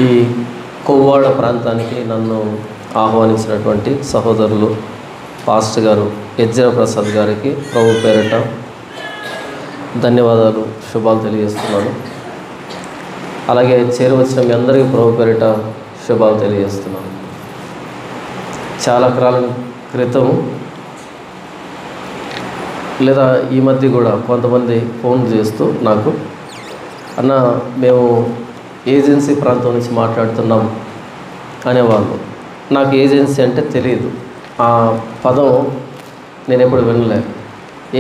ఈ కొవ్వాడ ప్రాంతానికి నన్ను ఆహ్వానించినటువంటి సహోదరులు పాస్టర్ గారు యజ్జర ప్రసాద్ గారికి ప్రభు పేరిట ధన్యవాదాలు, శుభాలు తెలియజేస్తున్నాను. అలాగే చేరువచ్చిన మీ అందరికీ ప్రభు పేరిట శుభాలు తెలియజేస్తున్నాను. చాలా కాలం క్రితం లేదా ఈ మధ్య కూడా కొంతమంది ఫోన్ చేస్తూ నాకు, అన్న మేము ఏజెన్సీ ప్రాంతం నుంచి మాట్లాడుతున్నాం అనేవాళ్ళు. నాకు ఏజెన్సీ అంటే తెలియదు, ఆ పదం నేను ఎప్పుడు వినలేదు.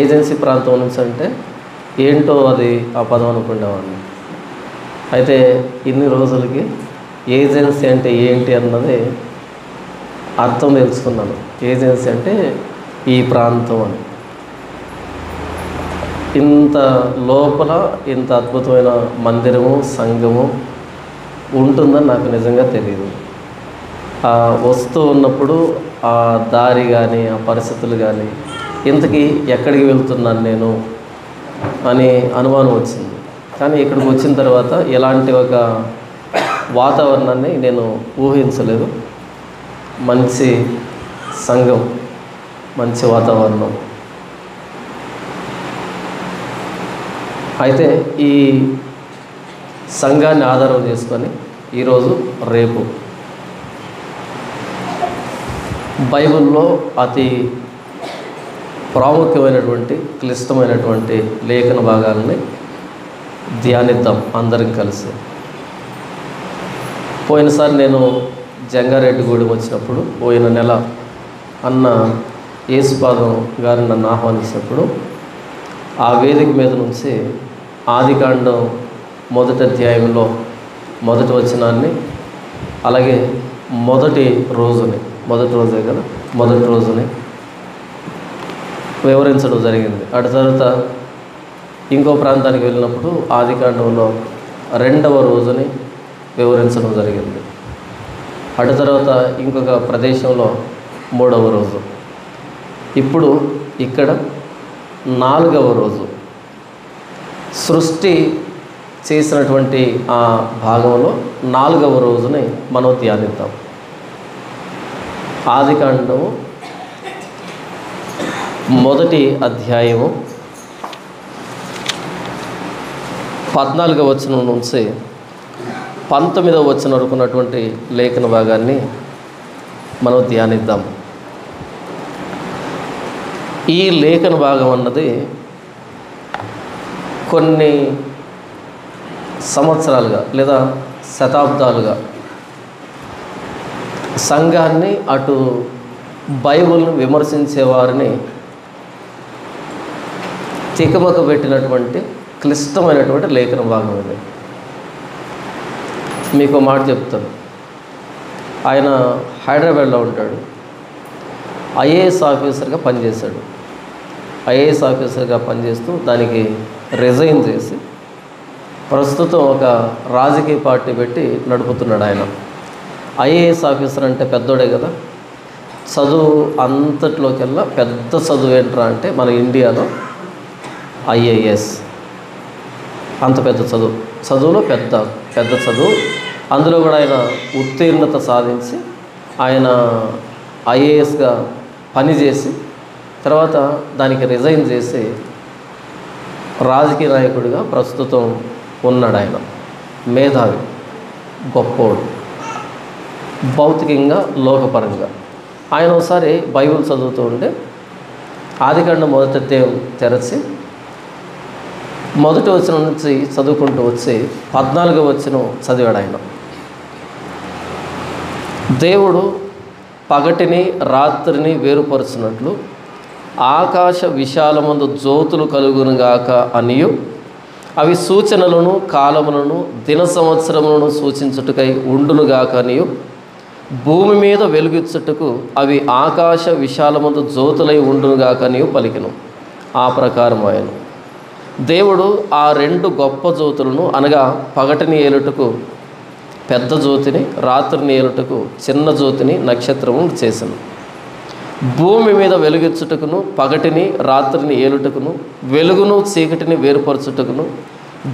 ఏజెన్సీ ప్రాంతం నుంచి అంటే ఏంటో అది ఆ పదం అనుకునేవాడిని. అయితే ఇన్ని రోజులకి ఏజెన్సీ అంటే ఏంటి అన్నది అర్థం తెలుసుకున్నాను. ఏజెన్సీ అంటే ఈ ప్రాంతం అని. ఇంత లోపల ఇంత అద్భుతమైన మందిరము, సంఘము ఉంటుందని నాకు నిజంగా తెలియదు. వస్తూ ఉన్నప్పుడు ఆ దారి కానీ ఆ పరిస్థితులు కానీ ఇంతకీ ఎక్కడికి వెళ్తున్నాను నేను అని అనుమానం వచ్చింది. కానీ ఇక్కడికి వచ్చిన తర్వాత ఎలాంటి ఒక వాతావరణాన్ని నేను ఊహించలేదు. మంచి సంఘం, మంచి వాతావరణం. అయితే ఈ సంఘాన్ని ఆధారం చేసుకొని ఈరోజు రేపు బైబిల్లో అతి ప్రాముఖ్యమైనటువంటి క్లిష్టమైనటువంటి లేఖన భాగాలని ధ్యానిద్దాం అందరం కలిసి. పోయినసారి నేను జంగారెడ్డిగూడెం వచ్చినప్పుడు, పోయిన నెల అన్న యేసుపాదం గారు నన్ను ఆహ్వానించినప్పుడు ఆ వేదిక మీద నుంచి ఆదికాండం 1వ అధ్యాయంలో మొదటి వచనాన్ని, అలాగే మొదటి రోజే కదా, మొదటి రోజుని వివరించడం జరిగింది. అటు తర్వాత ఇంకో ప్రాంతానికి వెళ్ళినప్పుడు ఆదికాండంలో 2వ రోజుని వివరించడం జరిగింది. అటు తర్వాత ఇంకొక ప్రదేశంలో 3వ రోజు. ఇప్పుడు ఇక్కడ 4వ రోజు. సృష్టి చేసినటువంటి ఆ భాగంలో 4వ రోజుని మనం ధ్యానిద్దాం. ఆదికాండము 1వ అధ్యాయము 14వ వచనం నుంచి 19వ వచనం వరకు ఉన్నటువంటి లేఖన భాగాన్ని మనం ధ్యానిద్దాం. ఈ లేఖన భాగం అన్నది కొన్ని సంవత్సరాలుగా లేదా శతాబ్దాలుగా సంఘాన్ని, అటు బైబిల్ను విమర్శించే వారిని తికమక పెట్టినటువంటి క్లిష్టమైనటువంటి లేఖన భాగం ఇది. మీకు మాట చెప్తాను. ఆయన హైదరాబాద్లో ఉంటాడు. ఐఏఎస్ ఆఫీసర్గా పనిచేశాడు. ఐఏఎస్ ఆఫీసర్గా పనిచేస్తూ దానికి రిజైన్ చేసి ప్రస్తుతం ఒక రాజకీయ పార్టీ పెట్టి నడుపుతున్నాడు. ఆయన ఐఏఎస్ ఆఫీసర్ అంటే పెద్దోడే కదా. చదువు అంతట్లోకెల్లా పెద్ద చదువు ఏంట్రా అంటే మన ఇండియాలో ఐఏఎస్. అంత పెద్ద చదువులో పెద్ద చదువు. అందులో కూడా ఆయన ఉత్తీర్ణత సాధించి ఆయన ఐఏఎస్గా పనిచేసి తర్వాత దానికి రిజైన్ చేసి రాజకీయ నాయకుడిగా ప్రస్తుతం ఉన్నాడు. ఆయన మేధావి, గొప్పోడు, భౌతికంగా లోకపరంగా. ఆయన ఒకసారి బైబిల్ చదువుతూ ఉండే ఆదికాండం 1వ అధ్యాయం తెరచి 1వ వచనం నుంచి చదువుకుంటూ వచ్చి 14వ వచనం చదివాడు. ఆయన దేవుడు పగటిని రాత్రిని వేరుపరుచినట్లు ఆకాశ విశాలమందు జ్యోతులు కలుగునుగాక అనియు, అవి సూచనలను కాలములను దిన సంవత్సరములను సూచించుటకై ఉండునుగాక అనియు, భూమి మీద వెలుగిచ్చుటకు అవి ఆకాశ విశాలమందు జ్యోతులై ఉండునుగాక అనియు పలికెను. ఆ ప్రకారం ఆయన దేవుడు ఆ 2 గొప్ప జ్యోతులను, అనగా పగటిని ఏలుటకు పెద్ద జ్యోతిని, రాత్రిని ఏలుటకు చిన్న జ్యోతిని, నక్షత్రమును చేసెను. భూమి మీద వెలుగిచ్చుటకును, పగటిని రాత్రిని ఏలుటకును, వెలుగును చీకటిని వేరుపరచుటకును,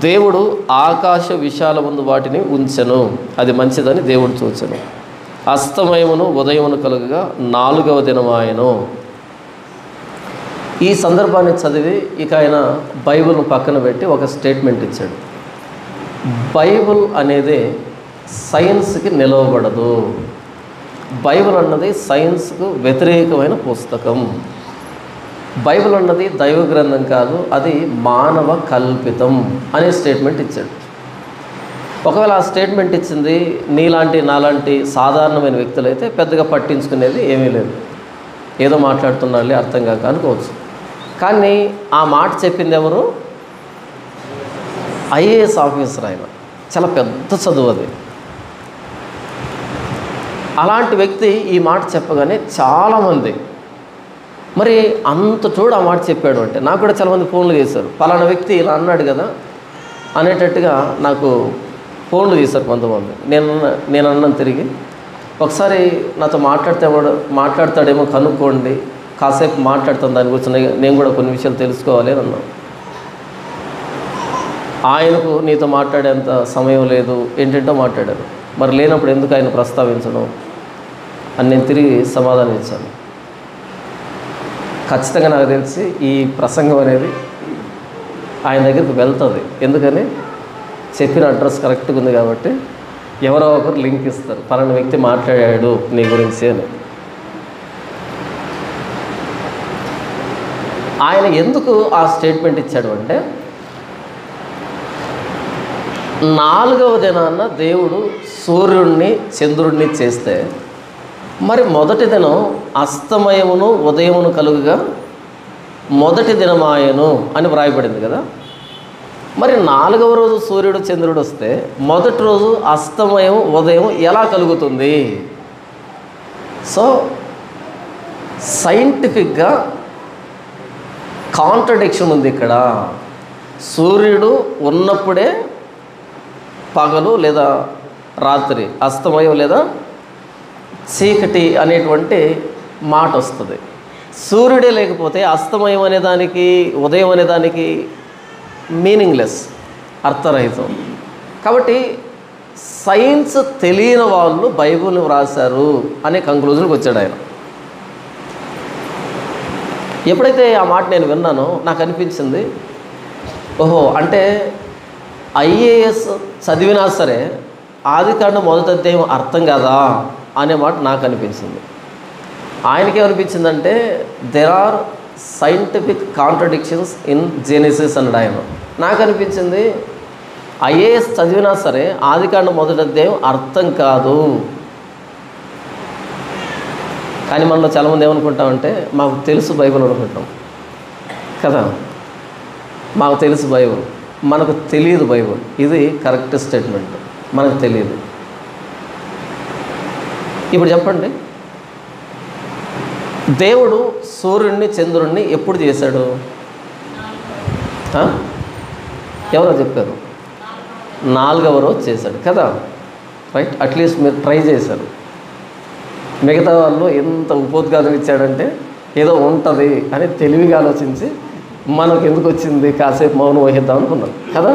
దేవుడు ఆకాశ విశాలమందు వాటిని ఉంచెను, అది మంచిదని దేవుడు చూచెను. అస్తమయమును ఉదయమును కలుగగా 4వ దినమాయెను. ఈ సందర్భాన్ని చదివి ఇక ఆయన బైబిల్ను పక్కన పెట్టి ఒక స్టేట్మెంట్ ఇచ్చాడు. బైబిల్ అనేది సైన్స్కి నిలవబడదు. బైబిల్ అన్నది సైన్స్కు వ్యతిరేకమైన పుస్తకం. బైబిల్ అన్నది దైవ గ్రంథం కాదు, అది మానవ కల్పితం అనే స్టేట్మెంట్ ఇచ్చాడు. ఒకవేళ ఆ స్టేట్మెంట్ ఇచ్చింది నీలాంటి నాలాంటి సాధారణమైన వ్యక్తులైతే పెద్దగా పట్టించుకునేది ఏమీ లేదు, ఏదో మాట్లాడుతున్నాళ్ళే అర్థం కాక అనుకోవచ్చు. కానీ ఆ మాట చెప్పింది ఎవరు? IAS officer. ఆయన చాలా పెద్ద చదువు అది. అలాంటి వ్యక్తి ఈ మాట చెప్పగానే చాలామంది మరి అంత చూడు ఆ మాట చెప్పాడు అంటే, నాకు కూడా చాలామంది ఫోన్లు చేశారు, పలానా వ్యక్తి ఇలా అన్నాడు కదా అనేటట్టుగా నాకు ఫోన్లు చేశారు కొంతమంది. నేను అన్నాను తిరిగి, ఒకసారి నాతో మాట్లాడతాడేమో కనుక్కోండి, కాసేపు మాట్లాడతాను దాని గురించి, నేను కూడా కొన్ని విషయాలు తెలుసుకోవాలి అని అన్నాను. ఆయనకు నీతో మాట్లాడేంత సమయం లేదు, ఏంటంటో మాట్లాడారు. మరి లేనప్పుడు ఎందుకు ఆయన ప్రస్తావించడం అని నేను తిరిగి సమాధానం ఇచ్చాను. ఖచ్చితంగా నాకు తెలిసి ఈ ప్రసంగం అనేది ఆయన దగ్గరికి వెళ్తుంది. ఎందుకని చెప్పిన అడ్రస్ కరెక్ట్గా ఉంది కాబట్టి ఎవరో ఒకరు లింక్ ఇస్తారు, పలానా వ్యక్తి మాట్లాడాడు నీ గురించి అని. ఆయన ఎందుకు ఆ స్టేట్మెంట్ ఇచ్చాడు అంటే, 4వ దినాన దేవుడు సూర్యుడిని చంద్రుడిని చేస్తే మరి మొదటి దినం అస్తమయమును ఉదయమును కలుగుగా మొదటి దినమాయను అని వ్రాయబడింది కదా. మరి 4వ రోజు సూర్యుడు చంద్రుడు వస్తే మొదటి రోజు అస్తమయం ఉదయం ఎలా కలుగుతుంది? సో సైంటిఫిక్గా కాంట్రడిక్షన్ ఉంది ఇక్కడ. సూర్యుడు ఉన్నప్పుడే పగలు లేదా రాత్రి, అస్తమయం లేదా చీకటి అనేటువంటి మాట వస్తుంది. సూర్యుడే లేకపోతే అస్తమయం అనేదానికి ఉదయం అనేదానికి మీనింగ్లెస్, అర్థరహితం. కాబట్టి సైన్స్ తెలియని వాళ్ళు బైబిల్ని వ్రాసారు అనే కంక్లూజన్కి వచ్చాడు ఆయన. ఎప్పుడైతే ఆ మాట నేను విన్నానో నాకు అనిపించింది, ఓహో అంటే ఐఏఎస్ చదివినా సరే ఆదికాండం మొదటి అధ్యాయం అర్థం కాదా అనే మాట నాకు అనిపించింది. ఆయనకేమనిపించిందంటే there are scientific contradictions in Genesis అన్నాడు ఆయన. నాకు అనిపించింది ఐఏఎస్ చదివినా సరే ఆదికాండం మొదటి అధ్యాయం అర్థం కాదు. కానీ మనలో చాలామంది ఏమనుకుంటామంటే మాకు తెలుసు బైబిల్ అనుకుంటాం కదా, మాకు తెలుసు బైబిల్, మనకు తెలియదు బైబిల్. ఇది కరెక్ట్ స్టేట్మెంట్, మనకు తెలియదు. ఇప్పుడు చెప్పండి, దేవుడు సూర్యుడిని చంద్రుడిని ఎప్పుడు చేశాడు? ఎవరో చెప్పారు, 4వ రోజు చేశాడు కదా, రైట్? అట్లీస్ట్ మీరు ట్రై చేశారు. మిగతా వాళ్ళు ఎంత ఉపోద్ఘాతం ఇచ్చాడంటే ఏదో ఉంటుంది అని తెలివిగా ఆలోచించి మనకు ఎందుకు వచ్చింది కాసేపు మౌనం వహిద్దాం అనుకున్నాం కదా,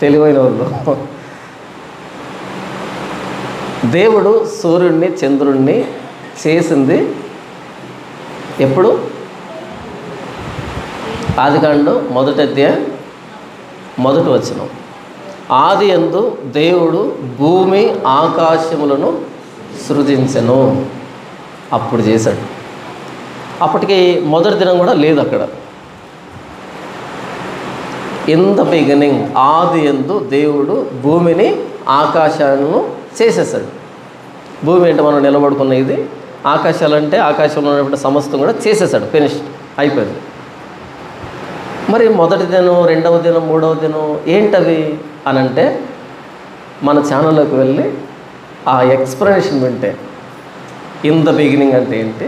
తెలివైన వాళ్ళు. దేవుడు సూర్యుడిని చంద్రుడిని చేసింది ఎప్పుడు? ఆదికాండం మొదటి అధ్యాయం మొదటి వచనం. ఆది యందు దేవుడు భూమి ఆకాశములను సృజించెను. అప్పుడు చేశాడు. అప్పటికి మొదటి దినం కూడా లేదు అక్కడ. ఇన్ ద బిగినింగ్, ఆది యందు దేవుడు భూమిని ఆకాశాలను చేసేసాడు. భూమి అంటే మనం నిలబడుకున్న ఇది, ఆకాశాలంటే ఆకాశంలో ఉన్నటువంటి సమస్తం కూడా చేసేసాడు, ఫినిష్డ్, అయిపోయింది. మరి మొదటి దినం, 2వ దినం, 3వ దినం ఏంటవి అని అంటే మన ఛానల్లోకి వెళ్ళి ఆ ఎక్స్ప్లెనేషన్ వింటే, ఇన్ ద బిగినింగ్ అంటే ఏంటి,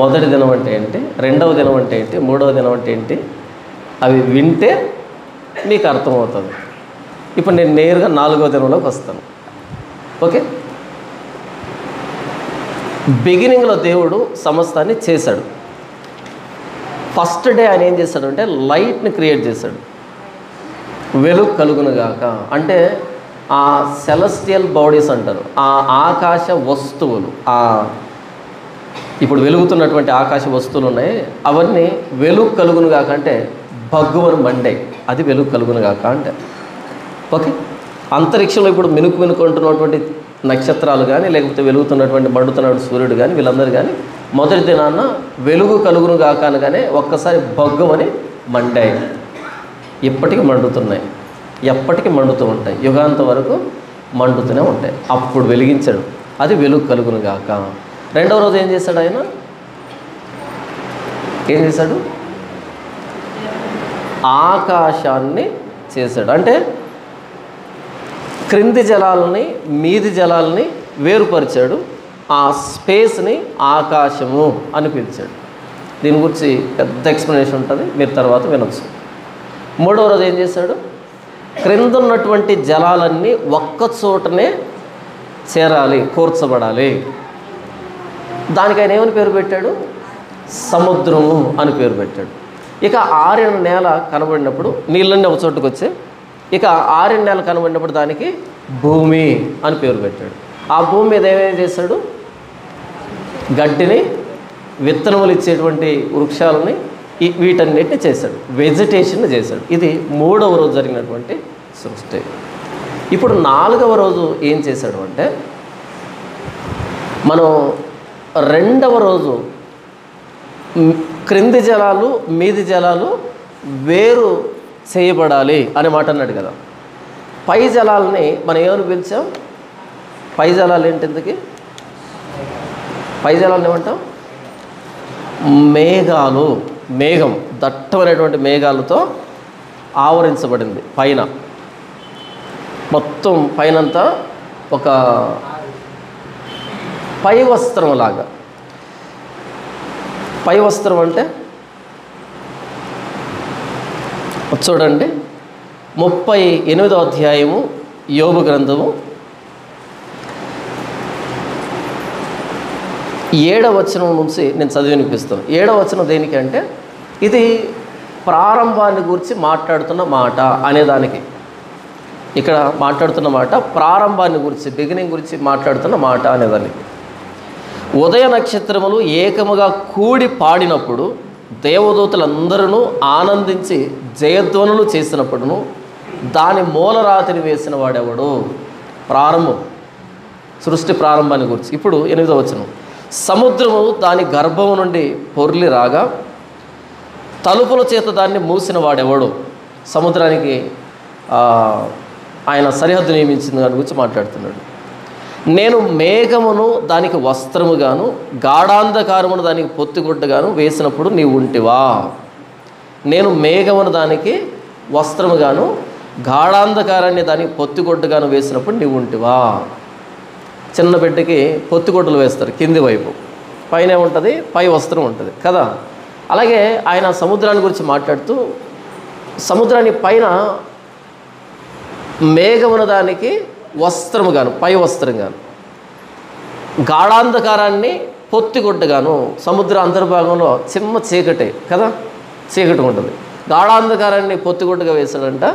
మొదటి దినం అంటే ఏంటి, 2వ దినం అంటే ఏంటి, 3వ దినం అంటే ఏంటి, అవి వింటే మీకు అర్థమవుతుంది. ఇప్పుడు నేను నేరుగా 4వ దినంలోకి వస్తాను. ఓకే, బిగినింగ్లో దేవుడు సమస్తాన్ని చేశాడు. ఫస్ట్ డే ఆయన ఏం చేశాడంటే లైట్ని క్రియేట్ చేశాడు. వెలుగు కలుగునుగాక అంటే ఆ సెలెస్టియల్ బాడీస్ అంటారు, ఆ ఆకాశ వస్తువులు, ఇప్పుడు వెలుగుతున్నటువంటి ఆకాశ వస్తువులు ఉన్నాయి, అవన్నీ వెలుగు కలుగునుగాక అంటే భగ్గువను మండే, అది వెలుగు కలుగునుగాక అంటే. ఓకే, అంతరిక్షంలో ఇప్పుడు మినుకుంటున్నటువంటి నక్షత్రాలు కానీ, లేకపోతే వెలుగుతున్నటువంటి మండుతున్నటువంటి సూర్యుడు కానీ, వీళ్ళందరూ కానీ మొదటి దినాన్న వెలుగు కలుగునుగాక అనగానే ఒక్కసారి భగ్గువని మండాయి. ఇప్పటికీ మండుతున్నాయి, ఎప్పటికీ మండుతూ ఉంటాయి, యుగాంతం వరకు మండుతూనే ఉంటాయి. అప్పుడు వెలిగించాడు, అది వెలుగు కలుగునుగాక. రెండవ రోజు ఏం చేశాడు ఆయన? ఏం చేశాడు? ఆకాశాన్ని చేశాడు. అంటే క్రింది జలాలని మీది జలాలని వేరుపరిచాడు, ఆ స్పేస్ని ఆకాశము అని పిలిచాడు. దీని గురించి పెద్ద ఎక్స్ప్లెనేషన్ ఉంటుంది, మీరు తర్వాత వినొచ్చు. మూడవ రోజు ఏం చేశాడు? క్రింద ఉన్నటువంటి జలాలన్నీ ఒక్క చోటనే చేరాలి, కూర్చబడాలి. దానికి ఆయన ఏమని పేరు పెట్టాడు? సముద్రము అని పేరు పెట్టాడు. ఇక ఆరిన నేల కనబడినప్పుడు నీళ్ళన్నీ ఒక చోటుకు వచ్చాయి. ఇక ఆరిన నేల కనబడినప్పుడు దానికి భూమి అని పేరు పెట్టాడు. ఆ భూమి మీద ఏమేమి చేశాడు? గడ్డిని, విత్తనములు ఇచ్చేటువంటి వృక్షాలని, వీటన్నిటిని చేశాడు, వెజిటేషన్ చేశాడు. ఇది మూడవ రోజు జరిగినటువంటి సృష్టి. ఇప్పుడు నాలుగవ రోజు ఏం చేశాడు అంటే, మనం రెండవ రోజు క్రింది జలాలు మీది జలాలు వేరు చేయబడాలి అనే మాట అన్నాడు కదా. పై జలాలని మనం ఏమని పిలిచాం? పై జలాలు ఏంటి? ఇంతకీ పై జలాలు ఏమంటాం? మేఘాలు. మేఘం, దట్టమైనటువంటి మేఘాలతో ఆవరించబడింది పైన, మొత్తం పైనంతా ఒక పై వస్త్రం లాగా. పై వస్త్రం అంటే చూడండి, 38వ అధ్యాయము యోబు గ్రంథము 7వ వచనం నుంచి నేను చదివి వినిపిస్తాను. 7వ వచనం దేనికి అంటే, ఇది ప్రారంభాన్ని గురించి మాట్లాడుతున్న మాట అనేదానికి. ఇక్కడ మాట్లాడుతున్న మాట ప్రారంభాన్ని గురించి, బిగినింగ్ గురించి మాట్లాడుతున్న మాట అనేదానికి. ఉదయ నక్షత్రములు ఏకముగా కూడి పాడినప్పుడు దేవదూతలందరూ ఆనందించి జయధ్వనులు చేసినప్పుడును దాని మూలరాతిని వేసిన వాడెవడు? ప్రారంభం, సృష్టి ప్రారంభాన్ని గురించి. ఇప్పుడు 8వ వచనం, సముద్రము దాని గర్భము నుండి పొర్లి రాగా తలుపుల చేత దాన్ని మూసిన వాడెవడు? సముద్రానికి ఆయన సరిహద్దు నియమించిన దాని గురించి మాట్లాడుతున్నాడు. నేను మేఘమును దానికి వస్త్రముగాను గాఢాంధకారమును దానికి పొత్తిగుడ్డగాను వేసినప్పుడు నీవు ఉంటివా? నేను మేఘమును దానికి వస్త్రముగాను గాఢాంధకారాన్ని దానికి పొత్తిగుడ్డగాను వేసినప్పుడు నీవు ఉంటివా? చిన్న బిడ్డకి పొత్తిగుడ్డలు వేస్తారు కింది వైపు, పైన ఉంటుంది, పై వస్త్రం ఉంటుంది కదా. అలాగే ఆయన సముద్రాన్ని గురించి మాట్లాడుతూ, సముద్రాన్ని పైన మేఘమున దానికి వస్త్రముగాను, పై వస్త్రంగాను, గాఢాంధకారాన్ని పొత్తిగుడ్డగాను. సముద్ర అంతర్భాగంలో చిమ్మ చీకటి కదా, చీకటి ఉంటుంది. గాఢాంధకారాన్ని పొత్తిగుడ్డగా వేశాడంట,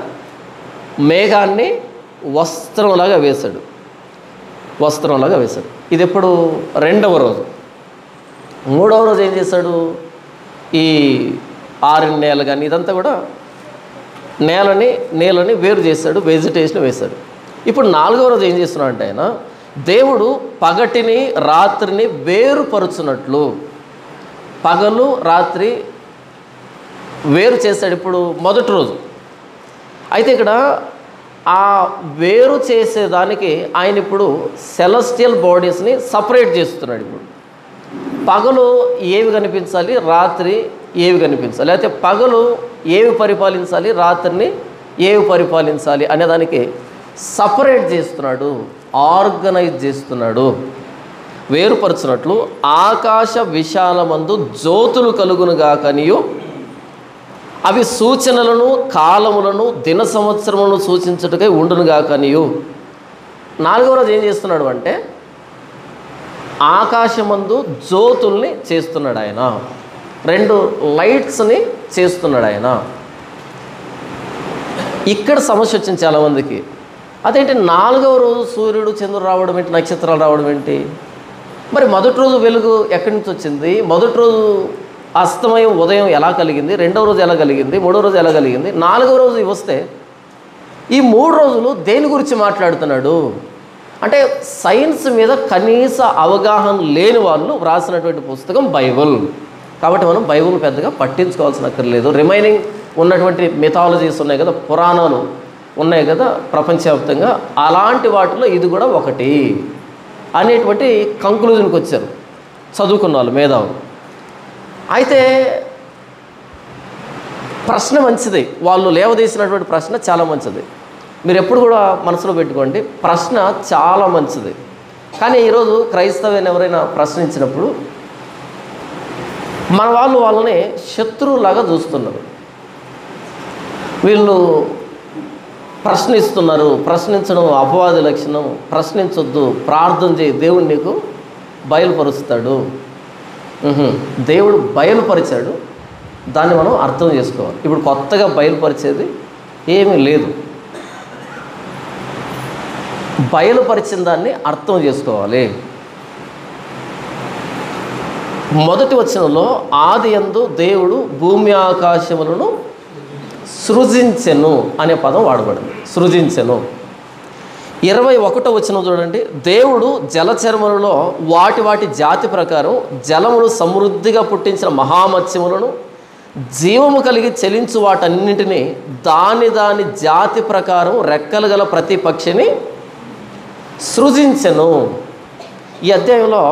మేఘాన్ని వస్త్రంలాగా వేశాడు, వస్త్రంలాగా వేశాడు. ఇది ఎప్పుడు? రెండవ రోజు. మూడవ రోజు ఏం చేశాడు? ఈ ఆరిన నేల కానీ ఇదంతా కూడా నేలని వేరు చేశాడు, వెజిటేషన్ వేశాడు. ఇప్పుడు నాలుగవ రోజు ఏం చేస్తున్నాడు అంటే, ఆయన దేవుడు పగటిని రాత్రిని వేరుపరుచున్నట్లు పగలు రాత్రి వేరు చేశాడు. ఇప్పుడు మొదటి రోజు అయితే ఇక్కడ ఆ వేరు చేసేదానికి ఆయన ఇప్పుడు సెలెస్టియల్ బాడీస్ని సపరేట్ చేస్తున్నాడు. ఇప్పుడు పగలు ఏవి కనిపించాలి, రాత్రి ఏవి కనిపించాలి, అయితే పగలు ఏవి పరిపాలించాలి, రాత్రిని ఏవి పరిపాలించాలి అనేదానికి సపరేట్ చేస్తున్నాడు, ఆర్గనైజ్ చేస్తున్నాడు. వేరుపరచున్నట్లు ఆకాశ విశాలమందు జ్యోతులు కలుగునుగాకనియు అవి సూచనలను కాలములను దిన సంవత్సరములను సూచించుటకై ఉండునుగాకనియు. నాలుగవ రోజు ఏం చేస్తున్నాడు అంటే, ఆకాశమందు జ్యోతుల్ని చేస్తున్నాడు ఆయన, 2 లైట్స్ని చేస్తున్నాడు ఆయన. ఇక్కడ సమస్య వచ్చింది చాలామందికి. అదేంటి 4వ రోజు సూర్యుడు చంద్రుడు రావడం ఏంటి, నక్షత్రాలు రావడం ఏంటి? మరి మొదటి రోజు వెలుగు ఎక్కడి నుంచి వచ్చింది? మొదటి రోజు అస్తమయం ఉదయం ఎలా కలిగింది? 2వ రోజు ఎలా కలిగింది? 3వ రోజు ఎలా కలిగింది? 4వ రోజు వస్తే ఈ 3 రోజులు దేని గురించి మాట్లాడుతున్నాడు అంటే సైన్స్ మీద కనీస అవగాహన లేని వాళ్ళు వ్రాసినటువంటి పుస్తకం బైబిల్. కాబట్టి మనం బైబిల్ పెద్దగా పట్టించుకోవాల్సిన అక్కర్లేదు. రిమైనింగ్ ఉన్నటువంటి మిథాలజీస్ ఉన్నాయి కదా, పురాణాలు ఉన్నాయి కదా ప్రపంచవ్యాప్తంగా, అలాంటి వాటిలో ఇది కూడా ఒకటి అనేటువంటి కంక్లూజన్కి వచ్చారు చదువుకున్న వాళ్ళు, మేధావులు. అయితే ప్రశ్న మంచిది, వాళ్ళు లేవదీసినటువంటి ప్రశ్న చాలా మంచిది. మీరు ఎప్పుడు కూడా మనసులో పెట్టుకోండి, ప్రశ్న చాలా మంచిది. కానీ ఈరోజు క్రైస్తవుని ఎవరైనా ప్రశ్నించినప్పుడు మన వాళ్ళు వాళ్ళని శత్రువులాగా చూస్తున్నారు. వీళ్ళు ప్రశ్నిస్తున్నారు, ప్రశ్నించడం అపవాది లక్షణం, ప్రశ్నించొద్దు, ప్రార్థన చేయి, దేవుడు నీకు బయలుపరుస్తాడు. దేవుడు బయలుపరిచాడు, దాన్ని మనం అర్థం చేసుకోవాలి. ఇప్పుడు కొత్తగా బయలుపరిచేది ఏమీ లేదు, బయలుపరిచిన దాన్ని అర్థం చేసుకోవాలి. మొదటి వచనంలో ఆది యందు దేవుడు భూమి ఆకాశములను సృజించెను అనే పదం వాడబడింది. సృజించెను. 21వ వచనం చూడండి. దేవుడు జలచరములలో వాటి వాటి జాతి ప్రకారం జలములు సమృద్ధిగా పుట్టించిన మహామత్స్యములను జీవము కలిగి చెలించు వాటన్నింటినీ దాని దాని జాతి ప్రకారం రెక్కలు గల ప్రతి పక్షిని సృజించెను. ఈ అధ్యాయంలో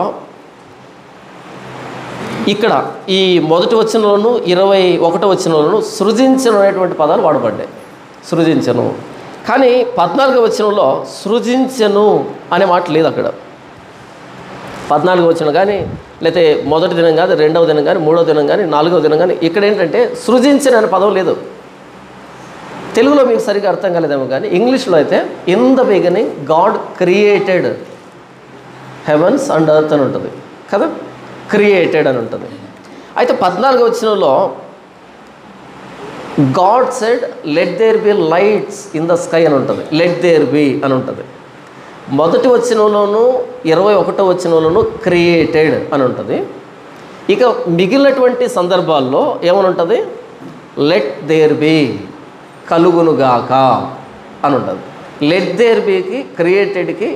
ఇక్కడ ఈ మొదటి వచనంలోను 21వ వచనంలోను సృజించను అనేటువంటి పదాలు వాడబడ్డాయి. సృజించను. కానీ 14వ వచనంలో సృజించెను అనే మాట లేదు అక్కడ. 14వ వచనం కానీ, లేకపోతే మొదటి దినం కానీ, 2వ దినం కానీ, 3వ దినం కానీ, 4వ దినం కానీ, ఇక్కడ ఏంటంటే సృజించను అనే పదం లేదు. తెలుగులో మీకు సరిగ్గా అర్థం కాలేదేమో కానీ ఇంగ్లీష్లో అయితే in the beginning God created heavens and earth అని ఉంటుంది కదా, క్రియేటెడ్ అని ఉంటుంది. అయితే 14వ వచనంలో God said let there be lights in the sky అని ఉంటుంది, లెట్ దేర్ బి అని ఉంటుంది. మొదటి వచనంలోనూ 21వ వచనంలోనూ క్రియేటెడ్ అని ఉంటుంది. ఇక మిగిలినటువంటి సందర్భాల్లో ఏమని ఉంటుంది? లెట్ దేర్ బి, కలుగునుగాక అని ఉంటుంది. లెట్ దేర్ బికి క్రియేటెడ్కి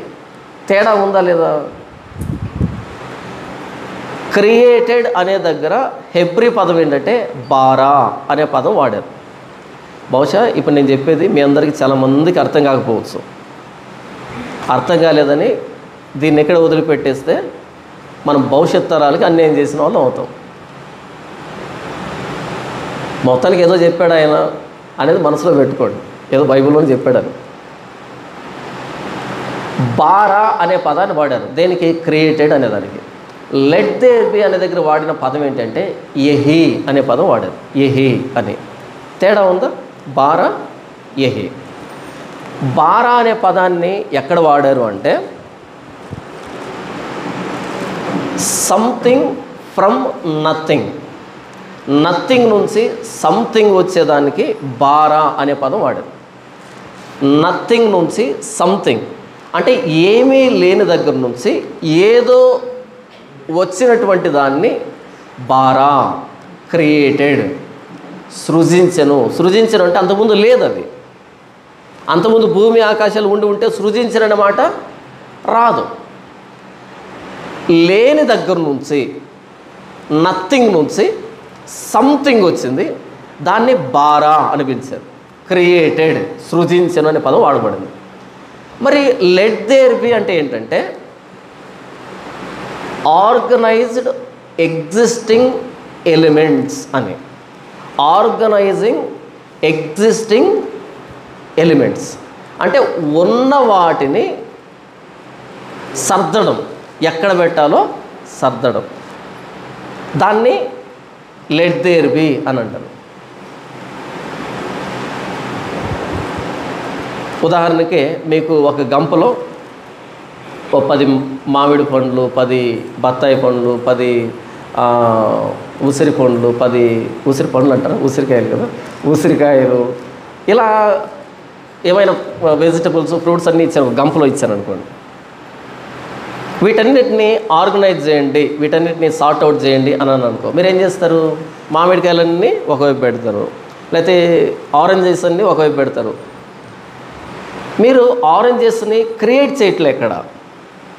తేడా ఉందా లేదా? క్రియేటెడ్ అనే దగ్గర హెబ్రీ పదం ఏంటంటే బారా అనే పదం వాడారు. బహుశా ఇప్పుడు నేను చెప్పేది మీ అందరికీ చాలామందికి అర్థం కాకపోవచ్చు. అర్థం కాలేదని దీన్ని ఎక్కడ వదిలిపెట్టేస్తే మనం భవిష్యత్ తరాలకి అన్యాయం చేసిన వాళ్ళం అవుతాం. మొత్తానికి ఏదో చెప్పాడు ఆయన అనేది మనసులో పెట్టుకోండి, ఏదో బైబిల్లోనే చెప్పాడని. బారా అనే పదాన్ని వాడారు దేనికి? క్రియేటెడ్ అనేదానికి. లెట్ దేర్ బి అనే దగ్గర వాడిన పదం ఏంటంటే యెహీ అనే పదం వాడారు. యెహీ అని తేడా ఉందా? బారా, యెహీ. బారా అనే పదాన్ని ఎక్కడ వాడారు అంటే సంథింగ్ ఫ్రమ్ నథింగ్, నథింగ్ నుంచి సంథింగ్ వచ్చేదానికి బారా అనే పదం వాడారు. నథింగ్ నుంచి సంథింగ్ అంటే ఏమీ లేని దగ్గర నుంచి ఏదో వచ్చినటువంటి దాన్ని బారా, క్రియేటెడ్, సృజించెను. సృజించను అంటే అంతకుముందు లేదు, అది అంతకుముందు భూమి ఆకాశాలు ఉంటే సృజించనన్న మాట రాదు. లేని దగ్గర నుంచి, నథింగ్ నుంచి సంథింగ్ వచ్చింది, దాన్ని బారా అని పిలిచారు. క్రియేటెడ్, సృజించను అనే పదం వాడబడింది. మరి లెట్ దేర్ బి అంటే ఏంటంటే ఆర్గనైజ్డ్ ఎగ్జిస్టింగ్ ఎలిమెంట్స్ అని. ఆర్గనైజింగ్ ఎగ్జిస్టింగ్ ఎలిమెంట్స్ అంటే ఉన్న వాటిని సర్దడం, ఎక్కడ పెట్టాలో సర్దడం, దాన్ని లెట్ దేర్ బి అని అంటారు. ఉదాహరణకి మీకు ఒక గంపలో 10 మామిడి పండ్లు, 10 బత్తాయి పండ్లు, 10 ఉసిరి పండ్లు, 10 ఉసిరి పండ్లు అంటారా, ఉసిరికాయలు కదా, ఉసిరికాయలు ఇలా ఏమైనా వెజిటబుల్స్ ఫ్రూట్స్ అన్నీ ఇచ్చాను, గంపలో ఇచ్చాను అనుకోండి, వీటన్నిటిని ఆర్గనైజ్ చేయండి, వీటన్నిటిని సార్ట్ అవుట్ చేయండి అని అనుకో, మీరు ఏం చేస్తారు? మామిడికాయలన్నీ ఒకవైపు పెడతారు, లేకపోతే ఆరెంజెస్ అన్నీ ఒకవైపు పెడతారు. మీరు ఆరెంజెస్ని క్రియేట్ చేయట్లే, ఇక్కడ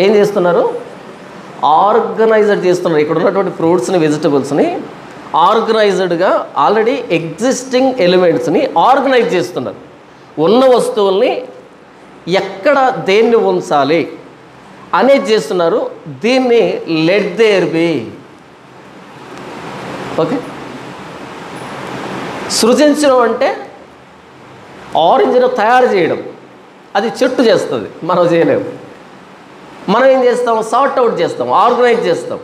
ఏం చేస్తున్నారు? ఆర్గనైజ్డ్ చేస్తున్నారు. ఇక్కడ ఉన్నటువంటి ఫ్రూట్స్ని వెజిటబుల్స్ని ఆర్గనైజ్డ్గా ఆల్రెడీ ఎగ్జిస్టింగ్ ఎలిమెంట్స్ని ఆర్గనైజ్ చేస్తున్నారు. ఉన్న వస్తువుల్ని ఎక్కడ దేన్ని ఉంచాలి అనేది చేస్తున్నారు. దీన్ని లెట్ దేర్ బి. ఓకే, సృజించడం అంటే ఆరెంజ్ను తయారు చేయడం, అది చెట్టు చేస్తుంది, మనం చేయలేము. మనం ఏం చేస్తాం? సార్ట్ అవుట్ చేస్తాం, ఆర్గనైజ్ చేస్తాం.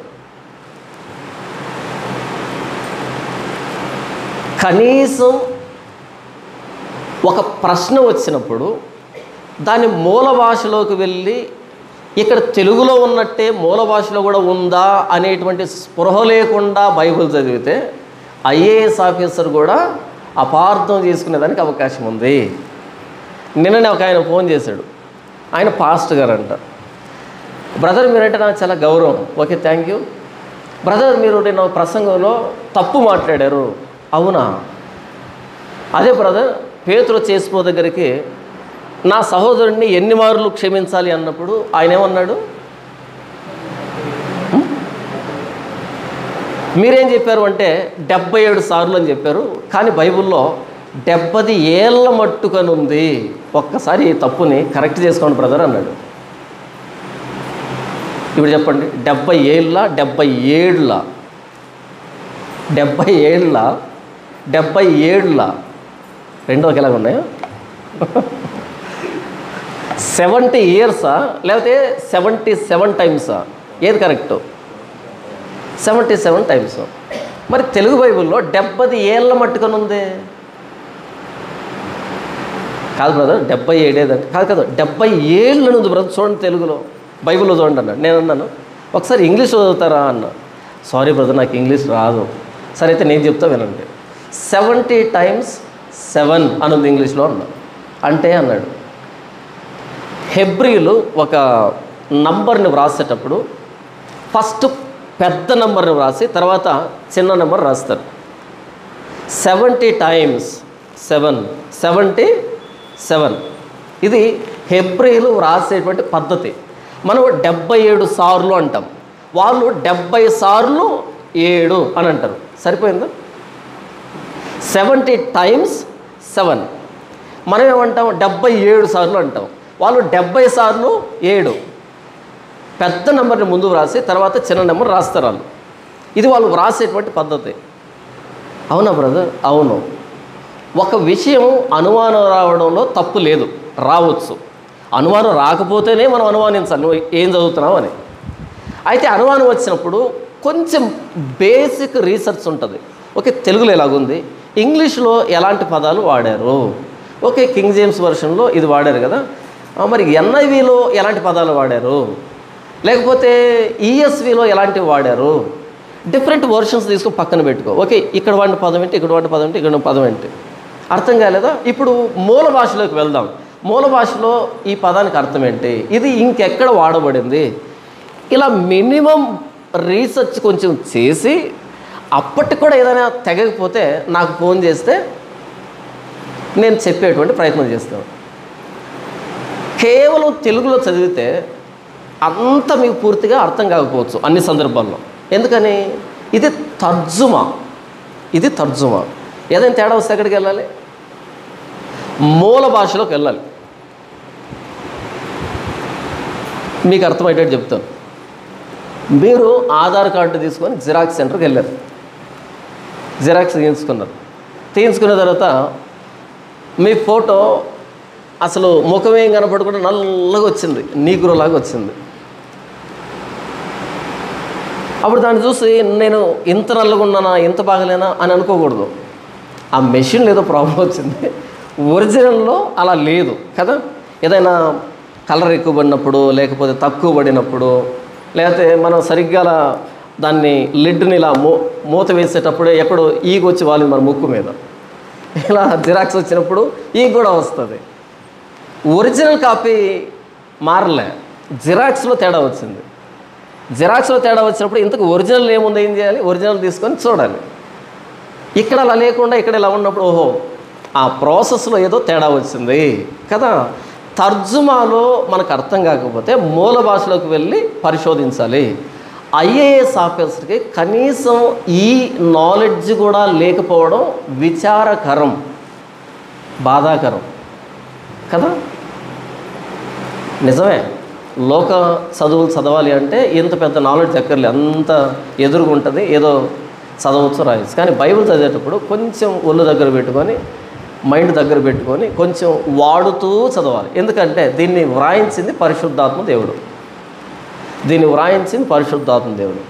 కనీసం ఒక ప్రశ్న వచ్చినప్పుడు దాని మూల భాషలోకి వెళ్ళి ఇక్కడ తెలుగులో ఉన్నట్టే మూల భాషలో కూడా ఉందా అనేటువంటి స్పృహ లేకుండా బైబిల్ చదివితే ఐఏఎస్ ఆఫీసర్ కూడా అపార్థం చేసుకునేదానికి అవకాశం ఉంది. నిన్ననే ఒక ఆయన ఫోన్ చేశాడు, ఆయన పాస్టర్ గారు అంట. బ్రదర్ మీరంటే నాకు చాలా గౌరవం. Okay, thank you brother. మీరు నేను ప్రసంగంలో తప్పు మాట్లాడారు. అవునా? అదే బ్రదర్, పేతురు చేసిపో దగ్గరికి నా సహోదరుడిని ఎన్ని మార్లు క్షమించాలి అన్నప్పుడు ఆయన ఏమన్నాడు? మీరేం చెప్పారు అంటే 77 సార్లు అని చెప్పారు, కానీ బైబిల్లో 70 ఏళ్ళ మట్టుకనుంది. ఒక్కసారి ఈ తప్పుని కరెక్ట్ చేసుకోండి బ్రదర్ అన్నాడు. ఇప్పుడు చెప్పండి, 70 ఏళ్ళ 77 70 ఏళ్ళ 77 రెండు ఒకేలాగా ఉన్నాయా? 70 ఇయర్సా లేకపోతే 77 టైమ్సా? ఏది కరెక్టు? 77 టైమ్స్. మరి తెలుగు బైబిల్లో 70 ఏళ్ళ మట్టుకనుంది. కాదు బ్రదర్, 77 ఏదంటే కాదు కదా, 70 ఏళ్ళు ఉంది బ్రదర్. చూడండి తెలుగులో బైబిల్లో చూడండి అన్నాడు. నేను అన్నాను ఒకసారి ఇంగ్లీష్ చదువుతారా అన్న. సారీ బ్రదర్, నాకు ఇంగ్లీష్ రాదు. సరే అయితే నేను చెప్తా వినండి. 70 times 7 అనుంది ఇంగ్లీష్లో అన్నా. అంటే అన్నాడు, హెబ్రీలు ఒక నంబర్ని వ్రాసేటప్పుడు ఫస్ట్ పెద్ద నెంబర్ని వ్రాసి తర్వాత చిన్న నెంబర్ రాస్తారు. 70 times 7 77. ఇది హెబ్రీలు వ్రాసేటువంటి పద్ధతి. మనం 77 సార్లు అంటాం, వాళ్ళు 70 సార్లు 7 అని అంటారు. సరిపోయిందా? 70 times 7. మనం ఏమంటాం? 77 సార్లు అంటాం, వాళ్ళు 70 సార్లు 7. పెద్ద నెంబర్ని ముందు వ్రాసి తర్వాత చిన్న నెంబర్ రాస్తారు వాళ్ళు. ఇది వాళ్ళు వ్రాసేటువంటి పద్ధతి. అవునా బ్రదర్? అవును. ఒక విషయం అనుమానం రావడంలో తప్పు లేదు, రావచ్చు. అనుమానం రాకపోతేనే మనం అనుమానించాలి నువ్వు ఏం చదువుతున్నావు అని. అయితే అనుమానం వచ్చినప్పుడు కొంచెం బేసిక్ రీసెర్చ్ ఉంటుంది. ఓకే, తెలుగులో ఎలాగుంది, ఇంగ్లీష్లో ఎలాంటి పదాలు వాడారు, ఓకే కింగ్ జేమ్స్ వర్షన్లో ఇది వాడారు కదా, మరి ఎన్ఐవిలో ఎలాంటి పదాలు వాడారు, లేకపోతే ఈఎస్విలో ఎలాంటివి వాడారు, డిఫరెంట్ వర్షన్స్ తీసుకొని పక్కన పెట్టుకో. ఓకే, ఇక్కడ వాడిన పదం ఏంటి, ఇక్కడ వాడిన పదం ఏంటి, ఇక్కడ పదం ఏంటి, అర్థం కాలేదా? ఇప్పుడు మూల భాషలోకి వెళ్దాం. మూల భాషలో ఈ పదానికి అర్థం ఏంటి, ఇది ఇంకెక్కడ వాడబడింది, ఇలా మినిమం రీసెర్చ్ కొంచెం చేసి అప్పటికి కూడా ఏదైనా తెగకపోతే నాకు ఫోన్ చేస్తే నేను చెప్పేటువంటి ప్రయత్నం చేస్తాను. కేవలం తెలుగులో చదివితే అంత మీకు పూర్తిగా అర్థం కాకపోవచ్చు అన్ని సందర్భాల్లో. ఎందుకని? ఇది తర్జుమా, ఇది తర్జుమా. ఏదైనా తేడా వస్తే ఎక్కడికి వెళ్ళాలి? మూల భాషలోకి వెళ్ళాలి. మీకు అర్థమయ్యేటట్టు చెప్తాను. మీరు ఆధార్ కార్డు తీసుకొని జిరాక్స్ సెంటర్కి వెళ్ళారు, జిరాక్స్ తీయించుకున్న తర్వాత మీ ఫోటో అసలు ముఖమేం కనపడకుండా నల్లగా వచ్చింది, నీగ్రోలాగా వచ్చింది. అప్పుడు దాన్ని చూసి నేను ఇంత నల్లగా ఉన్నానా, ఇంత బాగలేనా అని అనుకోకూడదు. ఆ మెషిన్లో ఏదో ప్రాబ్లం వచ్చింది, ఒరిజినల్లో అలా లేదు కదా. ఏదైనా కలర్ ఎక్కువ పడినప్పుడు, లేకపోతే తక్కువ పడినప్పుడు, లేకపోతే మనం సరిగ్గా దాన్ని లిడ్ని ఇలా మూత వేసేటప్పుడే ఎక్కడో ఈగ వచ్చి వాలింది మన ముక్కు మీద. ఇలా జిరాక్స్ వచ్చినప్పుడు ఈగ కూడా వస్తుంది. ఒరిజినల్ కాపీ మారలే, జిరాక్స్లో తేడా వచ్చింది. జిరాక్స్లో తేడా వచ్చినప్పుడు ఇంతకు ఒరిజినల్ ఏముంది, ఏం చేయాలి? ఒరిజినల్ తీసుకొని చూడాలి. ఇక్కడ అలా లేకుండా ఇక్కడ ఇలా ఉన్నప్పుడు ఓహో ఆ ప్రాసెస్లో ఏదో తేడా వచ్చింది కదా. తర్జుమాలో మనకు అర్థం కాకపోతే మూల భాషలోకి వెళ్ళి పరిశోధించాలి. ఐఏఎస్ ఆఫీసర్కి కనీసం ఈ నాలెడ్జ్ కూడా లేకపోవడం విచారకరం, బాధాకరం కదా. నిజమే, లోక చదువులు చదవాలి అంటే ఇంత పెద్ద నాలెడ్జ్ ఎక్కర్లే, అంత ఎదురుగుంటుంది, ఏదో చదవచ్చు రాయచ్చు. కానీ బైబిల్ చదివేటప్పుడు కొంచెం ఒళ్ళు దగ్గర పెట్టుకొని, మైండ్ దగ్గర పెట్టుకొని కొంచెం వాడుతూ చదవాలి. ఎందుకంటే దీన్ని వ్రాయించింది పరిశుద్ధాత్మ దేవుడు, దీన్ని వ్రాయించింది పరిశుద్ధాత్మ దేవుడు.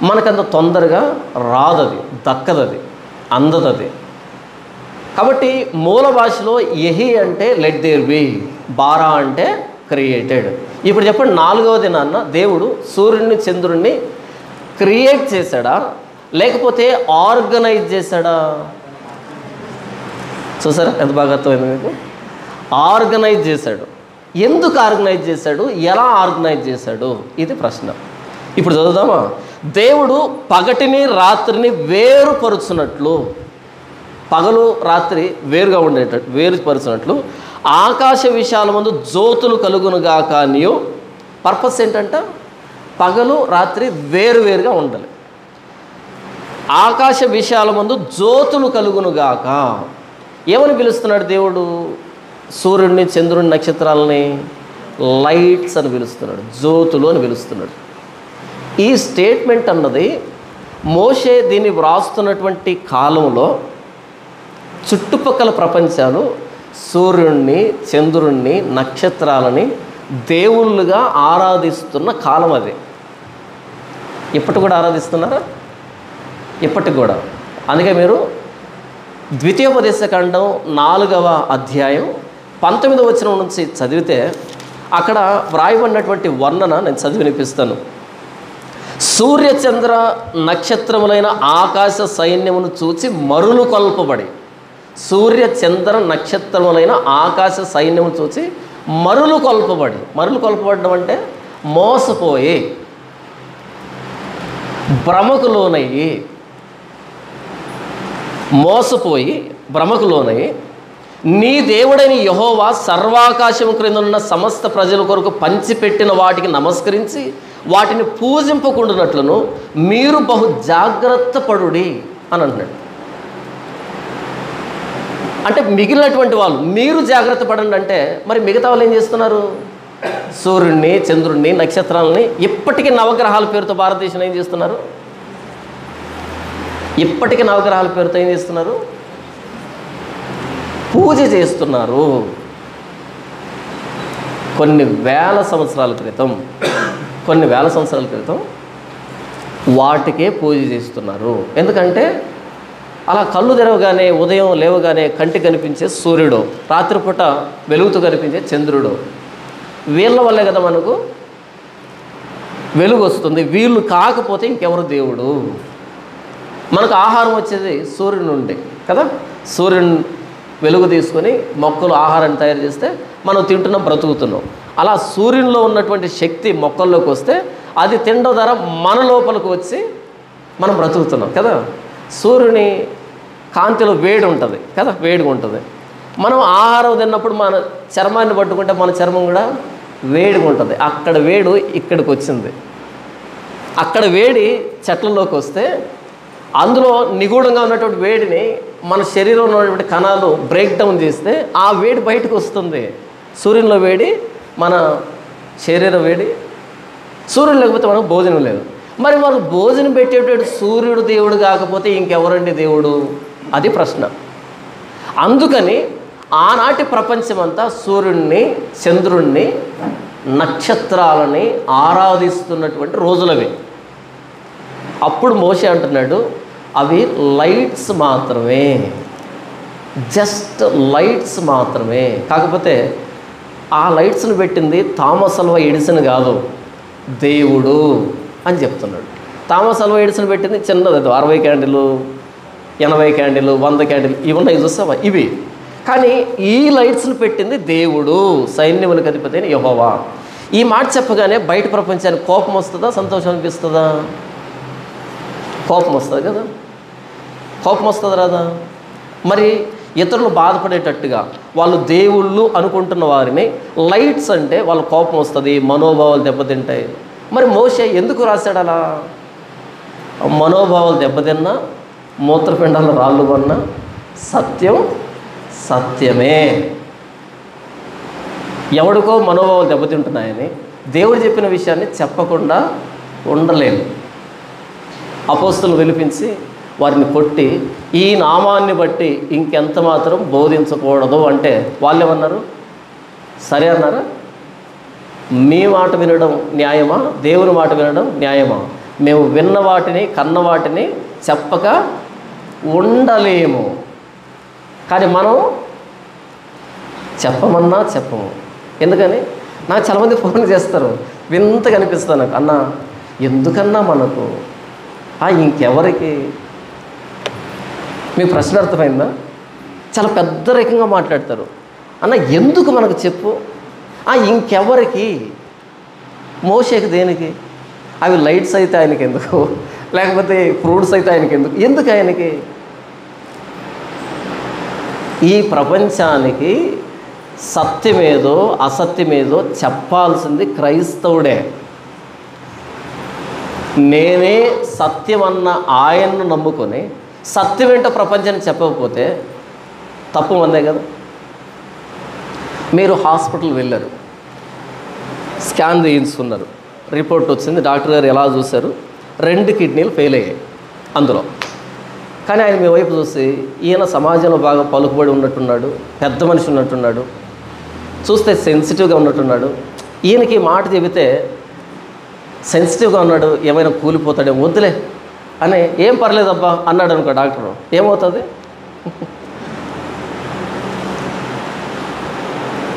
మనకంత తొందరగా రాదది, దక్కదది, అందదది. కాబట్టి మూల భాషలో యెహీ అంటే లెట్ దేర్ బి, బారా అంటే క్రియేటెడ్. ఇప్పుడు చెప్పండి, 4వ దినాన్న దేవుడు సూర్యుడిని చంద్రుడిని క్రియేట్ చేశాడా లేకపోతే ఆర్గనైజ్ చేశాడా? చూసారా ఎంత బాగా అర్థమైంది మీకు? ఆర్గనైజ్ చేశాడు. ఎందుకు ఆర్గనైజ్ చేశాడు, ఎలా ఆర్గనైజ్ చేశాడు, ఇది ప్రశ్న. ఇప్పుడు చదువుదామా? దేవుడు పగటిని రాత్రిని వేరుపరుచున్నట్లు, పగలు రాత్రి వేరుగా ఉండేటట్టు వేరుపరుచున్నట్లు ఆకాశ విశాల ముందు జ్యోతులు కలుగునుగాక అనియో. పర్పస్ ఏంటంట? పగలు రాత్రి వేరువేరుగా ఉండాలి. ఆకాశ విశాల ముందు జ్యోతులు కలుగునుగాక. ఏమని పిలుస్తున్నాడు దేవుడు? సూర్యుడిని చంద్రుడిని నక్షత్రాలని లైట్స్ అని పిలుస్తున్నాడు, జ్యోతులు అని పిలుస్తున్నాడు. ఈ స్టేట్మెంట్ అన్నది మోషే దీన్ని వ్రాస్తున్నటువంటి కాలంలో చుట్టుపక్కల ప్రపంచాలు సూర్యుడిని చంద్రుడిని నక్షత్రాలని దేవుళ్ళుగా ఆరాధిస్తున్న కాలం అది. ఇప్పటి కూడా ఆరాధిస్తున్నారా? ఇప్పటికి కూడా. అందుకే మీరు ద్వితీయోపదేశకాండం 4వ అధ్యాయం 19వ వచనం నుంచి చదివితే అక్కడ వ్రాయబడినటువంటి వర్ణన నేను చదివి వినిపిస్తాను. సూర్యచంద్ర నక్షత్రములైన ఆకాశ సైన్యమును చూచి మరులు కొల్పబడి, సూర్యచంద్ర నక్షత్రములైన ఆకాశ సైన్యమును చూచి మరులు కొల్పబడి, మరులు కొల్పబడడం అంటే మోసపోయి, భ్రమకు లోనయ్యి, మోసపోయి భ్రమకు లోనయ్యి, నీ దేవుడైన యెహోవా సర్వాకాశము క్రింద ఉన్న సమస్త ప్రజల కొరకు పంచిపెట్టిన వాటికి నమస్కరించి వాటిని పూజింపకుండానట్లును మీరు బహు జాగ్రత్త పడుడి అని అంటున్నాడు. అంటే మిగిలినటువంటి వాళ్ళు మీరు జాగ్రత్త పడండి అంటే, మరి మిగతా వాళ్ళు ఏం చేస్తున్నారు? సూర్యుడిని చంద్రుడిని నక్షత్రాలని ఇప్పటికీ నవగ్రహాల పేరుతో భారతదేశంలో ఏం చేస్తున్నారు? ఇప్పటికీ నవగ్రహాల పేరుతో ఏం చేస్తున్నారు? పూజ చేస్తున్నారు. కొన్ని వేల సంవత్సరాల క్రితం వాటికే పూజ చేస్తున్నారు. ఎందుకంటే అలా కళ్ళు తెరవగానే, ఉదయం లేవగానే కంటికి కనిపించే సూర్యుడు, రాత్రిపూట వెలుగుతూ కనిపించే చంద్రుడు, వీళ్ళ వల్లే కదా మనకు వెలుగు వస్తుంది. వీళ్ళు కాకపోతే ఇంకెవరు దేవుడు? మనకు ఆహారం వచ్చేది సూర్యుడి నుండి కదా. సూర్యుని వెలుగు తీసుకొని మొక్కలు ఆహారాన్ని తయారు చేస్తే మనం తింటున్నాం, బ్రతుకుతున్నాం. అలా సూర్యునిలో ఉన్నటువంటి శక్తి మొక్కల్లోకి వస్తే అది తినడం ద్వారా మన లోపలికి వచ్చి మనం బ్రతుకుతున్నాం కదా. సూర్యుని కాంతిలో వేడి ఉంటుంది కదా, వేడిగా ఉంటుంది. మనం ఆహారం తిన్నప్పుడు మన చర్మాన్ని పట్టుకుంటే మన చర్మం కూడా వేడిగా ఉంటుంది. అక్కడ వేడి ఇక్కడికి వచ్చింది. అక్కడ వేడి చెట్లలోకి వస్తే అందులో నిగూఢంగా ఉన్నటువంటి వేడిని మన శరీరంలో ఉన్నటువంటి కణాలు బ్రేక్ డౌన్ చేస్తే ఆ వేడి బయటకు వస్తుంది. సూర్యునిలో వేడి, మన శరీర వేడి. సూర్యుడు లేకపోతే మనకు భోజనం లేదు. మరి మనకు భోజనం పెట్టేటటువంటి సూర్యుడు దేవుడు కాకపోతే ఇంకెవరండి దేవుడు? అది ప్రశ్న. అందుకని ఆనాటి ప్రపంచమంతా సూర్యుడిని చంద్రుణ్ణి నక్షత్రాలని ఆరాధిస్తున్నటువంటి రోజులవి. అప్పుడు మోషే అంటున్నాడు, అవి లైట్స్ మాత్రమే, జస్ట్ లైట్స్ మాత్రమే. కాకపోతే ఆ లైట్స్ను పెట్టింది థామస్ అల్వా ఎడిసన్ కాదు, దేవుడు అని చెప్తున్నాడు. థామస్ అల్వా ఎడిసన్ పెట్టింది చిన్నది, 60 క్యాండిల్ 80 క్యాండిల్ 100 క్యాండిల్ ఇవి ఉన్నాయి చూస్తావా, ఇవి. కానీ ఈ లైట్స్ని పెట్టింది దేవుడు, సైన్యములకు అధిపతి అయిన యెహోవా. ఈ మాట చెప్పగానే బయట ప్రపంచానికి కోపం వస్తుందా, సంతోషం అనిపిస్తుందా? కోపం వస్తుంది కదా, కోపం వస్తుంది రాదా? మరి ఇతరులు బాధపడేటట్టుగా వాళ్ళు దేవుళ్ళు అనుకుంటున్న వారిని లైట్స్ అంటే వాళ్ళ కోపం వస్తుంది, మనోభావాలు దెబ్బతింటాయి. మరి మోషే ఎందుకు రాశాడు అలా? మనోభావాలు దెబ్బతిన్నా, మూత్రపిండాలు రాళ్ళు పడినా సత్యం సత్యమే. ఎవడికో మనోభావాలు దెబ్బతింటున్నాయని దేవుడు చెప్పిన విషయాన్ని చెప్పకుండా ఉండలేము. అపోస్తులు విలిపించి వారిని కొట్టి ఈ నామాన్ని బట్టి ఇంకెంత మాత్రం బోధించకూడదు అంటే వాళ్ళు ఏమన్నారు? సరే అన్నారా? మీ మాట వినడం న్యాయమా, దేవుని మాట వినడం న్యాయమా? మేము విన్న వాటిని కన్న వాటిని చెప్పక ఉండలేము. కానీ మనం చెప్పమన్నా చెప్పము. ఎందుకని? నాకు చాలామంది ఫోన్ చేస్తారు, వింతగా అనిపిస్తుంది నాకు, అన్న ఎందుకన్నా మనకు ఇంకెవరికి? మీ ప్రశ్న అర్థమైందా? చాలా పెద్ద రకంగా మాట్లాడతారు. అన్న ఎందుకు మనకు చెప్పు, ఇంకెవరికి? మోషేకి దేనికి? అవి లైట్స్ అయితే ఆయనకి ఎందుకు, లేకపోతే ఫ్రూట్స్ అయితే ఆయనకి ఎందుకు? ఎందుకు ఆయనకి? ఈ ప్రపంచానికి సత్యమేదో అసత్యమేదో చెప్పాల్సింది క్రైస్తవుడే. నేనే సత్యమన్న ఆయన్ను నమ్ముకొని సత్యం ఏంటో ప్రపంచానికి చెప్పకపోతే తప్పు మందే కదా. మీరు హాస్పిటల్ వెళ్ళారు, స్కాన్ చేయించుకున్నారు, రిపోర్ట్ వచ్చింది, డాక్టర్ గారు ఎలా చూశారు, 2 కిడ్నీలు ఫెయిల్ అయ్యాయి అందులో. కానీ ఆయన మీ వైపు చూసి ఈయన సమాజంలో బాగా పలుకుబడి ఉన్నట్టున్నాడు, పెద్ద మనిషి ఉన్నట్టున్నాడు, చూస్తే సెన్సిటివ్గా ఉన్నట్టున్నాడు, ఈయనకి మాట చెబితే సెన్సిటివ్గా ఉన్నాడు, ఏమైనా కూలిపోతాడేమో, వద్దులే అని ఏం పర్లేదబ్బా అన్నాడు అనుకో డాక్టరు, ఏమవుతుంది?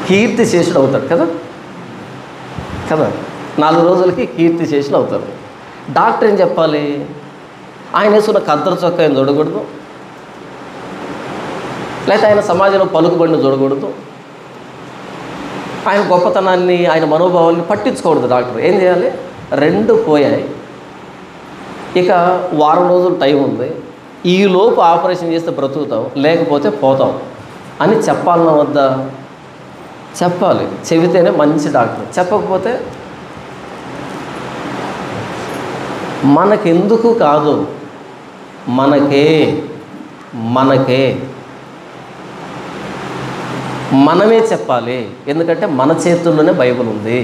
కీర్తి శేషుడు అవుతాడు కదా కదా 4 రోజులకి కీర్తి శేషులు అవుతారు. డాక్టర్ ఏం చెప్పాలి? ఆయన వేసుకున్న కద్దరు చొక్కా ఆయన చూడకూడదు, లేకపోతే ఆయన సమాజంలో పలుకుబడిని చూడకూడదు, ఆయన గొప్పతనాన్ని ఆయన మనోభావాన్ని పట్టించుకోకూడదు. డాక్టర్ ఏం చేయాలి? 2 పోయాయి, ఇక వారం రోజులు టైం ఉంది, ఈలోపు ఆపరేషన్ చేస్తే బ్రతుకుతావు, లేకపోతే పోతావు అని చెప్పాలన్నా వద్దా? చెప్పాలి. చెబితేనే మంచి డాక్టర్. చెప్పకపోతే మనకెందుకు కాదు, మనకే మనమే చెప్పాలి. ఎందుకంటే మన చేతుల్లోనే బైబిల్ ఉంది.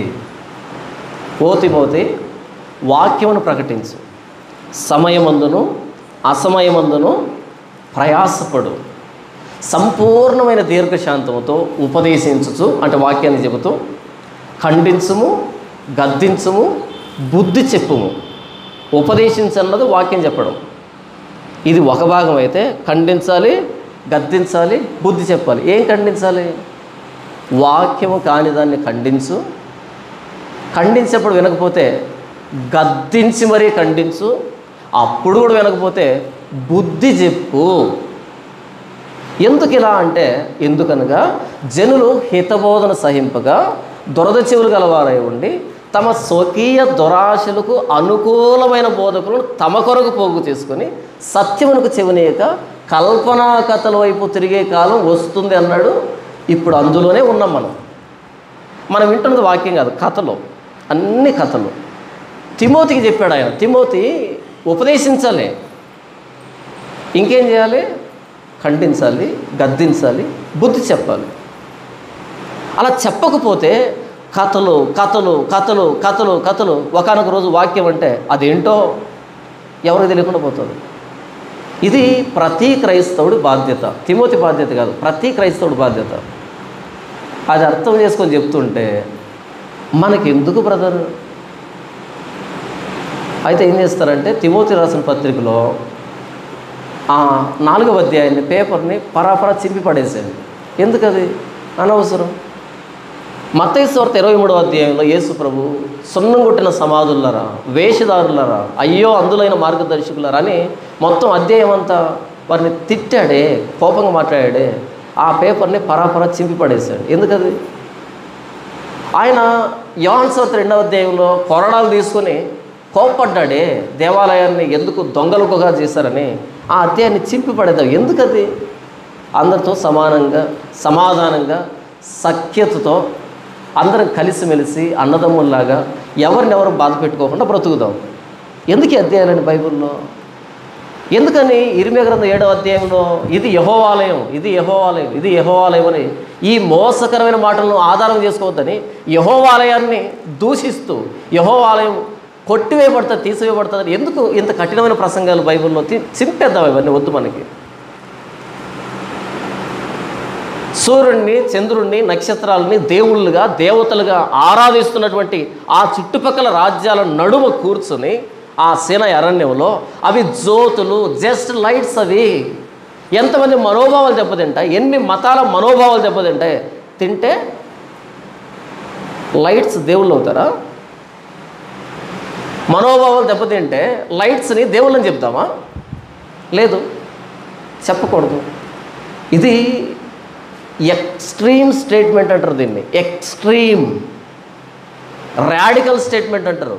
ఓ తిమోతి, వాక్యమును ప్రకటించు, సమయమందును అసమయమందును ప్రయాసపడు, సంపూర్ణమైన దీర్ఘశాంతముతో ఉపదేశించుచు, అంటే వాక్యాన్ని చెబుతూ, ఖండించుము, గద్దించుము, బుద్ధి చెప్పుము. ఉపదేశించన్నది వాక్యం చెప్పడం, ఇది ఒక భాగం అయితే ఖండించాలి, గద్దించాలి, బుద్ధి చెప్పాలి. ఏం ఖండించాలి? వాక్యము కాని దాన్ని ఖండించు, ఖండించేప్పుడు వినకపోతే గద్దించి మరీ ఖండించు, అప్పుడు కూడా వినకపోతే బుద్ధి చెప్పు. ఎందుకు ఇలా అంటే, ఎందుకనగా జనులు హితబోధన సహింపగా దురద చెవులు గలవారై ఉండి తమ స్వకీయ దురాశలకు అనుకూలమైన బోధకులను తమ కొరకు పోగు చేసుకొని సత్యమునకు చెవినేయక కల్పనా కథల వైపు తిరిగే కాలం వస్తుంది అన్నాడు. ఇప్పుడు అందులోనే ఉన్నాం మనం వింటున్నది వాక్యం కాదు, కథలు, అన్ని కథలు. తిమోతికి చెప్పాడు ఆయన, తిమోతి ఉపదేశించాలి, ఇంకేం చేయాలి? ఖండించాలి, గద్దించాలి, బుద్ధి చెప్పాలి. అలా చెప్పకపోతే కథలు కథలు కథలు కథలు కథలు, ఒకానొక రోజు వాక్యం అంటే అదేంటో ఎవరికి తెలియకుండా పోతుంది. ఇది ప్రతి క్రైస్తవుడి బాధ్యత, తిమోతి బాధ్యత కాదు, ప్రతి క్రైస్తవుడి బాధ్యత. అది అర్థం చేసుకొని చెప్తుంటే మనకెందుకు బ్రదర్? అయితే ఏం చేస్తారంటే, తిమోతి రాసిన పత్రికలో 4వ అధ్యాయాన్ని పేపర్ని పరాపరా చింపి పడేసేది. ఎందుకది? అనవసరం. మత్తయి సువార్త 23వ అధ్యాయంలో యేసు ప్రభు సున్నం కొట్టిన సమాధులరా, వేషధారులరా, అయ్యో అందులైన మార్గదర్శకులరా అని మొత్తం అధ్యాయం అంతా వారిని తిట్టాడే, కోపంగా మాట్లాడాడే. ఆ పేపర్ని పరాపరా చింపి పడేశాడు. ఎందుకది? ఆయన యోహాను సువార్త 2వ అధ్యాయంలో కొరడాలు తీసుకొని కోప్పడ్డాడే, దేవాలయాన్ని ఎందుకు దొంగలుగా చేశారని ఆ అధ్యాయాన్ని చింపి పడేద్దాం. ఎందుకది? అందరితో సమానంగా, సమాధానంగా, సఖ్యతతో అందరం కలిసిమెలిసి అన్నదమ్ముల్లాగా ఎవరినెవరు బాధ పెట్టుకోకుండా బ్రతుకుదాం. ఎందుకు ఈ అధ్యాయాలని బైబిల్లో? ఎందుకని ఇర్మియా గ్రంథం 7వ అధ్యాయంలో ఇది యెహోవాలయం, ఇది యెహోవాలయం, ఇది యెహోవాలయం అని ఈ మోసకరమైన మాటలను ఆధారం చేసుకోవద్దని యెహోవాలయాన్ని దూషిస్తూ యెహోవాలయం కొట్టివేయబడుతుంది, తీసివేయబడుతుంది. ఎందుకు ఇంత కఠినమైన ప్రసంగాలు బైబిల్లో? చింపేద్దాం, ఇవన్నీ వద్దు మనకి. సూర్యుడిని, చంద్రుడిని, నక్షత్రాలని దేవుళ్ళుగా, దేవతలుగా ఆరాధిస్తున్నటువంటి ఆ చుట్టుపక్కల రాజ్యాల నడుమ కూర్చుని ఆ సీనాయి అరణ్యంలో అవి జ్యోతులు, జస్ట్ లైట్స్. అవి ఎంతమంది మనోభావాలు దెబ్బతింటాయి, ఎన్ని మతాల మనోభావాలు దెబ్బతింటాయి. తింటే లైట్స్ దేవుళ్ళు అవుతారా? మనోభావాలు దెబ్బతింటే లైట్స్ని దేవుళ్ళని చెప్తామా? లేదు, చెప్పకూడదు. ఇది ఎక్స్ట్రీమ్ స్టేట్మెంట్ అంటారు దీన్ని. ఎక్స్ట్రీమ్ రాడికల్ స్టేట్మెంట్ అంటారు.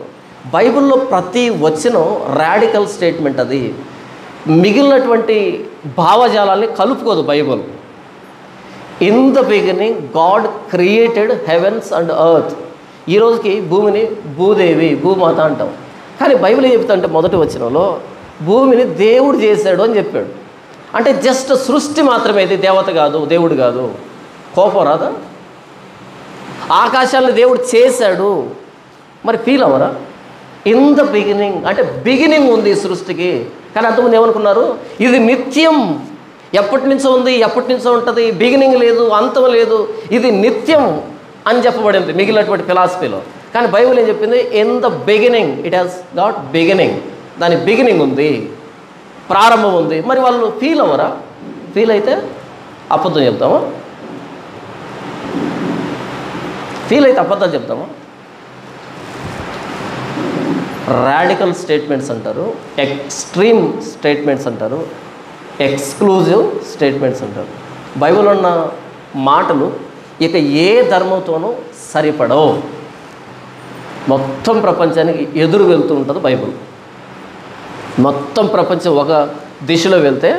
బైబిల్లో ప్రతి వచనం రాడికల్ స్టేట్మెంట్. అది మిగిలినటువంటి భావజాలాల్ని కలుపుకోదు Bible. In the beginning God created heavens and earth. ఈరోజుకి భూమిని భూదేవి, భూమాత అంటాం. కానీ బైబిల్ ఏం చెప్తాడంటే మొదటి వచనంలో భూమిని దేవుడు చేశాడు అని చెప్పాడు. అంటే జస్ట్ సృష్టి మాత్రమే, ఇది దేవత కాదు, దేవుడు కాదు. కోపం రాదా? ఆకాశాలను దేవుడు చేశాడు, మరి ఫీల్ అవ్వరా? ఇన్ ద బిగినింగ్ అంటే బిగినింగ్ ఉంది ఈ సృష్టికి. కానీ అంతకుముందు ఏమనుకున్నారు? ఇది నిత్యం, ఎప్పటి నుంచో ఉంది, ఎప్పటి నుంచో ఉంటుంది, బిగినింగ్ లేదు, అంతం లేదు, ఇది నిత్యం అని చెప్పబడింది మిగిలినటువంటి ఫిలాసఫీలో. కానీ బైబిల్ ఏం చెప్పింది? In the beginning it has got beginning. దాని బిగినింగ్ ఉంది, ప్రారంభం ఉంది. మరి వాళ్ళు ఫీల్ అవ్వరా? ఫీల్ అయితే అబద్ధం చెప్తామా? ఫీల్ అయితే అబద్ధాలు చెప్తామా? రాడికల్ స్టేట్మెంట్స్ అంటారు, ఎక్స్ట్రీమ్ స్టేట్మెంట్స్ అంటారు, ఎక్స్క్లూజివ్ స్టేట్మెంట్స్ అంటారు. బైబిల్లో ఉన్న మాటలు ఇక ఏ ధర్మంతోనూ సరిపడవు. మొత్తం ప్రపంచానికి ఎదురు వెళ్తూ ఉంటుంది బైబిల్. మొత్తం ప్రపంచం ఒక దిశలో వెళ్తే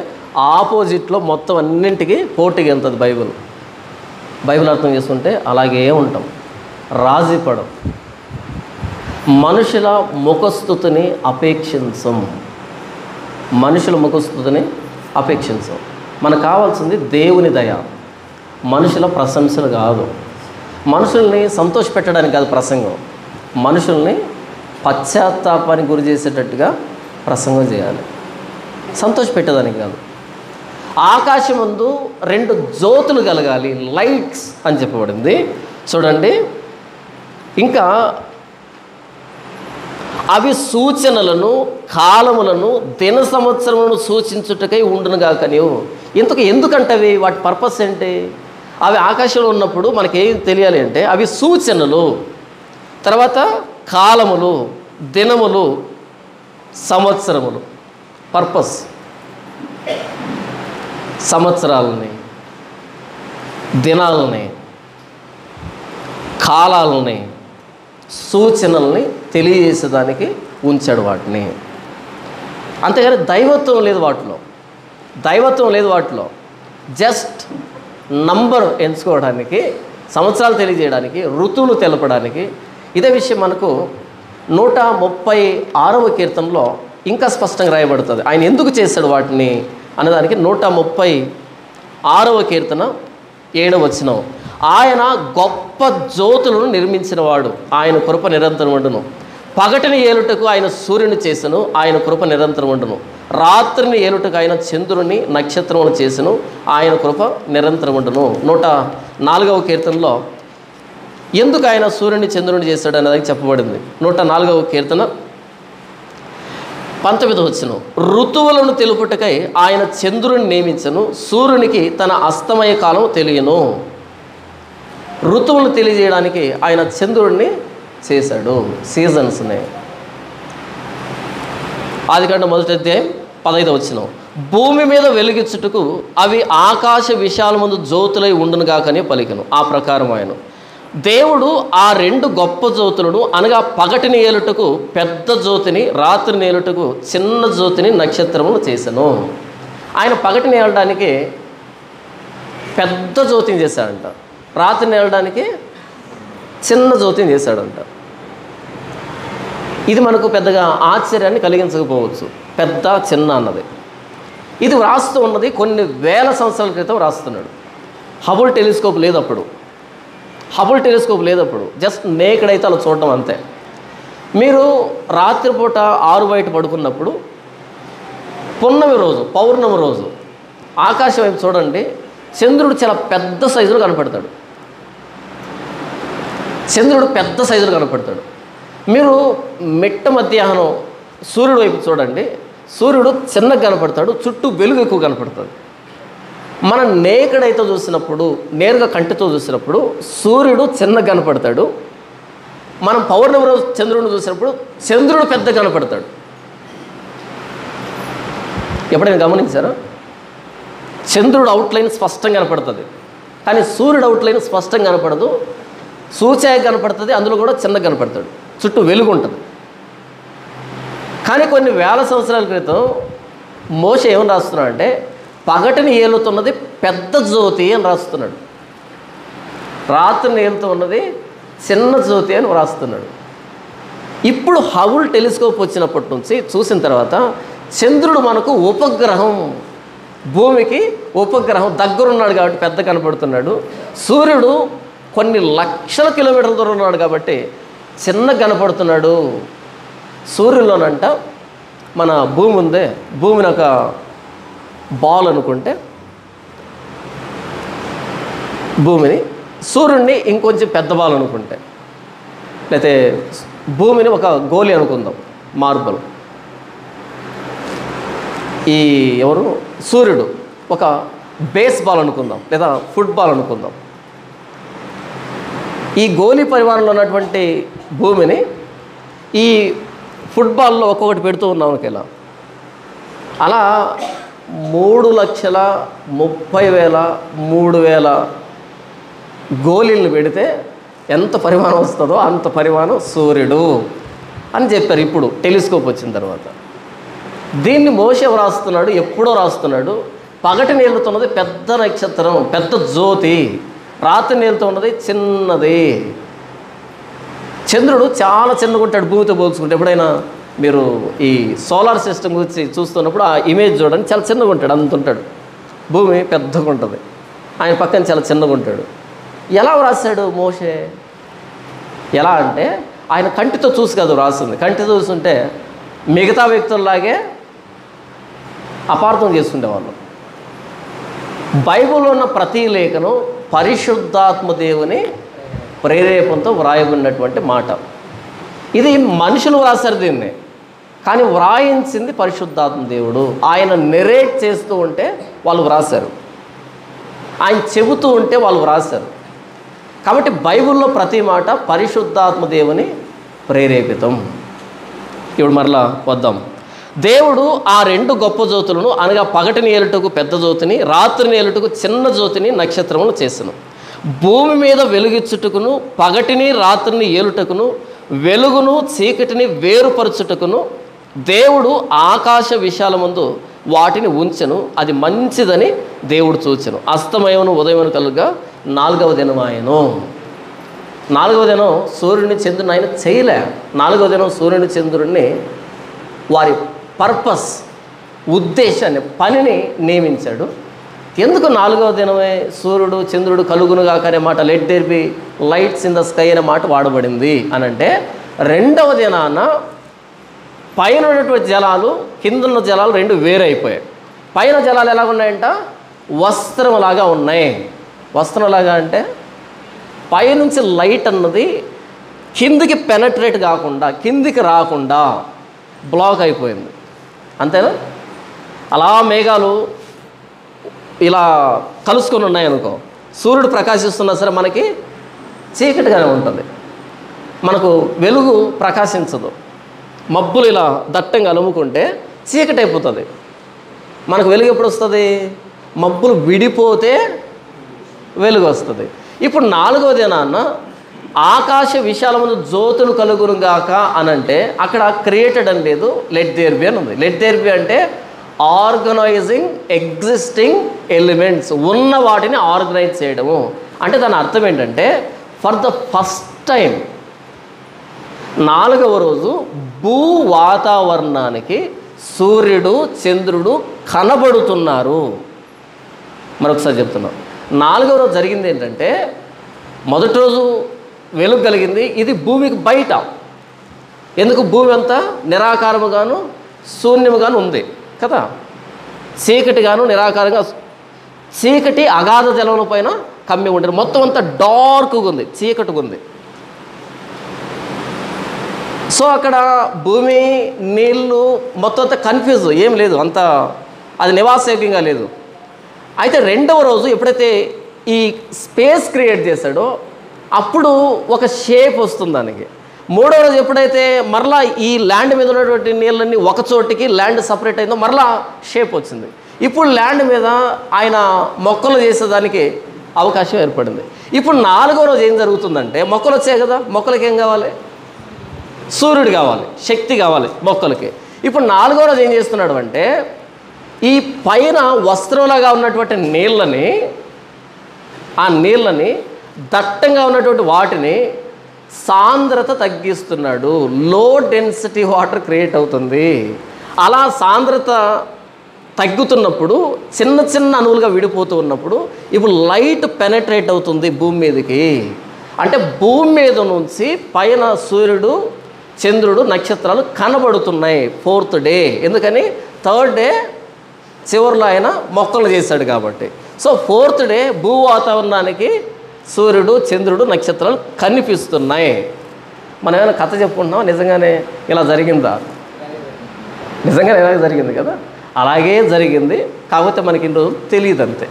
ఆపోజిట్లో మొత్తం అన్నింటికి పోటీగా వెళ్తుంది బైబిల్. బైబిల్ అర్థం చేసుకుంటే అలాగే ఉంటాం, రాజీ పడం. మనుషుల ముఖస్థుతిని అపేక్షించం, మనుషుల ముఖస్థుతిని అపేక్షించం. మనకు కావాల్సింది దేవుని దయ, మనుషుల ప్రశంసలు కాదు. మనుషుల్ని సంతోషపెట్టడానికి కాదు ప్రసంగం, మనుషుల్ని పశ్చాత్తాపానికి గురి చేసేటట్టుగా ప్రసంగం చేయాలి, సంతోషపెట్టేదానికి కాదు. ఆకాశమందు 2 జ్యోతులు కలగాలి, లైట్స్ అని చెప్పబడింది. చూడండి, ఇంకా అవి సూచనలను, కాలములను, దిన సంవత్సరములను సూచించుటకై ఉండునుగా. కానీ ఇంతకు ఎందుకంటవి? వాటి పర్పస్ ఏంటి? అవి ఆకాశంలో ఉన్నప్పుడు మనకేం తెలియాలి అంటే అవి సూచనలు, తర్వాత కాలములు, దినములు, సంవత్సరములు. పర్పస్ సంవత్సరాలని, దినాలని, కాలాలని, సూచనల్ని తెలియజేసేదానికి ఉంచాడు వాటిని. అంతేగాని దైవత్వం లేదు వాటిలో, దైవత్వం లేదు వాటిలో. జస్ట్ నంబర్ ఎంచుకోవడానికి, సంవత్సరాలు తెలియజేయడానికి, ఋతువులు తెలపడానికి. ఇదే విషయం మనకు 136వ కీర్తనలో ఇంకా స్పష్టంగా రాయబడుతుంది. ఆయన ఎందుకు చేశాడు వాటిని అనేదానికి 136వ కీర్తన 7వ వచనం. ఆయన గొప్ప జ్యోతులను నిర్మించినవాడు, ఆయన కృప నిరంతరం ఉండును. పగటిని ఏలుటకు ఆయన సూర్యుని చేసెను, ఆయన కృప నిరంతరం ఉండును. రాత్రిని ఏలుటకు ఆయన చంద్రుని, నక్షత్రమును చేసెను, ఆయన కృప నిరంతరం ఉండును. 104వ కీర్తనలో ఎందుకు ఆయన సూర్యుని, చంద్రుని చేశాడు అనేది చెప్పబడింది. 104వ కీర్తన 19వ వచనం. ఋతువులను తెలుపుటకై ఆయన చంద్రుని నియమించను, సూర్యునికి తన అస్తమయ కాలం తెలియను. ఋతువులు తెలియజేయడానికి ఆయన చంద్రుడిని చేశాడు, సీజన్స్ని. ఆదికాండం 1వ అధ్యాయం 15వ వచనం. భూమి మీద వెలిగించుటకు అవి ఆకాశ విశాల ముందు జ్యోతులై ఉండునుగాకనే పలికెను. ఆ ప్రకారం ఆయన దేవుడు ఆ 2 గొప్ప జ్యోతులను అనగా పగటిని ఏలుటకు పెద్ద జ్యోతిని, రాత్రిని ఏలుటకు చిన్న జ్యోతిని నక్షత్రములు చేశాను. ఆయన పగటిని ఏలడానికి పెద్ద జ్యోతిని చేశాడంట, రాత్రిని ఏలడానికి చిన్న జ్యోతిని చేశాడంట. ఇది మనకు పెద్దగా ఆశ్చర్యాన్ని కలిగించకపోవచ్చు, పెద్ద చిన్న అన్నది. ఇది వ్రాస్తూ ఉన్నది కొన్ని వేల సంవత్సరాల క్రితం వ్రాస్తున్నాడు. హబుల్ టెలిస్కోప్ లేదప్పుడు, జస్ట్ నేకెడ్ అయితే అలా చూడటం అంతే. మీరు రాత్రిపూట 6 బయట పడుకున్నప్పుడు పౌర్ణమి రోజు ఆకాశం వైపు చూడండి, చంద్రుడు చాలా పెద్ద సైజులో కనపడతాడు. మీరు మిట్ట మధ్యాహ్నం సూర్యుడు వైపు చూడండి, సూర్యుడు చిన్నగా కనపడతాడు, చుట్టూ వెలుగు ఎక్కువ కనపడుతుంది. మనం నేకడైతే చూసినప్పుడు, నేరుగా కంటితో చూసినప్పుడు సూర్యుడు చిన్నగా కనపడతాడు. మనం పౌర్ణమి రోజు చంద్రుడిని చూసినప్పుడు చంద్రుడు పెద్ద కనపడతాడు. ఎప్పుడైనా గమనించారా? చంద్రుడు అవుట్లైన్ స్పష్టంగా కనపడుతుంది, కానీ సూర్యుడు అవుట్లైన్ స్పష్టంగా కనపడదు. సూర్యఛాయ కనపడుతుంది, అందులో కూడా చిన్నగా కనపడతాడు, చుట్టూ వెలుగు ఉంటుంది. కానీ కొన్ని వేల సంవత్సరాల క్రితం మోషే ఏమని రాస్తున్నాడు అంటే, పగటిని ఏలుతున్నది పెద్ద జ్యోతి అని రాస్తున్నాడు, రాత్రిని ఏలుతూ ఉన్నది చిన్న జ్యోతి అని రాస్తున్నాడు. ఇప్పుడు హబుల్ టెలిస్కోప్ వచ్చినప్పటి నుంచి చూసిన తర్వాత చంద్రుడు మనకు ఉపగ్రహం, భూమికి ఉపగ్రహం దగ్గరున్నాడు కాబట్టి పెద్ద కనపడుతున్నాడు. సూర్యుడు కొన్ని లక్షల కిలోమీటర్ల దూరం ఉన్నాడు కాబట్టి చిన్న కనపడుతున్నాడు. సూర్యుల్లోనంట మన భూమి ఉందే, భూమిని ఒక బాల్ అనుకుంటే, భూమిని సూర్యుడిని ఇంకొంచెం పెద్ద బాల్ అనుకుంటే, లేకపోతే భూమిని ఒక గోళీ అనుకుందాం, మార్బల్. సూర్యుడు ఒక బేస్ బాల్ అనుకుందాం, లేదా ఫుట్బాల్ అనుకుందాం. ఈ గోళీ పరిమాణంలో ఉన్నటువంటి భూమిని ఈ ఫుట్బాల్లో ఒక్కొక్కటి పెడుతూ ఉన్నాం ఇలా. అలా 3,30,000 గోళీలను పెడితే ఎంత పరిమాణం వస్తుందో అంత పరిమాణం సూర్యుడు అని చెప్పారు ఇప్పుడు టెలిస్కోప్ వచ్చిన తర్వాత. దీన్ని మోషే రాస్తున్నాడు, ఎప్పుడో రాస్తున్నాడు. పగటి నేలుతున్నది పెద్ద నక్షత్రం, పెద్ద జ్యోతి, రాత్రి నేలుతున్నది చిన్నది. చంద్రుడు చాలా చిన్నగా ఉంటాడు భూమితో పోల్చుకుంటే. ఎప్పుడైనా మీరు ఈ సోలార్ సిస్టమ్ గురించి చూస్తున్నప్పుడు ఆ ఇమేజ్ చూడండి, చాలా చిన్నగా ఉంటాడు, అంత ఉంటాడు. భూమి పెద్దగా ఉంటుంది, ఆయన పక్కన చాలా చిన్నగా ఉంటాడు. ఎలా వ్రాసాడు మోషే? ఎలా అంటే ఆయన కంటితో చూసి కాదు రాసింది. కంటితో చూస్తుంటే మిగతా వ్యక్తుల్లాగే అపార్థం చేసుకునేవాళ్ళు. బైబిల్లో ఉన్న ప్రతి లేఖనం పరిశుద్ధాత్మ దేవుని ప్రేరేపణతో వ్రాయబడినటువంటి మాట. ఇది మనుషులు వ్రాసారు దీన్ని, కానీ వ్రాయించింది పరిశుద్ధాత్మ దేవుడు. ఆయన నెరేట్ చేస్తూ ఉంటే వాళ్ళు వ్రాసారు, ఆయన చెబుతూ ఉంటే వాళ్ళు వ్రాసారు. కాబట్టి బైబిల్లో ప్రతి మాట పరిశుద్ధాత్మ దేవుని ప్రేరేపితం. ఇప్పుడు మరలా వద్దాం. దేవుడు ఆ 2 గొప్ప జ్యోతులను అనగా పగటిని ఏలుటకు పెద్ద జ్యోతిని, రాత్రిని ఏలుటకు చిన్న జ్యోతిని నక్షత్రములు చేసెను. భూమి మీద వెలుగిచ్చుటకును, పగటిని రాత్రిని ఏలుటకును, వెలుగును చీకటిని వేరుపరచుటకును దేవుడు ఆకాశ విశాలమందు వాటిని ఉంచెను. అది మంచిదని దేవుడు చూచెను. అస్తమయమును ఉదయమును కలుగా 4వ దినం ఆయను. 4వ దినం సూర్యుని చంద్రుని ఆయన చేయలే. 4వ దినం సూర్యుని చంద్రుడిని వారి పర్పస్, ఉద్దేశాన్ని, పనిని నియమించాడు. ఎందుకు 4వ దినమే సూర్యుడు చంద్రుడు కలుగునుగాక అనే మాట, let there be lights in the sky అనే మాట వాడబడింది అని అంటే, 2వ దినాన పైన ఉన్నటువంటి జలాలు కిందన్న జలాలు 2 వేరైపోయాయి. పైన జలాలు ఎలా ఉన్నాయంట? వస్త్రంలాగా ఉన్నాయి. వస్త్రంలాగా అంటే పైనుంచి లైట్ అన్నది కిందికి పెనట్రేట్ కాకుండా, కిందికి రాకుండా బ్లాక్ అయిపోయింది. అంతేనా? అలా మేఘాలు ఇలా కలుసుకొని ఉన్నాయనుకో, సూర్యుడు ప్రకాశిస్తున్నా సరే మనకి చీకటిగానే ఉంటుంది, మనకు వెలుగు ప్రకాశించదు. మబ్బులు ఇలా దట్టంగా అలుముకుంటే చీకటి అయిపోతుంది. మనకు వెలుగు ఎప్పుడు వస్తుంది? మబ్బులు విడిపోతే వెలుగు వస్తుంది. ఇప్పుడు 4వది నాన్న, ఆకాశ విశాలమును జ్యోతులు కలుగురుగాక అనంటే అక్కడ క్రియేటెడ్ అని లేదు, లెట్ దేర్ బి అని ఉంది. లెట్ దేర్ బి అంటే ఆర్గనైజింగ్ ఎగ్జిస్టింగ్ ఎలిమెంట్స్, ఉన్న వాటిని ఆర్గనైజ్ చేయడము. అంటే దాని అర్థం ఏంటంటే ఫర్ ద ఫస్ట్ టైం 4వ రోజు భూ వాతావరణానికి సూర్యుడు చంద్రుడు కనబడుతున్నారు. మరొకసారి చెప్తున్నాం, 4వ రోజు జరిగింది ఏంటంటే మొదటి రోజు వెలుగు కలిగింది, ఇది భూమికి బయట. ఎందుకు? భూమి అంతా నిరాకారముగాను శూన్యముగాను ఉంది కదా, చీకటిగాను నిరాకారంగా, చీకటి అగాధ జలముల పైన కమ్మి ఉండేది, మొత్తం అంతా డార్క్గా ఉంది, చీకటిగా ఉంది. సో అక్కడ భూమి నీళ్ళు మొత్తం అంతా కన్ఫ్యూజ్, ఏం లేదు, అంత అది నివాసయోగ్యంగా లేదు. అయితే 2వ రోజు ఎప్పుడైతే ఈ స్పేస్ క్రియేట్ చేశాడో అప్పుడు ఒక షేప్ వస్తుంది దానికి. 3వ రోజు ఎప్పుడైతే మరలా ఈ ల్యాండ్ మీద ఉన్నటువంటి నీళ్ళన్నీ ఒక చోటికి ల్యాండ్ సపరేట్ అయిందో మరలా షేప్ వచ్చింది. ఇప్పుడు ల్యాండ్ మీద ఆయన మొక్కలు చేసేదానికి అవకాశం ఏర్పడింది. ఇప్పుడు 4వ రోజు ఏం జరుగుతుందంటే మొక్కలు వచ్చాయి కదా, మొక్కలకి ఏం కావాలి? సూర్యుడు కావాలి, శక్తి కావాలి మొక్కలకి. ఇప్పుడు 4వ రోజు ఏం చేస్తున్నాడు అంటే ఈ పైన వస్త్రంలాగా ఉన్నటువంటి ఆ నీళ్ళని దట్టంగా ఉన్నటువంటి వాటిని సాంద్రత తగ్గిస్తున్నాడు. లో డెన్సిటీ వాటర్ క్రియేట్ అవుతుంది. అలా సాంద్రత తగ్గుతున్నప్పుడు చిన్న చిన్న అణువులుగా విడిపోతూ ఉన్నప్పుడు ఇప్పుడు లైట్ పెనట్రేట్ అవుతుంది భూమి మీదకి. అంటే భూమి మీద నుంచి పైన సూర్యుడు చంద్రుడు నక్షత్రాలు కనబడుతున్నాయి 4th డే. ఎందుకని? 3rd డే చివరిలో ఆయన మొక్కలు చేశాడు కాబట్టి. సో 4th డే భూ వాతావరణానికి సూర్యుడు చంద్రుడు నక్షత్రాలు కనిపిస్తున్నాయి. మనం ఏమైనా కథ చెప్పుకుంటున్నాం, నిజంగానే ఇలా జరిగిందా? నిజంగానే ఇలాగే జరిగింది కదా, అలాగే జరిగింది. కాకపోతే మనకి ఇన్ని రోజులు తెలియదు అంతే.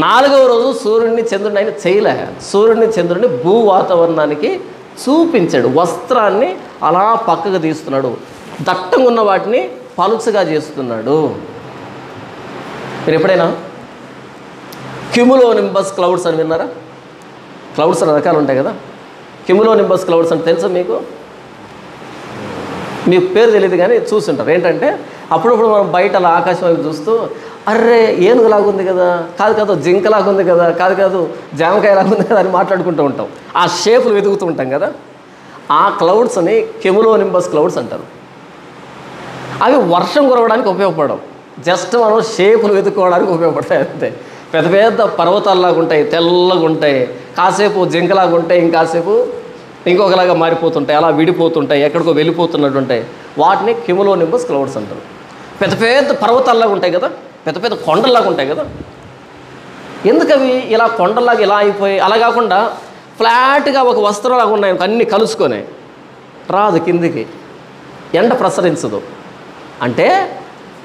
4వ రోజు సూర్యుడిని చంద్రుడిని ఆయన చేయలే, సూర్యుడిని చంద్రుడిని భూ వాతావరణానికి చూపించాడు. వస్త్రాన్ని అలా పక్కకు తీస్తున్నాడు, దట్టంగా ఉన్న వాటిని పలుచగా చేస్తున్నాడు. మీరు ఎప్పుడైనా క్యూములోనింబస్ క్లౌడ్స్ అని విన్నారా? క్లౌడ్స్ రకాలు ఉంటాయి కదా. క్యూములోనింబస్ క్లౌడ్స్ అంటే తెలుసా మీకు? మీకు పేరు తెలియదు కానీ చూస్తుంటారు. ఏంటంటే అప్పుడప్పుడు మనం బయట అలా ఆకాశం వైపు చూస్తూ అర్రే ఏనుగులాగుంది కదా, కాదు జింకలాగుంది కదా, కాదు జామకాయలాగుంది కదా అని మాట్లాడుకుంటూ ఉంటాం. ఆ షేపులు వెతుకుతూ ఉంటాం కదా. ఆ క్లౌడ్స్ని క్యూములోనింబస్ క్లౌడ్స్ అంటారు. అవి వర్షం కురవడానికి ఉపయోగపడవు, జస్ట్ మనం షేపులు వెతుక్కోవడానికి ఉపయోగపడతాయి అంతే. పెద్ద పెద్ద పర్వతాల్లాగా ఉంటాయి, తెల్లగా ఉంటాయి, కాసేపు జింకలాగా ఉంటాయి, ఇంకాసేపు ఇంకొకలాగా మారిపోతుంటాయి, అలా విడిపోతుంటాయి, ఎక్కడికో వెళ్ళిపోతున్నట్టు ఉంటాయి. వాటిని క్యూములోనింబస్ క్లౌడ్స్ అంటారు. పెద్ద పెద్ద పర్వతాల్లాగా ఉంటాయి కదా, పెద్ద పెద్ద కొండల్లాగా ఉంటాయి కదా. ఎందుకు అవి ఇలా కొండల్లాగా ఇలా అయిపోయి? అలా కాకుండా ఫ్లాట్గా ఒక వస్త్రంలాగా ఉన్నాయి, అన్నీ కలుసుకొని రాదు కిందికి, ఎండ ప్రసరించదు. అంటే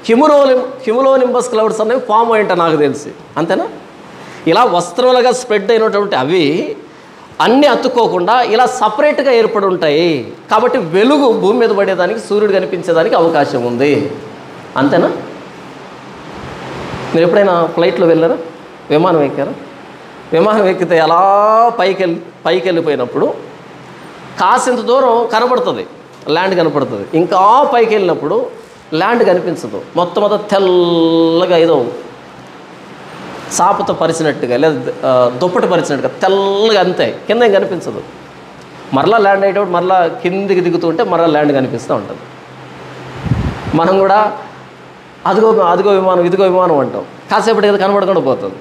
క్యూములోనింబస్ క్లౌడ్స్ అనేవి ఫామ్ అయ్యంట నాకు తెలిసి, అంతేనా? ఇలా వస్త్రాలుగా స్ప్రెడ్ అయినటువంటి అవి అన్నీ అతుక్కోకుండా ఇలా సపరేట్గా ఏర్పడి ఉంటాయి. కాబట్టి వెలుగు భూమి మీద పడేదానికి, సూర్యుడు కనిపించేదానికి అవకాశం ఉంది, అంతేనా? మీరు ఎప్పుడైనా ఫ్లైట్లో వెళ్ళారా? విమానం ఎక్కారా? విమానం ఎక్కితే అలా పైకి వెళ్ళిపోయినప్పుడు కాసింత దూరం కనపడుతుంది, ల్యాండ్ కనపడుతుంది. ఇంకా పైకి వెళ్ళినప్పుడు ల్యాండ్ కనిపించదు, మొత్తం అంతా తెల్లగా ఏదో చాపతో పరిచినట్టుగా లేదా దుప్పటి పరిచినట్టుగా తెల్లగా అంతే, కింద ఏం కనిపించదు. మరలా ల్యాండ్ అయ్యేటప్పుడు మరలా కిందికి దిగుతూ ఉంటే మరలా ల్యాండ్ కనిపిస్తూ ఉంటుంది. మనం కూడా అదిగో విమానం ఇదిగో విమానం అంటాం, కాసేపటి కదా కనబడకుండా పోతుంది.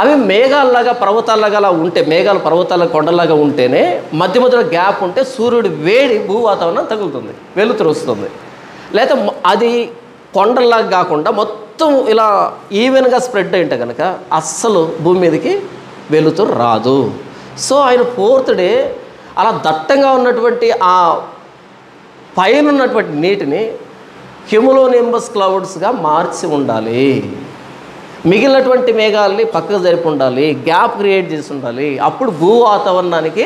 అవి మేఘాలలాగా పర్వతాలలాగా అలా ఉంటే, మేఘాలు పర్వతాల కొండలాగా ఉంటేనే మధ్య మధ్యలో గ్యాప్ ఉంటే సూర్యుడి వేడి భూ వాతావరణం తగులుతుంది, వెలుతురు వస్తుంది. లేదా అది కొండల్లాగా కాకుండా మొత్తం ఇలా ఈవెన్గా స్ప్రెడ్ అయింటే కనుక అస్సలు భూమి మీదకి వెలుతురు రాదు. సో ఆయన 4th డే అలా దట్టంగా ఉన్నటువంటి ఆ పైన ఉన్నటువంటి నీటిని క్యూములోనింబస్ క్లౌడ్స్గా మార్చి ఉండాలి. మిగిలినటువంటి మేఘాలని పక్కకు జరిపి ఉండాలి, గ్యాప్ క్రియేట్ చేసి ఉండాలి. అప్పుడు భూ వాతావరణానికి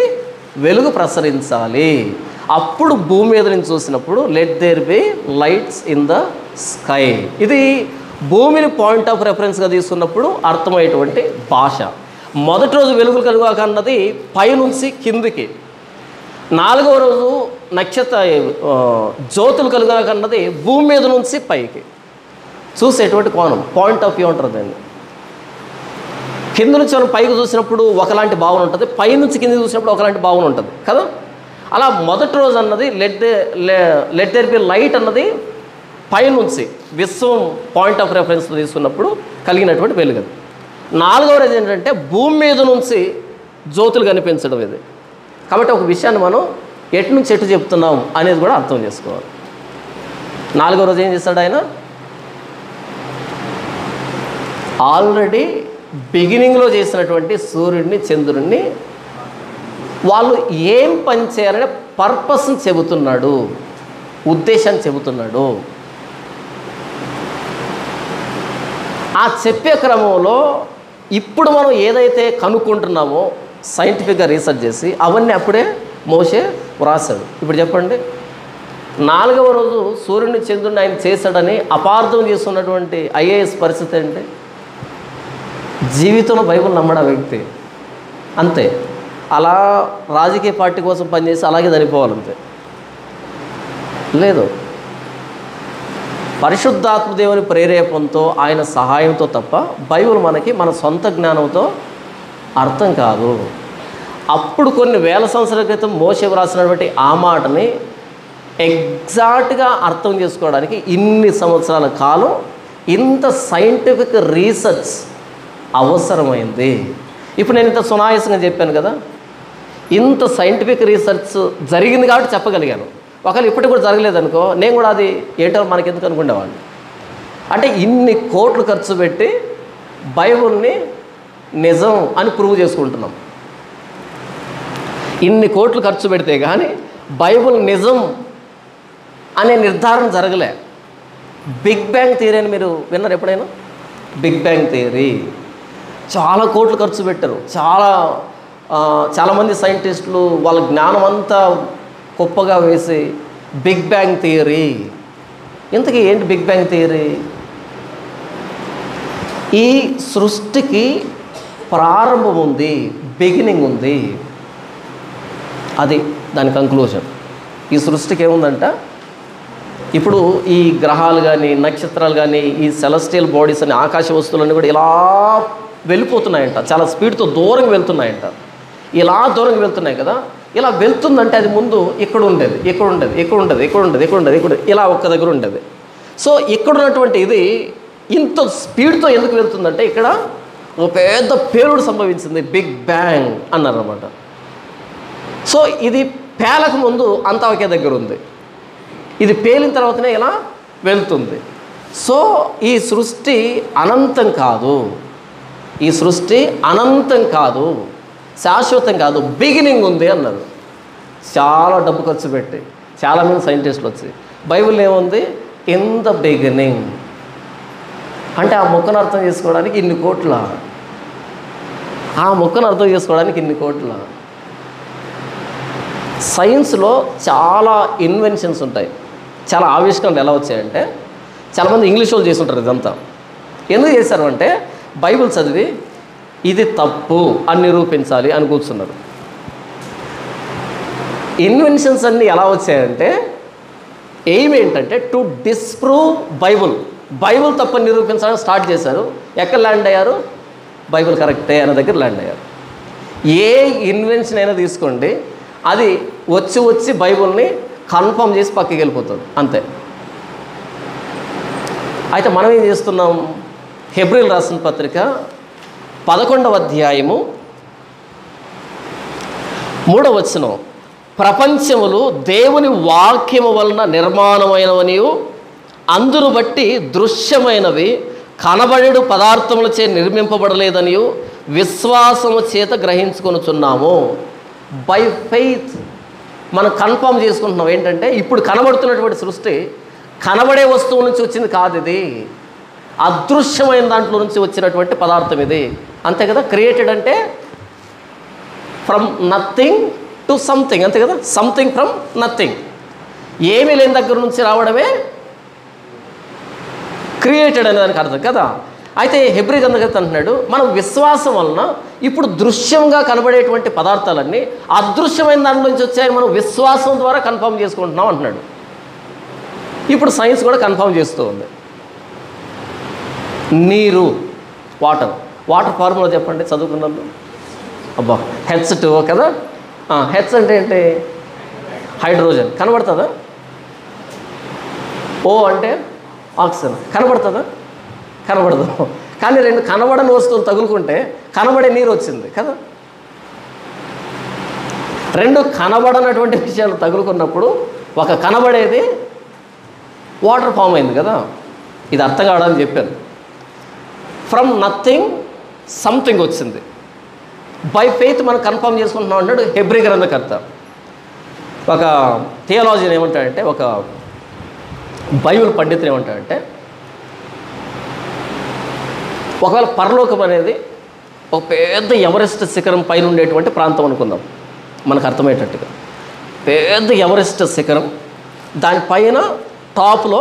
వెలుగు ప్రసరించాలి. అప్పుడు భూమి మీద నుంచి చూసినప్పుడు let there be lights in the sky. ఇది భూమిని పాయింట్ ఆఫ్ రెఫరెన్స్గా తీసుకున్నప్పుడు అర్థమయ్యేటువంటి భాష. మొదటి రోజు వెలుగులు కలుగాక అన్నది పైనుంచి కిందికి, 4వ రోజు జ్యోతులు కలుగాక అన్నది భూమి మీద నుంచి పైకి. చూసేటువంటి కోణం, పాయింట్ ఆఫ్ వ్యూ ఉంటుంది అండి. కింద నుంచి మనం పైకి చూసినప్పుడు ఒకలాంటి భావన ఉంటుంది, పైనుంచి కింద చూసినప్పుడు ఒకలాంటి భావన ఉంటుంది కదా. అలా మొదటి రోజు అన్నది లెట్ దేర్ బి లైట్ అన్నది పైనుంచి విశ్వం పాయింట్ ఆఫ్ రెఫరెన్స్లో తీసుకున్నప్పుడు కలిగినటువంటి వెలుగు. 4వ రోజు ఏంటంటే భూమి మీద నుంచి జ్యోతులు కనిపించడం ఇది. కాబట్టి ఒక విషయాన్ని మనం ఎటు నుంచి ఎటు చెప్తున్నాం అనేది కూడా అర్థం చేసుకోవాలి. 4వ రోజు ఏం చేస్తాడు ఆయన? ఆల్రెడీ బిగినింగ్లో చేసినటువంటి సూర్యుడిని చంద్రుడిని వాళ్ళు ఏం పని చేయాలనే పర్పస్ని చెబుతున్నాడు, ఉద్దేశాన్ని చెబుతున్నాడు. ఆ చెప్పే క్రమంలో ఇప్పుడు మనం ఏదైతే కనుక్కుంటున్నామో సైంటిఫిక్గా రీసెర్చ్ చేసి అవన్నీ అప్పుడే మోషే వ్రాసాడు. ఇప్పుడు చెప్పండి, 4వ రోజు సూర్యుడిని చంద్రుడిని ఆయన చేశాడని అపార్థం చేస్తున్నటువంటి ఐఏఎస్ పరిస్థితి ఏంటి? జీవితంలో బైబిల్ నమ్మడా వ్యక్తి అంతే. అలా రాజకీయ పార్టీ కోసం పనిచేసి అలాగే చనిపోవాలంతే. లేదు, పరిశుద్ధాత్మ దేవుని ప్రేరేపణతో ఆయన సహాయంతో తప్ప బైబిల్ మనకి మన సొంత జ్ఞానంతో అర్థం కాదు. అప్పుడు కొన్ని వేల సంవత్సరాల క్రితం మోషే వ్రాసినటువంటి ఆ మాటని ఎగ్జాక్ట్గా అర్థం చేసుకోవడానికి ఇన్ని సంవత్సరాల కాలం ఇంత సైంటిఫిక్ రీసెర్చ్ అవసరమైంది. ఇప్పుడు నేను ఇంత సునాయాసంగా చెప్పాను కదా, ఇంత సైంటిఫిక్ రీసెర్చ్ జరిగింది కాబట్టి చెప్పగలిగాను. ఒకవేళ ఇప్పటికి కూడా జరగలేదనుకో నేను కూడా అది ఏంటో మనకెందుకు అనుకునేవాడిని. అంటే ఇన్ని కోట్లు ఖర్చు పెట్టి బైబిల్ని నిజం అని ప్రూవ్ చేసుకుంటున్నాం. ఇన్ని కోట్లు ఖర్చు పెడితే కానీ బైబిల్ నిజం అనే నిర్ధారణ జరగలే. బిగ్ బ్యాంగ్ థియరీ అని మీరు విన్నారు ఎప్పుడైనా? బిగ్ బ్యాంగ్ థియరీ చాలా కోట్లు ఖర్చు పెట్టారు. చాలామంది సైంటిస్టులు వాళ్ళ జ్ఞానం అంతా గొప్పగా వేసి బిగ్ బ్యాంగ్ థియరీ. ఇంతకీ ఏంటి బిగ్ బ్యాంగ్ థియరీ? ఈ సృష్టికి ప్రారంభం ఉంది, బిగినింగ్ ఉంది, అది దాని కంక్లూజన్. ఈ సృష్టికి ఏముందంట, ఇప్పుడు ఈ గ్రహాలు కానీ నక్షత్రాలు కానీ ఈ సెలెస్టియల్ బాడీస్ అని ఆకాశ వస్తువులన్నీ కూడా ఇలా వెళ్ళిపోతున్నాయంట, చాలా స్పీడ్తో దూరంగా వెళ్తున్నాయంట. ఇలా దూరంగా వెళ్తున్నాయి కదా, ఇలా వెళ్తుందంటే అది ముందు ఇక్కడ ఉండేది, ఇక్కడ ఉండేది, ఇక్కడ ఉండేది, ఇక్కడ ఉండేది, ఇక్కడ ఉండేది, ఇక్కడ ఇలా ఒక్క దగ్గర ఉండేది. సో ఇక్కడ ఉన్నటువంటి ఇది ఇంత స్పీడ్తో ఎందుకు వెళ్తుందంటే ఇక్కడ ఒక పెద్ద పేలుడు సంభవించింది, బిగ్ బ్యాంగ్ అన్నారన్నమాట. సో ఇది పేలక ముందు అంతా ఒకే దగ్గర ఉంది, ఇది పేలిన తర్వాతనే ఇలా వెళ్తుంది. సో ఈ సృష్టి అనంతం కాదు, ఈ సృష్టి అనంతం కాదు, శాశ్వతం కాదు, బిగినింగ్ ఉంది అన్నారు. చాలా డబ్బు ఖర్చు పెట్టి చాలామంది సైంటిస్టులు వచ్చి బైబిల్ ఏముంది, ఇన్ ద బిగినింగ్ అంటే ఆ మొక్కను అర్థం చేసుకోవడానికి ఇన్ని కోట్ల, ఆ మొక్కను అర్థం చేసుకోవడానికి ఇన్ని కోట్ల. సైన్స్లో చాలా ఇన్వెన్షన్స్ ఉంటాయి, చాలా ఆవిష్కరణలు ఎలా వచ్చాయంటే చాలామంది ఇంగ్లీష్ వాళ్ళు చేసి ఉంటారు. ఇదంతా ఎందుకు చేశారు అంటే బైబిల్ చదివి ఇది తప్పు అని నిరూపించాలి అని కూర్చున్నారు. ఇన్వెన్షన్స్ అన్నీ ఎలా వచ్చాయంటే ఎయిమ్ ఏంటంటే టు డిస్ప్రూవ్ బైబుల్, బైబుల్ తప్పని నిరూపించడానికి స్టార్ట్ చేశారు. ఎక్కడ ల్యాండ్ అయ్యారు? బైబిల్ కరెక్టే అనే దగ్గర ల్యాండ్ అయ్యారు. ఏ ఇన్వెన్షన్ అయినా తీసుకోండి, అది వచ్చి బైబిల్ని కన్ఫర్మ్ చేసి పక్కకి వెళ్ళిపోతుంది అంతే. అయితే మనం ఏం చేస్తున్నాం? హెబ్రీలు రాసిన పత్రిక 11వ అధ్యాయము 3వ వచనం, ప్రపంచములు దేవుని వాక్యము వలన నిర్మాణమైనవనియు అందును బట్టి దృశ్యమైనవి కనబడేడు పదార్థములచే నిర్మింపబడలేదనియు విశ్వాసము చేత గ్రహించుకొనుచున్నాము. బై ఫెయిత్ మనం కన్ఫర్మ్ చేసుకుంటున్నాం ఏంటంటే ఇప్పుడు కనబడుతున్నటువంటి సృష్టి కనబడే వస్తువు నుంచి వచ్చింది కాదు, ఇది అదృశ్యమైన దాంట్లో నుంచి వచ్చినటువంటి పదార్థం ఇది, అంతే కదా. క్రియేటెడ్ అంటే from nothing to to something, అంతే కదా, సంథింగ్ ఫ్రమ్ నథింగ్. ఏమీ లేని దగ్గర నుంచి రావడమే క్రియేటెడ్ అనే దానికి అర్థం కదా. అయితే హెబ్రీ గ్రంథకర్త అంటున్నాడు, మనం విశ్వాసం వలన ఇప్పుడు దృశ్యంగా కనబడేటువంటి పదార్థాలన్నీ అదృశ్యమైన దాని నుంచి వచ్చాయని మనం విశ్వాసం ద్వారా కన్ఫర్మ్ చేసుకుంటున్నాం అంటున్నాడు. ఇప్పుడు సైన్స్ కూడా కన్ఫర్మ్ చేస్తూ ఉంది. నీరు, వాటర్ ఫార్ములా చెప్పండి చదువుకున్నాను. అబ్బా, H2O కదా. హెచ్ అంటే ఏంటి? హైడ్రోజన్. కనబడుతుందా? ఓ అంటే ఆక్సిజన్. కనబడుతుందా? కనబడదు. కానీ రెండు కనబడని వస్తువులు తగులుకుంటే కనబడే నీరు వచ్చింది కదా. రెండు కనబడనటువంటి విషయాలు తగులుకున్నప్పుడు ఒక కనబడేది వాటర్ ఫామ్ అయింది కదా. ఇది అర్థం కావడానికి చెప్పాను. ఫ్రమ్ నథింగ్ సంథింగ్ వచ్చింది. బై ఫెయిత్ మనం కన్ఫర్మ్ చేసుకుంటున్నాం అన్నాడు హెబ్రీ గ్రంథకర్త. ఒక థియాలజీని ఏమంటాడంటే, ఒక బైబిల్ పండితులు ఏమంటాడంటే, ఒకవేళ పరలోకం అనేది ఒక పెద్ద ఎవరెస్ట్ శిఖరం పైన ఉండేటువంటి ప్రాంతం అనుకుందాం, మనకు అర్థమయ్యేటట్టుగా. పెద్ద ఎవరెస్ట్ శిఖరం, దానిపైన టాప్లో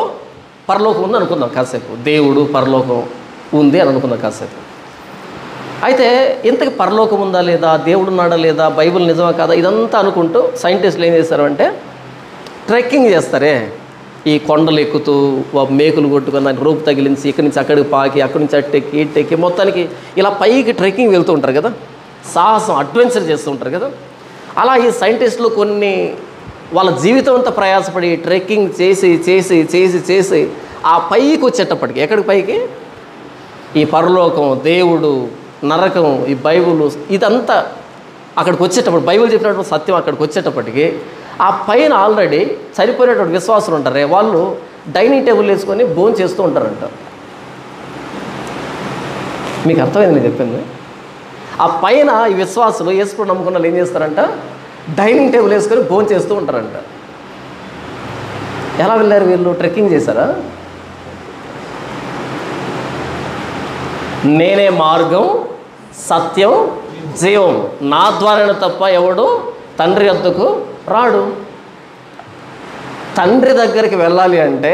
పరలోకం ఉంది అనుకుందాం కాసేపు. దేవుడు పరలోకం ఉంది అని అనుకుందాం కాసేపు. అయితే ఇంతకు పరలోకం ఉందా లేదా, దేవుడు ఉన్నాడా లేదా, బైబిల్ నిజమా కాదా, ఇదంతా అనుకుంటూ సైంటిస్టులు ఏం చేస్తారు అంటే ట్రెక్కింగ్ చేస్తారే. ఈ కొండలు ఎక్కుతూ మేకులు కొట్టుకొని దానికి రూపు తగిలించి ఇక్కడి నుంచి అక్కడికి పాకి, అక్కడి నుంచి అట్టెక్కి ఇట్టెక్కి మొత్తానికి ఇలా పైకి ట్రెక్కింగ్ వెళ్తూ ఉంటారు కదా. సాహసం, అడ్వెంచర్ చేస్తూ ఉంటారు కదా. అలా ఈ సైంటిస్టులు కొన్ని వాళ్ళ జీవితం అంతా ప్రయాసపడి ట్రెక్కింగ్ చేసి చేసి చేసి చేసి ఆ పైకి వచ్చేటప్పటికి, ఎక్కడికి పైకి, ఈ పరలోకం, దేవుడు, నరకం, ఈ బైబుల్, ఇదంతా అక్కడికి వచ్చేటప్పుడు, బైబిల్ చెప్పినటువంటి సత్యం అక్కడికి వచ్చేటప్పటికి ఆ పైన ఆల్రెడీ చనిపోయినటువంటి విశ్వాసులు ఉంటారే, వాళ్ళు డైనింగ్ టేబుల్ వేసుకొని భోజనం చేస్తూ ఉంటారంట. మీకు అర్థమైంది నేను చెప్పింది? ఆ పైన ఈ విశ్వాసులు యేసుని నమ్ముకున్న వాళ్ళు ఏం చేస్తారంట, డైనింగ్ టేబుల్ వేసుకొని భోజనం చేస్తూ ఉంటారంట. ఎలా వెళ్ళారు వీళ్ళు? ట్రెక్కింగ్ చేశారా? నేనే మార్గం, సత్యం, జీవం, నా ద్వారానే తప్ప ఎవడు తండ్రి వద్దకు రాడు. తండ్రి దగ్గరికి వెళ్ళాలి అంటే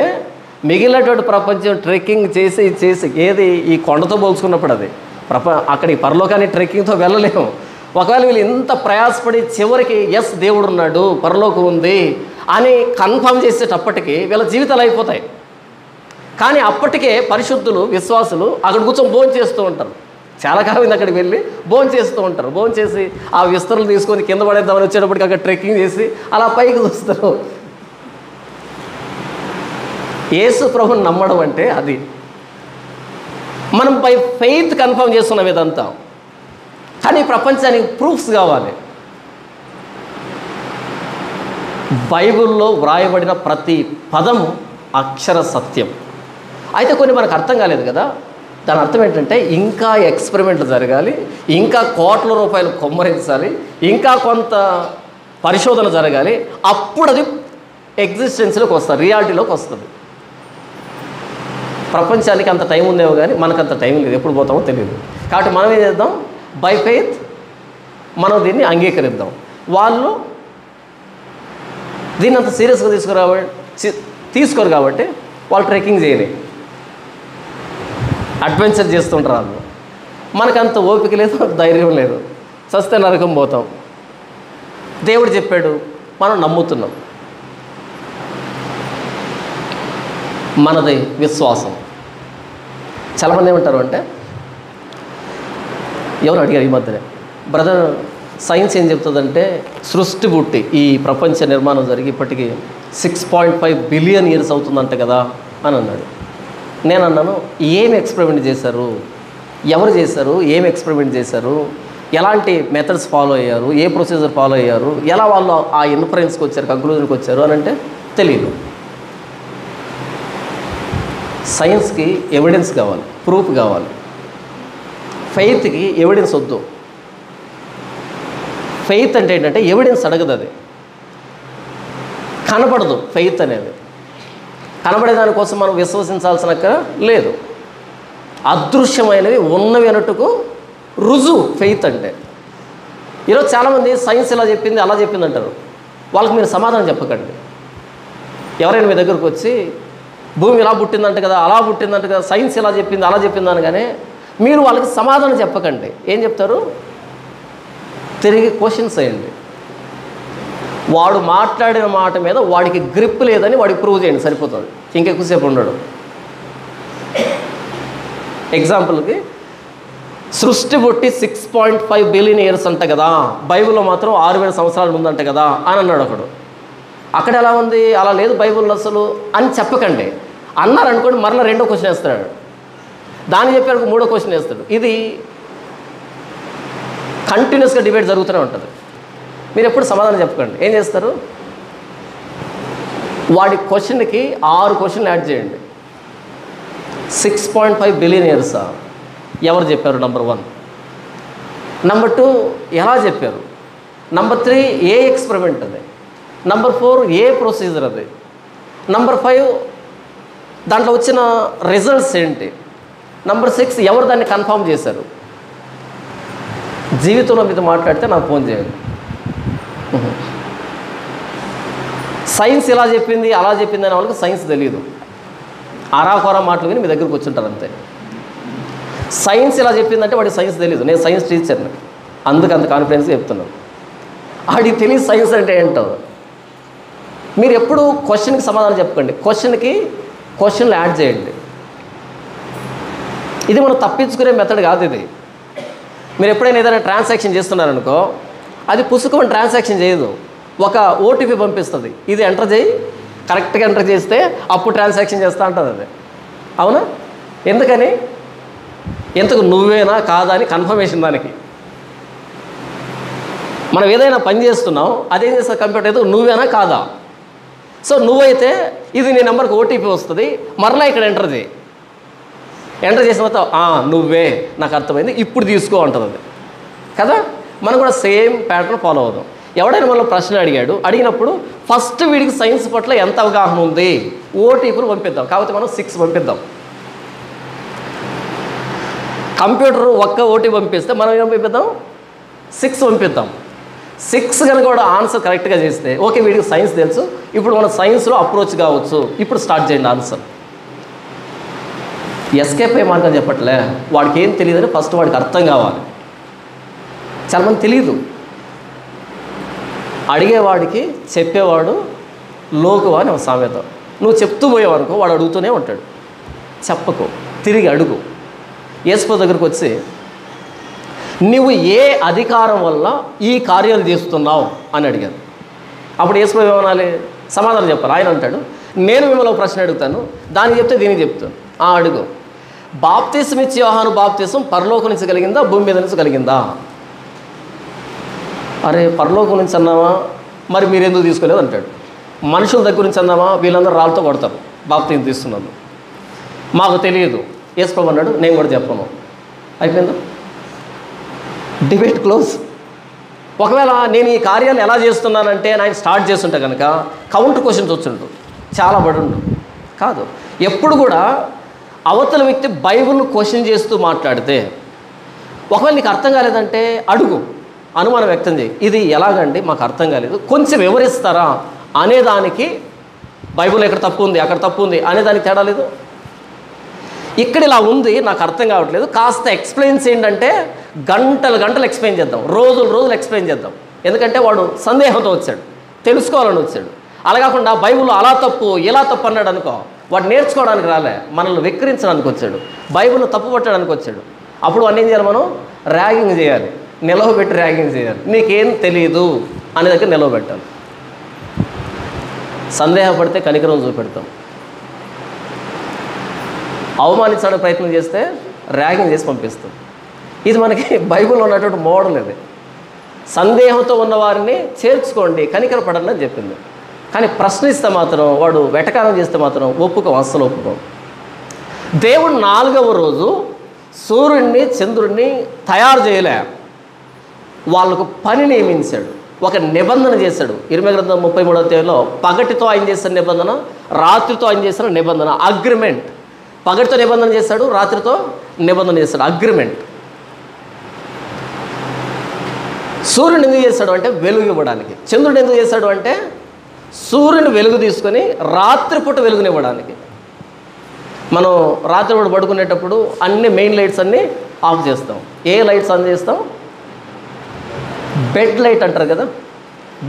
మిగిలినటువంటి ప్రపంచం ట్రెక్కింగ్ చేసి చేసి, ఏది ఈ కొండతో పోల్చుకున్నప్పుడు అది అక్కడి పరలోకాన్ని ట్రెక్కింగ్తో వెళ్ళలేము. ఒకవేళ వీళ్ళు ఇంత ప్రయాసపడి చివరికి ఎస్ దేవుడు ఉన్నాడు, పరలోకం ఉంది అని కన్ఫర్మ్ చేసేటప్పటికి వీళ్ళ జీవితాలు అయిపోతాయి. కానీ అప్పటికే పరిశుద్ధులు, విశ్వాసులు అక్కడ కూర్చొని భోజనం చేస్తూ ఉంటారు. చాలా కాలం అక్కడికి వెళ్ళి భోజనం చేస్తూ ఉంటారు. భోజనం చేసి ఆ విస్తరణలు తీసుకొని కింద పడేద్దామని వచ్చేటప్పటికి అక్కడ ట్రెక్కింగ్ చేసి అలా పైకి చూస్తారు. యేసు ప్రభుని నమ్మడం అంటే అది. మనం బై ఫెయిత్ కన్ఫర్మ్ చేస్తున్నాం ఇదంతా. కానీ ప్రపంచానికి ప్రూఫ్స్ కావాలి. బైబిల్లో వ్రాయబడిన ప్రతి పదం అక్షర సత్యం. అయితే కొన్ని మనకు అర్థం కాలేదు కదా. దాని అర్థం ఏంటంటే ఇంకా ఎక్స్పెరిమెంట్లు జరగాలి, ఇంకా కోట్ల రూపాయలు కొమ్మరించాలి, ఇంకా కొంత పరిశోధన జరగాలి, అప్పుడు అది ఎగ్జిస్టెన్స్లోకి వస్తుంది, రియాలిటీలోకి వస్తుంది. ప్రపంచానికి అంత టైం ఉందేమో కానీ మనకు అంత టైం లేదు, ఎప్పుడు పోతామో తెలియదు. కాబట్టి మనం ఏం చేద్దాం, బై ఫెయిత్ మనం దీన్ని అంగీకరిద్దాం. వాళ్ళు దీన్ని అంత సీరియస్గా తీసుకోరు కాబట్టి వాళ్ళు ట్రెక్కింగ్ చేయలే, అడ్వెంచర్ చేస్తుంటారు. వాళ్ళు మనకంత ఓపిక లేదు, ధైర్యం లేదు, చస్తే నరకం పోతాం. దేవుడు చెప్పాడు, మనం నమ్ముతున్నాం. మనది విశ్వాసం. చాలామంది ఏమంటారు అంటే, ఎవరు అడిగారు ఈ మధ్యనే, బ్రదర్ సైన్స్ ఏం చెప్తుందంటే సృష్టి పుట్టి ఈ ప్రపంచ నిర్మాణం జరిగి ఇప్పటికీ 6.5 బిలియన్ ఇయర్స్ అవుతుందంట కదా అని అన్నాడు. నేను అన్నాను, ఏం ఎక్స్పెరిమెంట్ చేశారు, ఎవరు చేశారు, ఏం ఎక్స్పెరిమెంట్ చేశారు, ఎలాంటి మెథడ్స్ ఫాలో అయ్యారు, ఏ ప్రొసీజర్ ఫాలో అయ్యారు, ఎలా వాళ్ళు ఆ ఇన్ఫరెన్స్కి వచ్చారు, కంక్లూజన్కి వచ్చారు అని అంటే తెలియదు. సైన్స్కి ఎవిడెన్స్ కావాలి, ప్రూఫ్ కావాలి. ఫెయిత్కి ఎవిడెన్స్ వద్దు. ఫెయిత్ అంటే ఏంటంటే ఎవిడెన్స్ అడగదు, అది కనపడదు. ఫెయిత్ అనేది కనబడేదానికోసం మనం విశ్వసించాల్సిన లేదు. అదృశ్యమైనవి ఉన్నవి అన్నట్టుకు రుజువు ఫెయిత్ అంటే. ఈరోజు చాలామంది సైన్స్ ఇలా చెప్పింది అలా చెప్పింది అంటారు. వాళ్ళకి మీరు సమాధానం చెప్పకండి. ఎవరైనా మీ దగ్గరకు వచ్చి భూమి ఇలా పుట్టిందంట కదా, అలా పుట్టిందంట కదా, సైన్స్ ఇలా చెప్పింది అలా చెప్పింది అనగానే మీరు వాళ్ళకి సమాధానం చెప్పకండి. ఏం చెప్తారు? తిరిగి క్వశ్చన్స్ వేయండి. వాడు మాట్లాడిన మాట మీద వాడికి గ్రిప్ లేదని వాడికి ప్రూవ్ చేయండి, సరిపోతుంది. ఇంకెక్కువసేపు ఉండడు. ఎగ్జాంపుల్కి సృష్టి పుట్టి 6.5 బిలియన్ ఇయర్స్ అంట కదా, బైబిల్లో మాత్రం 6000 సంవత్సరాల ముందంట కదా అని అన్నాడు ఒకడు. అక్కడ ఎలా ఉంది? అలా లేదు బైబిల్లో అసలు అని చెప్పకండి. అన్నారనుకోండి, మరలా రెండో క్వశ్చన్ వేస్తాడు. దాన్ని చెప్పారు, మూడో క్వశ్చన్ వేస్తాడు. ఇది కంటిన్యూస్గా డిబేట్ జరుగుతూనే ఉంటుంది. మీరు ఎప్పుడు సమాధానం చెప్పకండి. ఏం చేస్తారు? వాడి క్వశ్చన్కి 6 క్వశ్చన్లు యాడ్ చేయండి. 6.5 బిలియన్ ఇయర్సా? ఎవరు చెప్పారు? నంబర్ 1. నంబర్ 2 ఎలా చెప్పారు? నంబర్ 3 ఏ ఎక్స్పెరిమెంట్ అది? నంబర్ 4 ఏ ప్రొసీజర్ అది? నంబర్ 5 దాంట్లో వచ్చిన రిజల్ట్స్ ఏంటి? నంబర్ 6 ఎవరు దాన్ని కన్ఫర్మ్ చేశారు? జీవితంలో మీతో మాట్లాడితే నాకు ఫోన్ చేయండి. సైన్స్ ఇలా చెప్పింది అలా చెప్పింది అనే వాళ్ళకి సైన్స్ తెలియదు. ఆరాకొరా మాటలు విని మీ దగ్గరకు వచ్చుంటారు అంతే. సైన్స్ ఇలా చెప్పిందంటే వాడికి సైన్స్ తెలియదు. నేను సైన్స్ టీచర్ని, అందుకు అంత కాన్ఫిడెన్స్గా చెప్తున్నాను. వాడికి తెలియదు సైన్స్ అంటే ఏంటో. మీరు ఎప్పుడు క్వశ్చన్కి సమాధానం చెప్పకండి, క్వశ్చన్కి క్వశ్చన్లు యాడ్ చేయండి. ఇది మనం తప్పించుకునే మెథడ్ కాదు ఇది. మీరు ఎప్పుడైనా ఏదైనా ట్రాన్సాక్షన్ చేస్తున్నారనుకో, అది పుసుకమని ట్రాన్సాక్షన్ చేయదు. ఒక ఓటీపీ పంపిస్తుంది, ఇది ఎంటర్ చేయి, కరెక్ట్గా ఎంటర్ చేస్తే అప్పుడు ట్రాన్సాక్షన్ చేస్తూ ఉంటుంది అది. అవునా? ఎందుకని? ఎందుకు? నువ్వేనా కాదా అని కన్ఫర్మేషన్ దానికి. మనం ఏదైనా పని చేస్తున్నావు, అదేం చేస్తుంది కంప్యూటర్, ఏదో నువ్వేనా కాదా. సో నువ్వైతే ఇది నీ నెంబర్కి ఓటీపీ వస్తుంది, మరలా ఇక్కడ ఎంటర్ చేయి. ఎంటర్ చేసిన తర్వాత నువ్వే, నాకు అర్థమైంది, ఇప్పుడు తీసుకో అంటుంది అది కదా. మనం కూడా సేమ్ ప్యాటర్న్ ఫాలో అవుదాం. ఎవడైనా మనలో ప్రశ్న అడిగినప్పుడు ఫస్ట్ వీడికి సైన్స్ పట్ల ఎంత అవగాహన ఉంది, ఓటీపీలు పంపిద్దాం. కాకపోతే మనం 6 పంపిద్దాం. కంప్యూటర్ ఒక్క ఓటీపీ పంపిస్తే మనం ఏం పంపిద్దాం? 6 పంపిద్దాం. 6 కనుక కూడా ఆన్సర్ కరెక్ట్గా చేస్తే ఓకే, వీడికి సైన్స్ తెలుసు, ఇప్పుడు మనం సైన్స్లో అప్రోచ్ కావచ్చు, ఇప్పుడు స్టార్ట్ చేయండి ఆన్సర్. ఎస్కేప్ అయ్యే మార్గం చెప్పట్లే. వాడికి ఏం తెలియదని ఫస్ట్ వాడికి అర్థం కావాలి. చాలామంది తెలియదు. అడిగేవాడికి చెప్పేవాడు లోకువా అని ఒక సామెత. నువ్వు చెప్తూ పోయేవనుకో వాడు అడుగుతూనే ఉంటాడు. చెప్పకు, తిరిగి అడుగు. యేసు దగ్గరకు వచ్చి నువ్వు ఏ అధికారం వల్ల ఈ కార్యాలు చేస్తున్నావు అని అడిగారు. అప్పుడు యేసు ఏమనాలి? సమాధానం చెప్పాలి. ఆయన అంటాడు, నేను మిమ్మల్ని ఒక ప్రశ్న అడుగుతాను, దానికి చెప్తే దీనికి చెప్తాను. అడుగు. బాప్తిసం ఇచ్చి యోహాను బాప్తిసం పరలోకం నుంచి కలిగిందా, భూమి మీద నుంచి కలిగిందా? అరే, పరలోకం నుంచి అన్నావా, మరి మీరు ఎందుకు తీసుకోలేదు అంటాడు. మనుషుల దగ్గర నుంచి అన్నావా, వీళ్ళందరూ రాళ్ళతో కొడతారు బాప్తిసం తీస్తున్నాను. మాకు తెలియదు. యేసు అన్నాడు, నేను కూడా చెప్పను. అయిపోయిందా? Debate close. ఒకవేళ నేను ఈ కార్యాలు ఎలా చేస్తున్నానంటే ఆయన స్టార్ట్ చేస్తుంటే కనుక కౌంటర్ క్వశ్చన్స్ వచ్చుంటు చాలా పడుండు. కాదు, ఎప్పుడు కూడా అవతల వ్యక్తి బైబిల్ క్వశ్చన్ చేస్తూ మాట్లాడితే ఒకవేళ నీకు అర్థం కాలేదంటే అడుగు, అనుమానం వ్యక్తం చేయి. ఇది ఎలాగండి, మాకు అర్థం కాలేదు, కొంచెం వివరిస్తారా అనేదానికి బైబిల్ ఎక్కడ తప్పు ఉంది, అక్కడ తప్పు ఉంది అనేదానికి తేడా లేదు. ఇక్కడ ఇలా ఉంది, నాకు అర్థం కావట్లేదు, కాస్త ఎక్స్ప్లెయిన్స్ ఏంటంటే గంటలు ఎక్స్ప్లెయిన్ చేద్దాం, రోజులు ఎక్స్ప్లెయిన్ చేద్దాం. ఎందుకంటే వాడు సందేహంతో వచ్చాడు, తెలుసుకోవాలని వచ్చాడు. అలా కాకుండా బైబిల్లో అలా తప్పు ఇలా తప్పు అన్నాడు అనుకో, వాడు నేర్చుకోవడానికి రాలే, మనల్ని వెక్కిరించడానికి వచ్చాడు, బైబిల్ను తప్పు పట్టడానికి వచ్చాడు. అప్పుడు వాడిని ఏం చేయాలి? మనం ర్యాగింగ్ చేయాలి, నిలవబెట్టి ర్యాగింగ్ చేయాలి. నీకేం తెలియదు అనే దగ్గర నిలవబెట్టాలి. సందేహపడితే కనికరం చూపెడతాం, అవమానించడానికి ప్రయత్నం చేస్తే ర్యాగింగ్ చేసి పంపిస్తాం. ఇది మనకి బైబిల్లో ఉన్నటువంటి మోడల్. ఇది సందేహంతో ఉన్నవారిని చేర్చుకోండి, కనికరపడండి అని చెప్పింది. కానీ ప్రశ్నిస్తే మాత్రం, వాడు వెటకారం చేస్తే మాత్రం అస్సలు ఒప్పుకోం. దేవుడు 4వ రోజు సూర్యుడిని చంద్రుడిని తయారు చేయలే, వాళ్ళకు పని నియమించాడు, ఒక నిబంధన చేశాడు. ఇర్మియా గ్రంథం 33వ అధ్యాయంలో పగటితో ఆయన చేసిన నిబంధన, రాత్రితో ఆయన చేసిన నిబంధన, అగ్రిమెంట్. పగటితో నిబంధన చేశాడు, రాత్రితో నిబంధన చేశాడు, అగ్రిమెంట్. సూర్యుడు ఎందుకు చేశాడు అంటే వెలుగు ఇవ్వడానికి. చంద్రుడు ఎందుకు చేశాడు అంటే సూర్యుని వెలుగు తీసుకొని రాత్రిపూట వెలుగునివ్వడానికి. మనం రాత్రిపూట పడుకునేటప్పుడు అన్ని మెయిన్ లైట్స్ అన్నీ ఆఫ్ చేస్తాం. ఏ లైట్స్ ఆన్ చేస్తాం? బెడ్ లైట్ అంటారు కదా,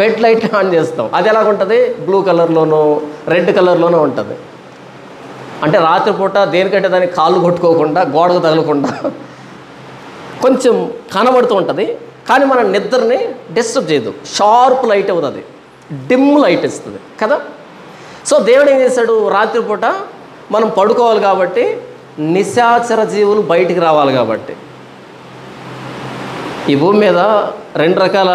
బెడ్ లైట్ ఆన్ చేస్తాం. అది ఎలాగుంటుంది? బ్లూ కలర్లోనూ రెడ్ కలర్లోనూ ఉంటుంది. అంటే రాత్రిపూట దేనికంటే దానికి కాళ్ళు కొట్టుకోకుండా, గోడకు తగలకుండా కొంచెం కనబడుతూ ఉంటుంది. కానీ మన నిద్రని డిస్టర్బ్ చేయదు. షార్ప్ లైట్ అవుతుంది, డిమ్ లైట్ ఇస్తుంది కదా. సో దేవుడు ఏం చేశాడు? రాత్రిపూట మనం పడుకోవాలి కాబట్టి, నిశాచర జీవులు బయటికి రావాలి కాబట్టి. ఈ భూమి మీద 2 రకాల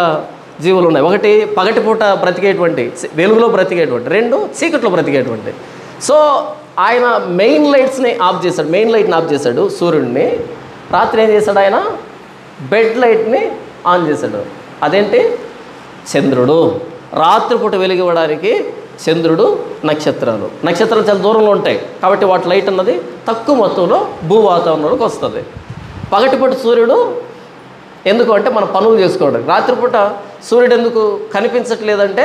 జీవులు ఉన్నాయి. ఒకటి పగటిపూట బ్రతికేటువంటి, వెలుగులో బ్రతికేటువంటి, 2 చీకట్లో బ్రతికేటువంటి. సో ఆయన మెయిన్ లైట్స్ని ఆఫ్ చేశాడు, మెయిన్ లైట్ని ఆఫ్ చేశాడు సూర్యుడిని. రాత్రి ఏం చేశాడు? ఆయన బెడ్ లైట్ని ఆన్ చేశాడు. అదేంటి? చంద్రుడు. రాత్రిపూట వెలిగివ్వడానికి చంద్రుడు, నక్షత్రాలు. నక్షత్రాలు చాలా దూరంలో ఉంటాయి కాబట్టి వాటి లైట్ అన్నది తక్కువ మొత్తంలో భూ వాతావరణంలోకి వస్తుంది. పగటిపూట సూర్యుడు ఎందుకు అంటే మనం పనులు చేసుకోవడానికి. రాత్రిపూట సూర్యుడు ఎందుకు కనిపించట్లేదంటే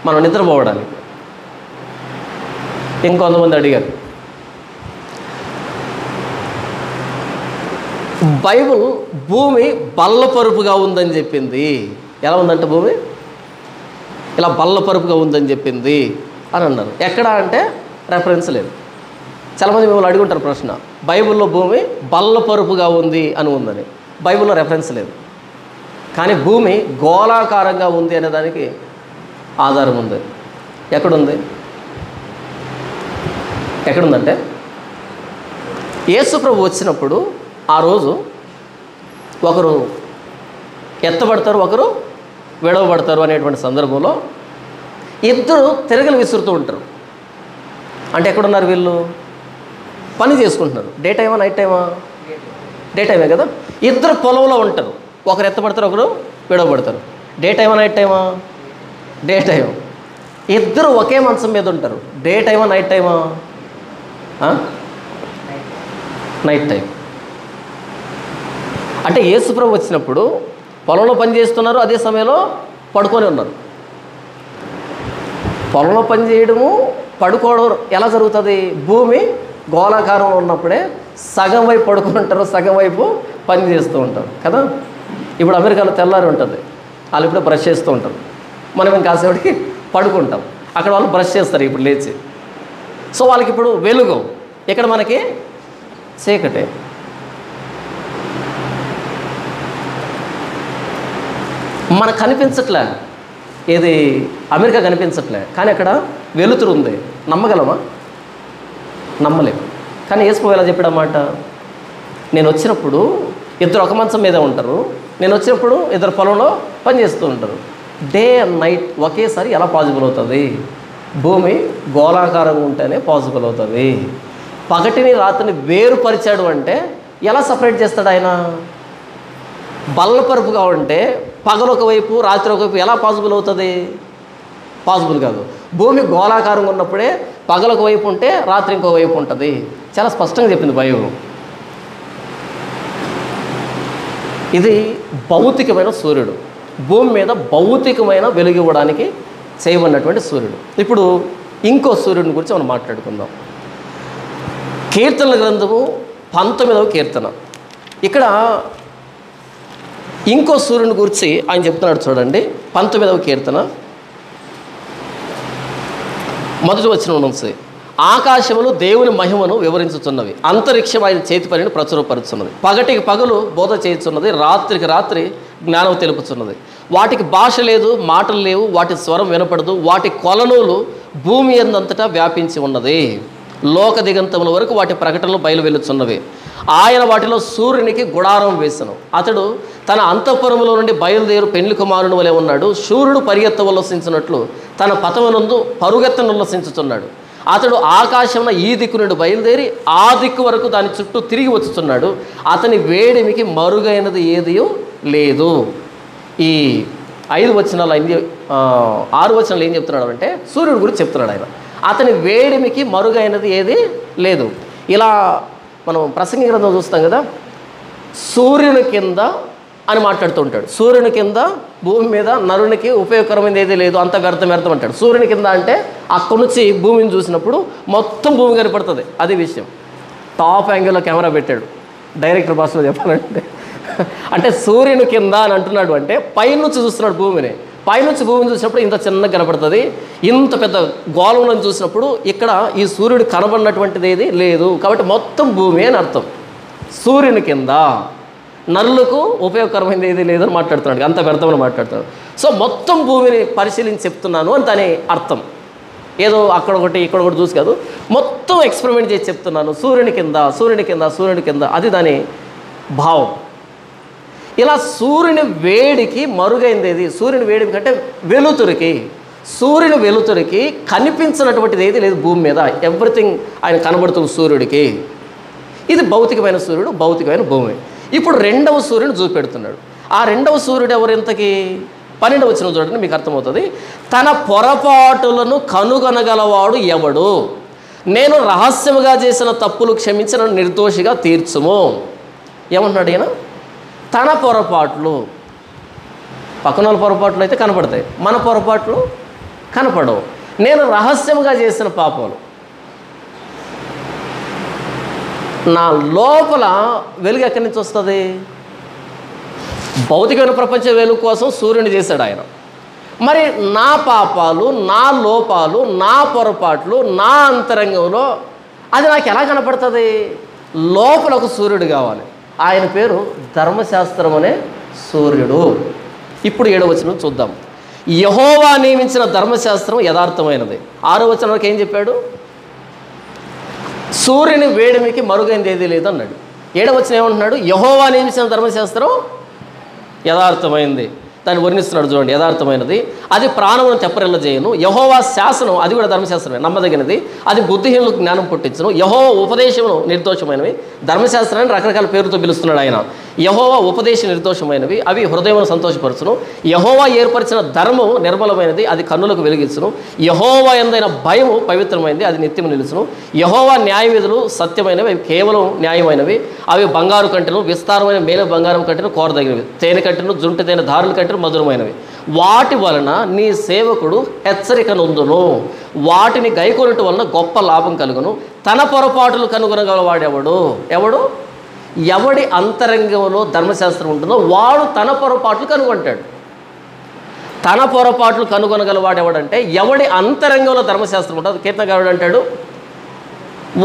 మనం నిద్రపోవడానికి. ఇంకొంతమంది అడిగారు, బైబిల్ భూమి బల్లపరుపుగా ఉందని చెప్పింది. ఎలా ఉందంటే భూమి ఇలా బల్లపరుపుగా ఉందని చెప్పింది అని అన్నారు. ఎక్కడ అంటే రెఫరెన్స్ లేదు. చాలామంది మిమ్మల్ని అడుగుంటారు ప్రశ్న, బైబిల్లో భూమి బల్లపరుపుగా ఉంది అని ఉందని. బైబిల్లో రెఫరెన్స్ లేదు. కానీ భూమి గోళాకారంగా ఉంది అనే దానికి ఆధారం ఉంది. ఎక్కడుంది? ఎక్కడుందంటే యేసు ప్రభు వచ్చినప్పుడు ఆ రోజు ఒకరు ఎత్తబడతారు, ఒకరు విడవబడతారు అనేటువంటి సందర్భంలో ఇద్దరు తిరగలు విసురుతూ ఉంటారు. అంటే ఎక్కడున్నారు వీళ్ళు? పని చేసుకుంటున్నారు. డే టైమా నైట్ టైమా? డే టైమే కదా. ఇద్దరు పొలంలో ఉంటారు, ఒకరు ఎత్తబడతారు, ఒకరు విడవబడతారు. డే టైమా నైట్ టైమా? Day time. ఇద్దరు ఒకే మంచం మీద ఉంటారు. డే టైమా నైట్ టైమా? Night time. అంటే యేసుప్రభు వచ్చినప్పుడు పొలంలో పని చేస్తున్నారు, అదే సమయంలో పడుకొని ఉన్నారు. పొలంలో పని చేయడము, పడుకోవడం ఎలా జరుగుతుంది? భూమి గోళాకారంలో ఉన్నప్పుడే సగం వైపు పడుకొని ఉంటారు, సగం వైపు పని చేస్తూ ఉంటారు కదా. ఇప్పుడు అమెరికాలో తెల్లారి ఉంటుంది, వాళ్ళు ఇప్పుడు బ్రష్ చేస్తూ ఉంటారు. మనం ఇంకాసేపటికి పడుకుంటాం. అక్కడ వాళ్ళు బ్రష్ చేస్తారు ఇప్పుడు లేచి. సో వాళ్ళకి ఇప్పుడు వెలుగు, ఇక్కడ మనకి చీకటే. మనకు కనిపించట్లే, ఏది అమెరికా కనిపించట్లే, కానీ అక్కడ వెలుతురు ఉంది. నమ్మగలమా? నమ్మలేము. కానీ యేసు ఎలా చెప్పాడన్నమాట, నేను వచ్చినప్పుడు ఇద్దరు ఒక మంచం మీద ఉంటారు, నేను వచ్చినప్పుడు ఇద్దరు పొలంలో పనిచేస్తూ ఉంటారు. డే అండ్ నైట్ ఒకేసారి ఎలా పాసిబుల్ అవుతుంది? భూమి గోళాకారంగా ఉంటేనే పాసిబుల్ అవుతుంది. పగటిని రాత్రిని వేరుపరిచాడు అంటే ఎలా సపరేట్ చేస్తాడు ఆయన? బల్లపరుపుగా ఉంటే పగలొక వైపు రాత్రి ఒకవైపు ఎలా పాసిబుల్ అవుతుంది? పాసిబుల్ కాదు. భూమి గోళాకారంగా ఉన్నప్పుడే పగలొక వైపు ఉంటే రాత్రి ఇంకో వైపు ఉంటుంది. చాలా స్పష్టంగా చెప్పింది బైబిల్. ఇది భౌతికమైన సూర్యుడు, భూమి మీద భౌతికమైన వెలుగు ఇవ్వడానికి చేయబడినటువంటి సూర్యుడు. ఇప్పుడు ఇంకో సూర్యుడిని గురించి మనం మాట్లాడుకుందాం. కీర్తనల గ్రంథము 19వ కీర్తన. ఇక్కడ ఇంకో సూర్యుని గురించి ఆయన చెప్తున్నాడు చూడండి. 19వ కీర్తన మొదటి వచనం నుంచి, ఆకాశములు దేవుని మహిమను వివరించుతున్నవి, అంతరిక్షం ఆయన చేతి పనిని ప్రచురపరుచున్నది. పగటికి పగలు బోధ చేయుచున్నది, రాత్రికి రాత్రి జ్ఞానం తెలుపుచున్నది. వాటికి భాష లేదు, మాటలు లేవు, వాటి స్వరం వినపడదు, వాటి కొలనులు భూమి అందంతటా వ్యాపించి ఉన్నది. లోక దిగంతముల వరకు వాటి ప్రకటనలు బయలు వెలుచున్నవి. ఆయన వాటిలో సూర్యునికి గుడారం వేసను. అతడు తన అంతఃపురములో నుండి బయలుదేరు పెళ్లి కుమారుని వలె ఉన్నాడు. సూర్యుడు పరిగెత్త ఉల్లసించినట్లు తన పథమునందు పరుగెత్తను ఉల్లసించుతున్నాడు. అతడు ఆకాశమున ఈ దిక్కు నుండి బయలుదేరి ఆ దిక్కు వరకు దాని చుట్టూ తిరిగి వచ్చుతున్నాడు. అతని వేడిమికి మరుగైనది ఏది లేదు. ఈ 5 వచనాలు 6 వచనాలు ఏం చెప్తున్నాడు అంటే సూర్యుడి గురించి చెప్తున్నాడు ఆయన. అతని వేడిమికి మరుగైనది ఏది లేదు. ఇలా మనం ప్రసంగి గ్రంథం చూస్తాం కదా, సూర్యుని కింద అని మాట్లాడుతూ ఉంటాడు. సూర్యుని కింద భూమి మీద నరునికి ఉపయోగకరమైనది ఏదీ లేదు, అంత వ్యర్థం అంటాడు. సూర్యుని కింద అంటే అక్కడి నుంచి భూమిని చూసినప్పుడు మొత్తం భూమి కనపడుతుంది. అది విషయం. టాప్ యాంగిల్లో కెమెరా పెట్టాడు డైరెక్టర్ భాషలో చెప్పాలంటే. అంటే సూర్యుని కింద అని అంటున్నాడు అంటే పైనుంచి చూస్తున్నాడు భూమిని. పైనుంచి భూమిని చూసినప్పుడు ఇంత చిన్నగా కనపడుతుంది. ఇంత పెద్ద గోళంలో చూసినప్పుడు ఇక్కడ ఈ సూర్యుడు కనబడినటువంటిది ఏది లేదు. కాబట్టి మొత్తం భూమి అని అర్థం. సూర్యుని కింద నరులకు ఉపయోగకరమైనది ఏది లేదని మాట్లాడుతున్నాడు, అంత వ్యర్థమని మాట్లాడుతున్నాడు. సో మొత్తం భూమిని పరిశీలించి చెప్తున్నాను అని దాని అర్థం. ఏదో అక్కడ ఒకటి ఇక్కడ ఒకటి చూసి కాదు, మొత్తం ఎక్స్పెరిమెంట్ చేసి చెప్తున్నాను. సూర్యుని కింద సూర్యుని కింద సూర్యుని కింద, అది దాని భావం. ఇలా సూర్యుని వేడికి మరుగైంది ఏది? సూర్యుని వేడి కంటే వెలుతురికి, సూర్యుని వెలుతురికి కనిపించినటువంటిది ఏది లేదు భూమి మీద. ఎవ్రీథింగ్ ఆయన కనబడుతుంది సూర్యుడికి. ఇది భౌతికమైన సూర్యుడు, భౌతికమైన భూమి. ఇప్పుడు రెండవ సూర్యుని చూపెడుతున్నాడు. ఆ రెండవ సూర్యుడు ఎవరు? ఇంతకీ 12వ వచనం చూడండి, మీకు అర్థమవుతుంది. తన పొరపాటులను కనుగొనగలవాడు ఎవడు? నేను రహస్యముగా చేసిన తప్పులు క్షమించి నన్ను నిర్దోషిగా తీర్చుము. ఏమంటున్నాడు ఈయన? తన పొరపాట్లు, పక్కన వాళ్ళ పొరపాట్లు అయితే కనపడతాయి, మన పొరపాట్లు కనపడవు. నేను రహస్యముగా చేసిన పాపాలు, నా లోపల వెలుగు ఎక్కడి నుంచి వస్తుంది? భౌతికమైన ప్రపంచ వెలుగు కోసం సూర్యుని చేశాడు ఆయన. మరి నా పాపాలు, నా లోపాలు, నా పొరపాట్లు, నా అంతరంగంలో అది నాకు ఎలా కనపడుతుంది? లోపల ఒక సూర్యుడు కావాలి. ఆయన పేరు ధర్మశాస్త్రం అనే సూర్యుడు. ఇప్పుడు 7వ వచనం చూద్దాం. యెహోవా నియమించిన ధర్మశాస్త్రం యథార్థమైనది. 6వ వచనంలోకి ఏం చెప్పాడు? సూర్యుని వేడిమికి మరుగైంది ఏదీ లేదు అన్నాడు. 7వ వచనం ఏమంటున్నాడు? యెహోవా నియమించిన ధర్మశాస్త్రం యథార్థమైంది. దాన్ని వర్ణిస్తున్నాడు చూడండి. యథార్థమైనది, అది ప్రాణమును తెప్పరిల్లజేయను. యెహోవా శాసనం, అది కూడా ధర్మశాస్త్రమే, నమ్మదగినది, అది బుద్ధిహీనులకు జ్ఞానం పుట్టించును. యెహోవా ఉపదేశమును నిర్దోషమైనవి. ధర్మశాస్త్రాన్ని రకరకాల పేరుతో పిలుస్తున్నాడు ఆయన. యెహోవా ఉపదేశం నిర్దోషమైనవి, అవి హృదయమును సంతోషపరచును. యెహోవా ఏర్పరిచిన ధర్మం నిర్మలమైనది, అది కన్నులకు వెలిగించును. యెహోవా యందైన భయము పవిత్రమైనది, అది నిత్యము నిలుచును. యెహోవా న్యాయవిధులు సత్యమైనవి, అవి కేవలం న్యాయమైనవి. అవి బంగారు కంటెను, విస్తారమైన మేలు బంగారం కంటెను కోరదగినవి. తేనె కంటెను, జుంటి తేనె దారుల కంటెను మధురమైనవి. వాటి వలన నీ సేవకుడు హెచ్చరిక నొందును. వాటిని గైకొనుట వలన గొప్ప లాభం కలుగును. తన పొరపాటులు కనుగొనగలవాడెవడు? ఎవడు? ఎవడి అంతరంగంలో ధర్మశాస్త్రం ఉంటుందో వాడు తన పొరపాట్లు కనుగొంటాడు. తన పొరపాట్లు కనుగొనగలవాడు ఎవడంటే ఎవడి అంతరంగంలో ధర్మశాస్త్రం ఉంటుంది. కీర్తనకారుడు అంటాడు,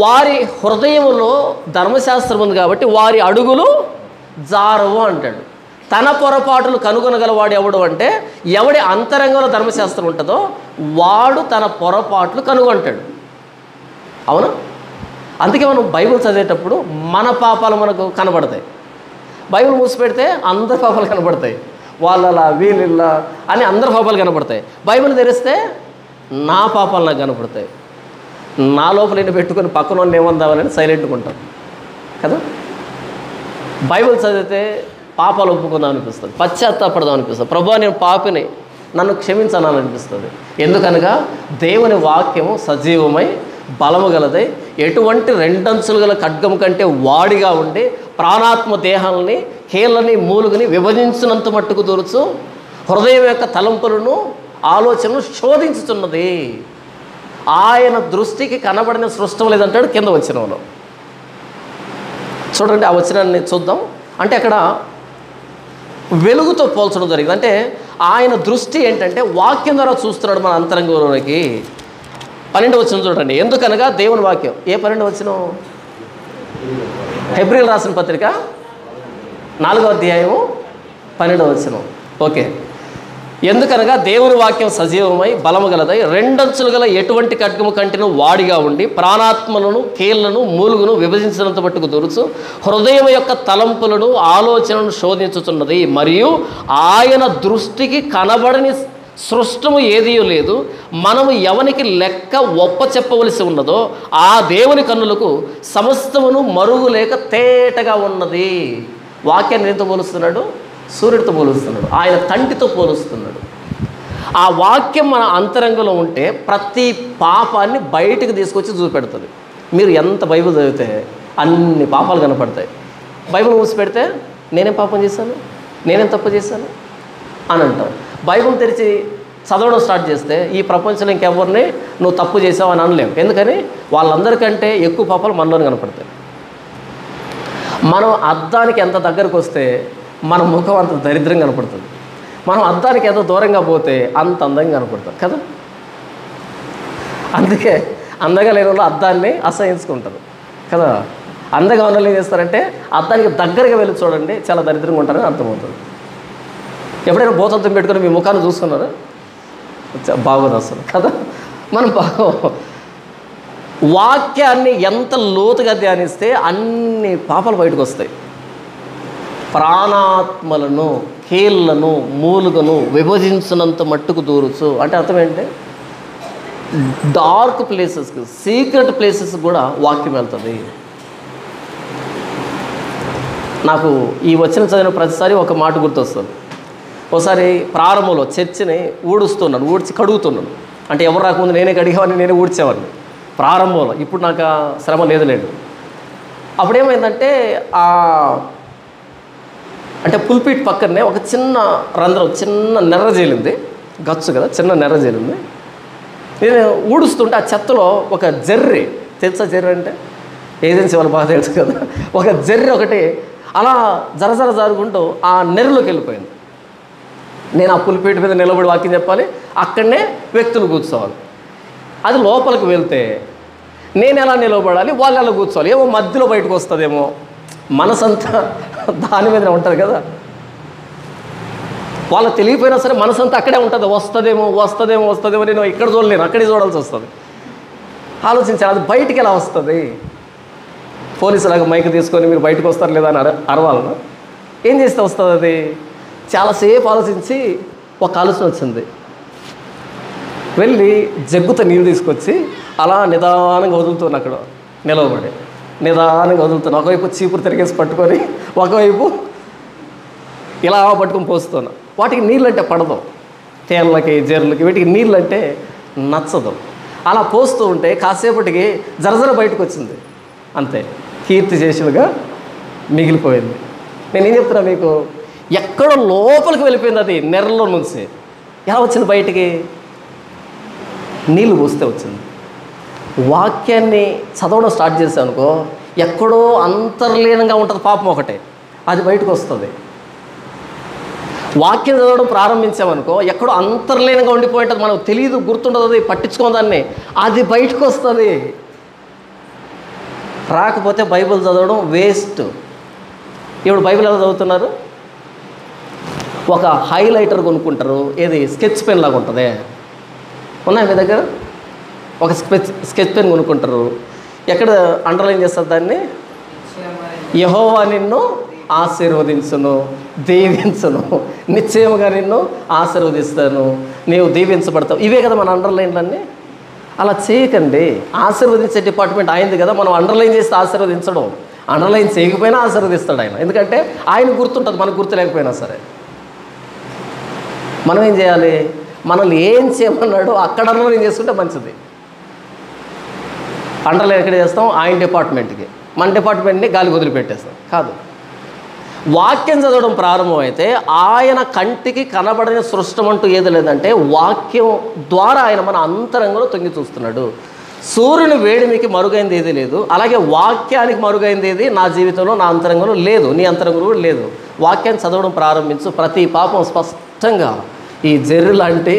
వారి హృదయంలో ధర్మశాస్త్రం ఉంది కాబట్టి వారి అడుగులు జారవు అంటాడు. తన పొరపాటులు కనుగొనగలవాడు ఎవడు అంటే ఎవడి అంతరంగంలో ధర్మశాస్త్రం ఉంటుందో వాడు తన పొరపాట్లు కనుగొంటాడు. అవునా? అందుకే మనం బైబిల్ చదివేటప్పుడు మన పాపాలు మనకు కనబడతాయి. బైబిల్ మూసిపెడితే అందరి పాపాలు కనబడతాయి. వాళ్ళలా వీళ్ళిల్లా అని అందరి పాపాలు కనబడతాయి. బైబిల్ తెరిస్తే నా పాపాలు నాకు కనపడతాయి. నా లోపల నేను పెట్టుకొని పక్కన వాళ్ళు ఏమందామని సైలెంట్గా ఉంటాం కదా. బైబిల్ చదివితే పాపాలు ఒప్పుకుందాం అనిపిస్తుంది, పశ్చాత్తాపడదాం అనిపిస్తుంది. ప్రభువా నేను పాపిని, నన్ను క్షమించాలని అనిపిస్తుంది. ఎందుకనగా దేవుని వాక్యము సజీవమై బలము గలదై ఎటువంటి రెండంచులు గల ఖడ్గం కంటే వాడిగా ఉండి ప్రాణాత్మ దేహాలని కీళ్ళని మూలుగుని విభజించినంత మట్టుకు దూరుచు హృదయం యొక్క తలంపులను ఆలోచనలు శోధించుతున్నది. ఆయన దృష్టికి కనబడిన సృష్టం లేదంటాడు కింద వచనంలో. చూడండి ఆ వచనాన్ని చూద్దాం. అంటే అక్కడ వెలుగుతో పోల్చడం జరిగింది. అంటే ఆయన దృష్టి ఏంటంటే వాక్యం ద్వారా చూస్తున్నాడు మన అంతరంగంలోకి. 12వ వచనం చూడండి. ఎందుకనగా దేవుని వాక్యం, ఏ 12వ వచనం? హెబ్రీయులకు రాసిన పత్రిక 4వ అధ్యాయము 12వ వచనం. ఓకే. ఎందుకనగా దేవుని వాక్యం సజీవమై బలము గలదై రెండంచులు గల ఎటువంటి ఖడ్గము కంటెను వాడిగా ఉండి ప్రాణాత్మలను కీళ్లను మూలుగును విభజించినంత మట్టుకు దూరుచు హృదయం యొక్క తలంపులను ఆలోచనలను శోధించుతున్నది. మరియు ఆయన దృష్టికి కనబడని సృష్టము ఏదీ లేదు. మనము ఎవనికి లెక్క ఒప్ప చెప్పవలసి ఉన్నదో ఆ దేవుని కన్నులకు సమస్తమును మరుగు లేక తేటగా ఉన్నది. వాక్యాన్ని ఎంతో పోలుస్తున్నాడు? సూర్యుడితో పోలుస్తున్నాడు, ఆయన కంటితో పోలుస్తున్నాడు. ఆ వాక్యం మన అంతరంగంలో ఉంటే ప్రతి పాపాన్ని బయటికి తీసుకొచ్చి చూపెడుతుంది. మీరు ఎంత బైబిల్ చదివితే అన్ని పాపాలు కనపడతాయి. బైబిల్ మూసి పెడితే నేనేం పాపం చేశాను, నేనేం తప్పు చేశాను అని అంటాం. బైబిల్ తెరిచి చదవడం స్టార్ట్ చేస్తే ఈ ప్రపంచంలో ఇంకెవరిని నువ్వు తప్పు చేసావు అని అనలేవు. ఎందుకని వాళ్ళందరికంటే ఎక్కువ పాపాలు మనలోనే కనపడతాయి. మనం అద్దానికి ఎంత దగ్గరకు వస్తే మన ముఖం అంత దరిద్రంగా కనపడుతుంది. మనం అద్దానికి ఎంత దూరంగా పోతే అంత అందంగా కనపడుతుంది కదా. అందుకే అందంగా లేని వాళ్ళు అద్దాన్ని అసహించుకుంటారు కదా. అందంగా ఉన్న వాళ్ళు ఏం చేస్తారంటే అద్దానికి దగ్గరగా వెళ్ళి చూడండి, చాలా దరిద్రంగా ఉంటారని అర్థమవుతుంది. ఎప్పుడైనా భూతత్వం పెట్టుకొని మీ ముఖాన్ని చూసుకున్నారా? బాగోదు అసలు కదా. మనం వాక్యాన్ని ఎంత లోతుగా ధ్యానిస్తే అన్ని పాపాలు బయటకు వస్తాయి. ప్రాణాత్మలను, కీళ్లను, మూలుగను విభజించినంత మట్టుకు దూరుచు అంటే అర్థం ఏంటి? డార్క్ ప్లేసెస్కి, సీక్రెట్ ప్లేసెస్కి కూడా వాక్యం వెళ్తుంది. నాకు ఈ వచ్చిన చదివిన ప్రతిసారి ఒక మాట గుర్తొస్తుంది. ఒకసారి ప్రారంభంలో చర్చిని ఊడ్చి కడుగుతున్నాను. అంటే ఎవరు రాకముందు నేనే కడిగేవాడిని, నేనే ఊడ్చేవాడిని ప్రారంభంలో. ఇప్పుడు నాకు ఆ శ్రమ లేదు. అప్పుడేమైందంటే అంటే పుల్పిట్ పక్కనే ఒక చిన్న రంధ్రం, చిన్న నెర్ర చేలింది, గచ్చు కదా, చిన్న నెర్ర చేలింది. నేను ఊడుస్తుంటే ఆ చెత్తలో ఒక జర్రి, తెలుసా జర్రి అంటే? ఏజెన్సీ వాళ్ళు బాగా తెలుసు కదా. ఒక జర్రి ఒకటి అలా జరజర జారుకుంటూ ఆ నెర్రలోకి వెళ్ళిపోయింది. నేను ఆ పుల్పిట్ మీద నిలబడి వాక్యం చెప్పాలి, అక్కడనే వ్యక్తులు కూర్చోవాలి. అది లోపలికి వెళ్తే నేను ఎలా నిలబడాలి, వాళ్ళు ఎలా కూర్చోవాలి, ఏమో మధ్యలో బయటకు వస్తుందేమో, మనసంతా దాని మీదనే ఉంటుంది కదా. వాళ్ళకి తెలియపోయినా సరే మనసంతా అక్కడే ఉంటుంది. వస్తుందేమో నేను ఇక్కడ చూడలేను, అక్కడే చూడాల్సి వస్తుంది. ఆలోచించాలి, అది బయటికి ఎలా వస్తుంది? పోలీసులాగా మైక్ తీసుకొని మీరు బయటకు వస్తారు లేదా అని అరవాలను. ఏం చేస్తే వస్తుంది అది? చాలాసేపు ఆలోచించి ఒక ఆలోచన వచ్చింది. వెళ్ళి జగ్గుతో నీళ్ళు తీసుకొచ్చి అలా నిదానంగా వదులుతున్నాను. అక్కడ నిలవబడి నిదానంగా వదులుతున్నాను. ఒకవైపు చీపురు తిరిగేసి పట్టుకొని, ఒకవైపు ఇలా పట్టుకొని పోస్తున్నాను. వాటికి నీళ్ళంటే పడదు, తేళ్ళకి, జర్లకి, వీటికి నీళ్ళంటే నచ్చదు. అలా పోస్తూ ఉంటే కాసేపటికి జరజర బయటకు వచ్చింది. అంతే, కీర్తి చేసినగా మిగిలిపోయింది. నేనేం చెప్తున్నా మీకు, ఎక్కడో లోపలికి వెళ్ళిపోయింది అది. నెర్రలో నుంచి ఎలా వచ్చింది బయటికి? నీళ్ళు పోస్తే వచ్చింది. వాక్యాన్ని చదవడం స్టార్ట్ చేశాను అనుకో, ఎక్కడో అంతర్లీనంగా ఉంటుంది పాపం ఒకటే, అది బయటకు వస్తుంది. వాక్యం చదవడం ప్రారంభించామనుకో, ఎక్కడో అంతర్లీనంగా ఉండిపోయి ఉంటుంది, మనకు తెలియదు, గుర్తుండదు, అది పట్టించుకోదాన్ని, అది బయటకు వస్తుంది. రాకపోతే బైబిల్ చదవడం వేస్ట్. ఇప్పుడు బైబిల్ ఎలా చదువుతున్నారు? ఒక హైలైటర్ కొనుక్కుంటారు, ఏది స్కెచ్ పెన్ లాగా ఉంటుంది, ఉన్నాయి మీ దగ్గర? ఒక స్కెచ్ పెన్ కొనుక్కుంటారు. ఎక్కడ అండర్లైన్ చేస్తారు దాన్ని? యెహోవా నిన్ను ఆశీర్వదించును, దీవించును, నిశ్చయముగా నిన్ను ఆశీర్వదిస్తాను, నీవు దీవించబడతావు. ఇవే కదా మన అండర్లైన్లన్నీ. అలా చేయకండి. ఆశీర్వదించే డిపార్ట్మెంట్ ఆయనది కదా. మనం అండర్లైన్ చేస్తే ఆశీర్వదించడం, అండర్లైన్ చేయకపోయినా ఆశీర్వదిస్తాడు ఆయన. ఎందుకంటే ఆయన గుర్తుంటుంది, మనకు గుర్తు లేకపోయినా సరే. మనం ఏం చేయాలి? మనల్ని ఏం చేయమన్నాడో అక్కడ అండర్లైన్ చేసుకుంటే మంచిది. అండర్లైన్ ఎక్కడ చేస్తాం? ఆయన డిపార్ట్మెంట్కి. మన డిపార్ట్మెంట్ని గాలికి వదిలిపెట్టేస్తాం. కాదు, వాక్యం చదవడం ప్రారంభమైతే ఆయన కంటికి కనబడని సృష్టం అంటూ ఏది లేదంటే వాక్యం ద్వారా ఆయన మన అంతరంగంలో తొంగి చూస్తున్నాడు. సూర్యుని వేడిమికి మరుగైంది ఏది లేదు, అలాగే వాక్యానికి మరుగైంది ఏది నా జీవితంలో, నా అంతరంగంలో లేదు, నీ అంతరంగంలో కూడా లేదు. వాక్యాన్ని చదవడం ప్రారంభించు. ప్రతి పాపం స్పష్టంగా ఈ జెర్రి లాంటి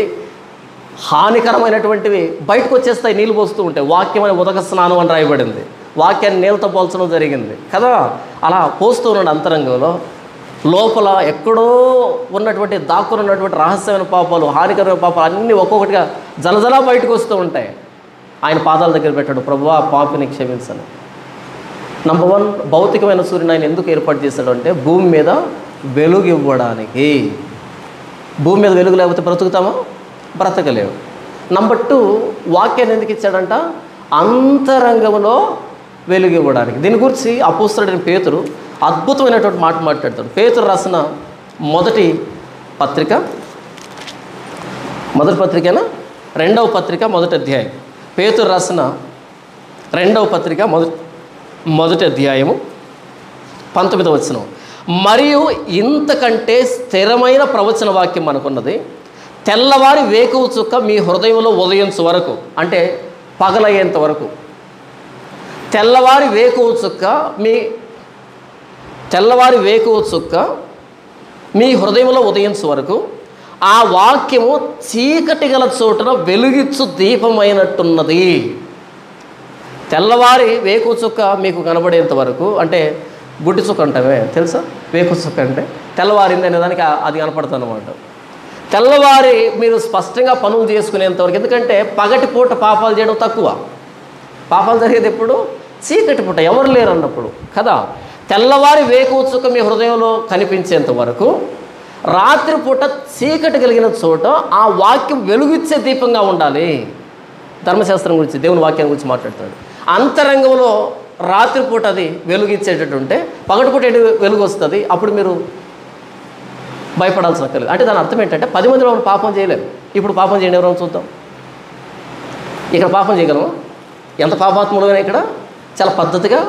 హానికరమైనటువంటివి బయటకు వచ్చేస్తాయి నీళ్ళు పోస్తూ ఉంటే. వాక్యం అనే ఉదక స్నానం అని రాయబడింది. వాక్యాన్ని నీళ్ళతో పోల్చడం జరిగింది కదా. అలా పోస్తూ ఉన్నాడు అంతరంగంలో. లోపల ఎక్కడో ఉన్నటువంటి దాక్కుని ఉన్నటువంటి రహస్యమైన పాపాలు, హానికరమైన పాపాలు అన్నీ ఒక్కొక్కటిగా జలజలా బయటకు వస్తూ ఉంటాయి. ఆయన పాదాల దగ్గర పెట్టాడు, ప్రభువా పాపిని క్షమించను. నంబర్ 1, భౌతికమైన సూర్యుని ఆయన ఎందుకు ఏర్పాటు చేశాడు అంటే భూమి మీద వెలుగు ఇవ్వడానికి. భూమి మీద వెలుగు లేకపోతే బ్రతుకుతామా? బ్రతకలేవు. నంబర్ 2, వాక్యాన్ని ఎందుకు ఇచ్చాడంట? అంతరంగంలో వెలుగు ఇవ్వడానికి. దీని గురించి అపోస్తలుడైన పేతురు అద్భుతమైనటువంటి మాట మాట్లాడతాడు. పేతురు రాసిన మొదటి పత్రిక, మొదటి పత్రికనా 2వ పత్రిక మొదటి అధ్యాయం. పేతురు రాసిన 2వ పత్రిక మొదటి అధ్యాయము 19వ వచనం. మరియు ఇంతకంటే స్థిరమైన ప్రవచన వాక్యం మనకున్నది. తెల్లవారి వేకువ చుక్క మీ హృదయంలో ఉదయించు వరకు, అంటే పగలయ్యేంత వరకు. తెల్లవారి వేకువ చుక్క మీ హృదయంలో ఉదయించు వరకు ఆ వాక్యము చీకటి గల చోటున వెలుగిచ్చు దీపమైనట్టున్నది. తెల్లవారి వేకువ చుక్క మీకు కనబడేంత వరకు, అంటే గుడ్డి చుక్క అంటామే తెలుసా? వేకువ చుక్క అంటే తెల్లవారింది అనే దానికి అది కనపడుతుంది అన్నమాట. తెల్లవారి మీరు స్పష్టంగా పనులు చేసుకునేంతవరకు. ఎందుకంటే పగటి పూట పాపాలు చేయడం తక్కువ. పాపాలు జరిగేది ఎప్పుడు? చీకటి పూట, ఎవరు లేరు అన్నప్పుడు కదా. తెల్లవారి వేకువ చుక్క మీ హృదయంలో కనిపించేంత వరకు, రాత్రిపూట చీకటి కలిగిన చోట ఆ వాక్యం వెలుగిచ్చే దీపంగా ఉండాలి. ధర్మశాస్త్రం గురించి, దేవుని వాక్యం గురించి మాట్లాడుతాడు. అంతరంగంలో రాత్రిపూట అది వెలుగిచ్చేటట్టుంటే పగటిపూట వెలుగు వస్తుంది. అప్పుడు మీరు భయపడాల్సిన అక్కర్లేదు. అంటే దాని అర్థం ఏంటంటే 10 మందిలో పాపం చేయలేము. ఇప్పుడు పాపం చేయండి, ఎవరైనా చూద్దాం. ఇక్కడ పాపం చేయగలము. ఎంత పాపాత్ములుగా ఇక్కడ చాలా పద్ధతిగా,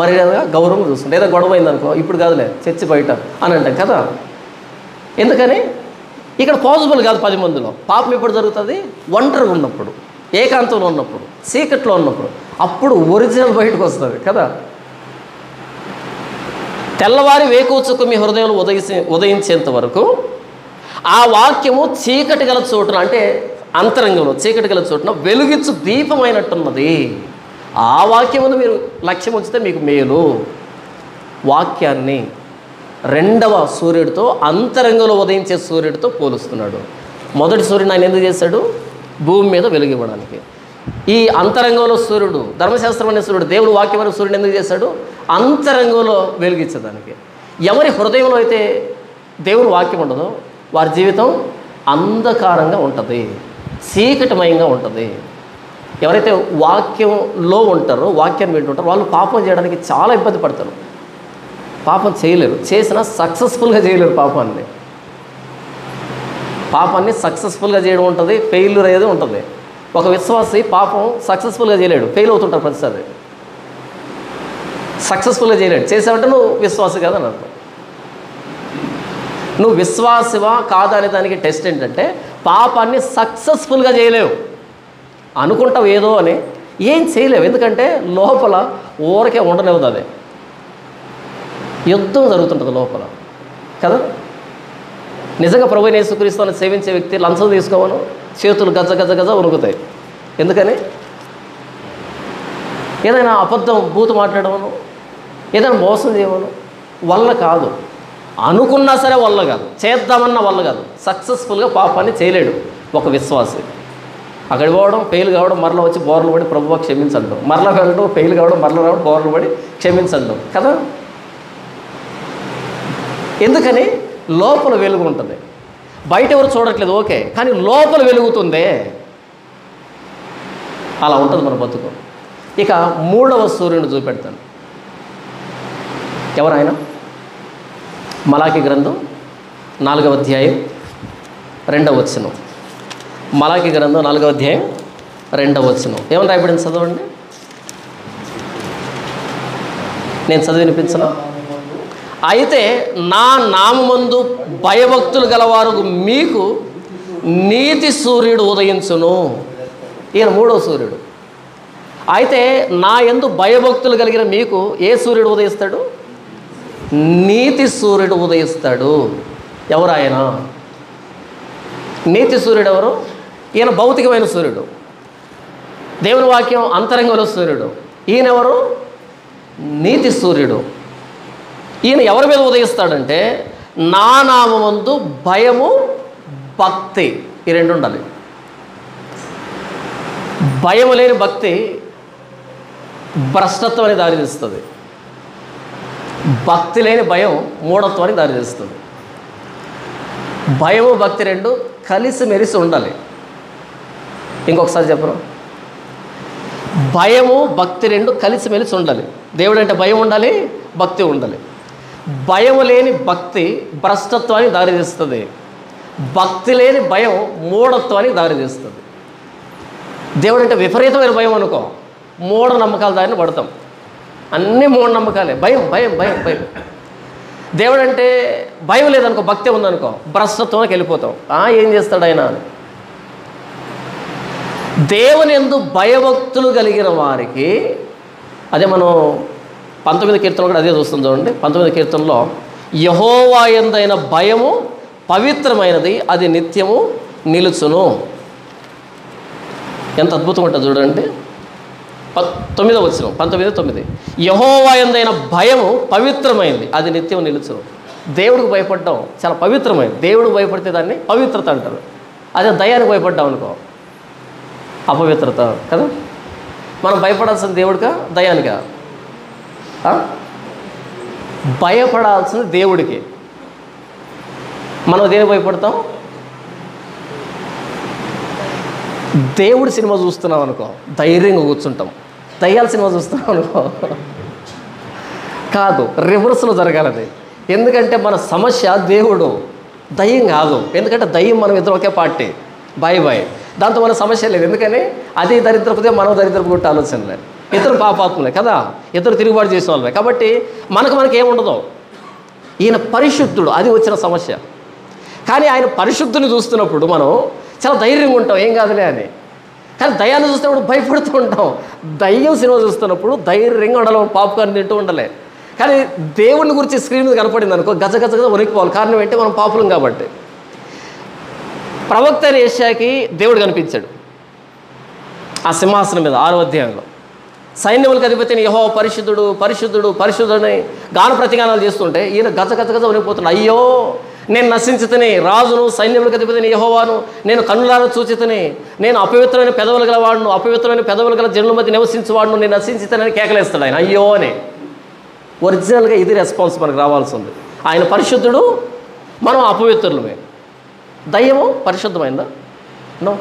మర్యాదగా, గౌరవంగా చూస్తుంటాం. ఏదో గొడవ అయిందనుకో, ఇప్పుడు కాదులే చర్చి బయట అని అంటాం కదా. ఎందుకని? ఇక్కడ పాసిబుల్ కాదు 10 మందిలో. పాపం ఎప్పుడు జరుగుతుంది? ఒంటరిగా ఉన్నప్పుడు, ఏకాంతంలో ఉన్నప్పుడు, చీకట్లో ఉన్నప్పుడు. అప్పుడు ఒరిజినల్ బయటకు వస్తుంది కదా. తెల్లవారి వేకువ చుక్క మీ హృదయంలో ఉదయించేంత వరకు ఆ వాక్యము చీకటి గల చోటున, అంటే అంతరంగంలో చీకటి గల చోటున వెలుగిచ్చు దీపమైనట్టున్నది. ఆ వాక్యమును మీరు లక్ష్యం ఉంచితే మీకు మేలు. వాక్యాన్ని రెండవ సూర్యుడితో, అంతరంగంలో ఉదయించే సూర్యుడితో పోలుస్తున్నాడు. మొదటి సూర్యుడు ఆయన ఎందుకు చేశాడు? భూమి మీద వెలుగు ఇవ్వడానికి. ఈ అంతరంగంలో సూర్యుడు, ధర్మశాస్త్రం అనే సూర్యుడు, దేవుడు వాక్యం అనే సూర్యుడు ఎందుకు చేశాడు? అంతరంగంలో వెలుగిచ్చేదానికి. ఎవరి హృదయంలో అయితే దేవుని వాక్యం ఉండదో వారి జీవితం అంధకారంగా ఉంటుంది, చీకటిమయంగా ఉంటుంది. ఎవరైతే వాక్యంలో ఉంటారో, వాక్యాన్ని వింటుంటారో, వాళ్ళు పాపం చేయడానికి చాలా ఇబ్బంది పడతారు. పాపం చేయలేరు, చేసినా సక్సెస్ఫుల్గా చేయలేరు. పాపాన్ని సక్సెస్ఫుల్గా చేయడం ఉంటుంది, ఫెయిల్యూర్ అయ్యేది ఉంటుంది. ఒక విశ్వాసి పాపం సక్సెస్ఫుల్గా చేయలేడు, ఫెయిల్ అవుతుంటారు ప్రతిసారి. సక్సెస్ఫుల్గా చేయలేడు. చేసావంటే నువ్వు విశ్వాసి కాదని అర్థం. నువ్వు విశ్వాసివా కాదా అనే దానికి టెస్ట్ ఏంటంటే, పాపాన్ని సక్సెస్ఫుల్గా చేయలేవు. అనుకుంటావు ఏదో అని, ఏం చేయలేవు. ఎందుకంటే లోపల ఊరకే ఉండనివ్వదు. అదే యుద్ధం జరుగుతుంటుంది లోపల కదా. నిజంగా ప్రభువైన యేసుక్రీస్తుని సేవించే వ్యక్తి లంచం తీసుకోవను, చేతులు గజ గజ గజ ఉనుకుతాయి. ఎందుకని? ఏదైనా అబద్ధం బూతు మాట్లాడవను, ఏదైనా మోసం చేయవను వల్ల కాదు. అనుకున్నా సరే వల్ల కాదు, చేద్దామన్నా వల్ల కాదు. సక్సెస్ఫుల్గా పాపాన్ని చేయలేడు ఒక విశ్వాసి. అక్కడికి పోవడం, ఫెయిల్ కావడం, మరలా వచ్చి బోర్లు పడి ప్రభువా క్షమించండు, మరలా వెళ్ళడం, ఫెయిల్ కావడం, మరలా రావడం, బోర్లు పడి క్షమించండు కదా. ఎందుకని? లోపల వెలుగు ఉంటుంది. బయట ఎవరు చూడట్లేదు ఓకే, కానీ లోపల వెలుగుతుందే. అలా ఉంటుంది మన బతుకు. ఇక మూడవ సూర్యుని చూపెడతాను. ఎవరాయన? మలాకి గ్రంథం 4వ అధ్యాయం 2వ వచనం. మలాకి గ్రంథం 4వ అధ్యాయం 2వ వచనం ఏమని రాయబడింది? చదవండి. నేను చదివి వినిపించను. అయితే నా నామమందు భయభక్తులు గలవారు మీకు నీతి సూర్యుడు ఉదయించును. ఈయన మూడవ సూర్యుడు. అయితే నా యందు భయభక్తులు కలిగిన మీకు ఏ సూర్యుడు ఉదయిస్తాడు? నీతి సూర్యుడు ఉదయిస్తాడు. ఎవరు ఆయన? నీతి సూర్యుడు ఎవరు? ఈయన భౌతికమైన సూర్యుడు, దేవుని వాక్యం అంతరంగంలో సూర్యుడు. ఈయనెవరు? నీతి సూర్యుడు. ఈయన ఎవరి మీద ఉదయిస్తాడంటే, నా నామమందు భయము భక్తి, ఈ రెండు ఉండాలి. భయము లేని భక్తి భ్రష్టత్వానికి దారితీస్తుంది. భక్తి లేని భయం మూఢత్వానికి దారితీస్తుంది. భయము భక్తి రెండు కలిసి మెలిసి ఉండాలి. ఇంకొకసారి చెప్పను. భయము భక్తి రెండు కలిసి మెలిసి ఉండాలి. దేవుడు అంటే భయం ఉండాలి, భక్తి ఉండాలి. భయం లేని భక్తి భ్రష్టత్వానికి దారితీస్తుంది. భక్తి లేని భయం మూఢత్వానికి దారితీస్తుంది. దేవుడు అంటే విపరీతమైన భయం అనుకో, మూఢ నమ్మకాల దారిని పడతాం. అన్నీ మూఢనమ్మకాలే. భయం భయం భయం భయం. దేవుడు అంటే భయం లేదనుకో, భక్తి ఉందనుకో, భ్రష్టత్వంకి వెళ్ళిపోతాం. ఏం చేస్తాడు ఆయన? దేవుని యందు భయభక్తులు కలిగిన వారికి, అదే మనం 19వ కీర్తనలో కూడా అదే చూస్తాం చూడండి. 19వ కీర్తనలో యెహోవా యందైన భయము పవిత్రమైనది, అది నిత్యము నిలుచును. ఎంత అద్భుతంగా ఉంటుంది చూడండి. 9వ వచనం, 19:9. యెహోవా యందైన భయము పవిత్రమైనది, అది నిత్యం నిలుచును. దేవుడికి భయపడ్డాం చాలా పవిత్రమైనది. దేవుడికి భయపడితే దాన్ని పవిత్రత అంటారు. అదే దయానికి భయపడ్డాం అనుకో, అపవిత్రత కదా. మనం భయపడాల్సిన దేవుడికా దయానికా? భయపడాల్సింది దేవుడికి. మనం దేనికి భయపడతాం? దేవుడి సినిమా చూస్తున్నాం అనుకో, ధైర్యంగా కూర్చుంటాం. దయ్యాల సినిమా చూస్తున్నాం అనుకో, కాదు, రివర్స్లో జరగాలది. ఎందుకంటే మన సమస్య దేవుడు, దయ్యం కాదు. ఎందుకంటే దయ్యం మనం ఇద్దరు ఒకే పార్టీ, బాయ్ బాయ్. దాంతో మన సమస్య లేదు. ఎందుకని అది దరిద్రపుదే, మనం దరిద్రపు కొట్టే ఆలోచనలే. ఇద్దరు పాపాత్ములే కదా, ఇద్దరు తిరుగుబాటు చేసే వాళ్ళే. కాబట్టి మనకి ఏముండదు. ఈయన పరిశుద్ధుడు, అది వచ్చిన సమస్య. కానీ ఆయన పరిశుద్ధుని చూస్తున్నప్పుడు మనం చాలా ధైర్యంగా ఉంటాం, ఏం కాదులే అని. కానీ దయ్యాన్ని చూస్తున్నప్పుడు భయపడుతూ ఉంటాం. దయ్యం సినిమా చూస్తున్నప్పుడు ధైర్యంగా ఉండాలి, పాప్కార్న్ తింటూ ఉండాలి. కానీ దేవుని గురించి స్క్రీన్ మీద కనపడింది అనుకో, గజ గజగా వణికిపోవాలి. కారణం ఏంటి? మనం పాపులం కాబట్టి. ప్రవక్త అయిన యెషయాకి దేవుడు కనిపించాడు ఆ సింహాసనం మీద 6వ అధ్యాయంలో. సైన్యములకు అధిపతిని యెహోవా పరిశుద్ధుడు పరిశుద్ధుడు పరిశుద్ధుడని గాన ప్రతిగానాలు చేస్తుంటే ఈయన గజ గజ గజ వణికిపోతున్నాడు. అయ్యో, నేను నశించితిని, రాజును సైన్యములకు అధిపతిని యెహోవాను నేను కన్నులారా చూచితిని, నేను అపవిత్రమైన పెదవులు గల వాడును, అపవిత్రమైన పెదవులు గల జనుల మధ్య నివసించేవాడును, నేను నశించితనని కేకలేస్తాడు ఆయన. అయ్యో అని. ఒరిజినల్గా ఇది రెస్పాన్స్ మనకు రావాల్సి ఉంది. ఆయన పరిశుద్ధుడు, మనం అపవిత్రులమే. దయ్యము పరిశుద్ధమైందా? నో.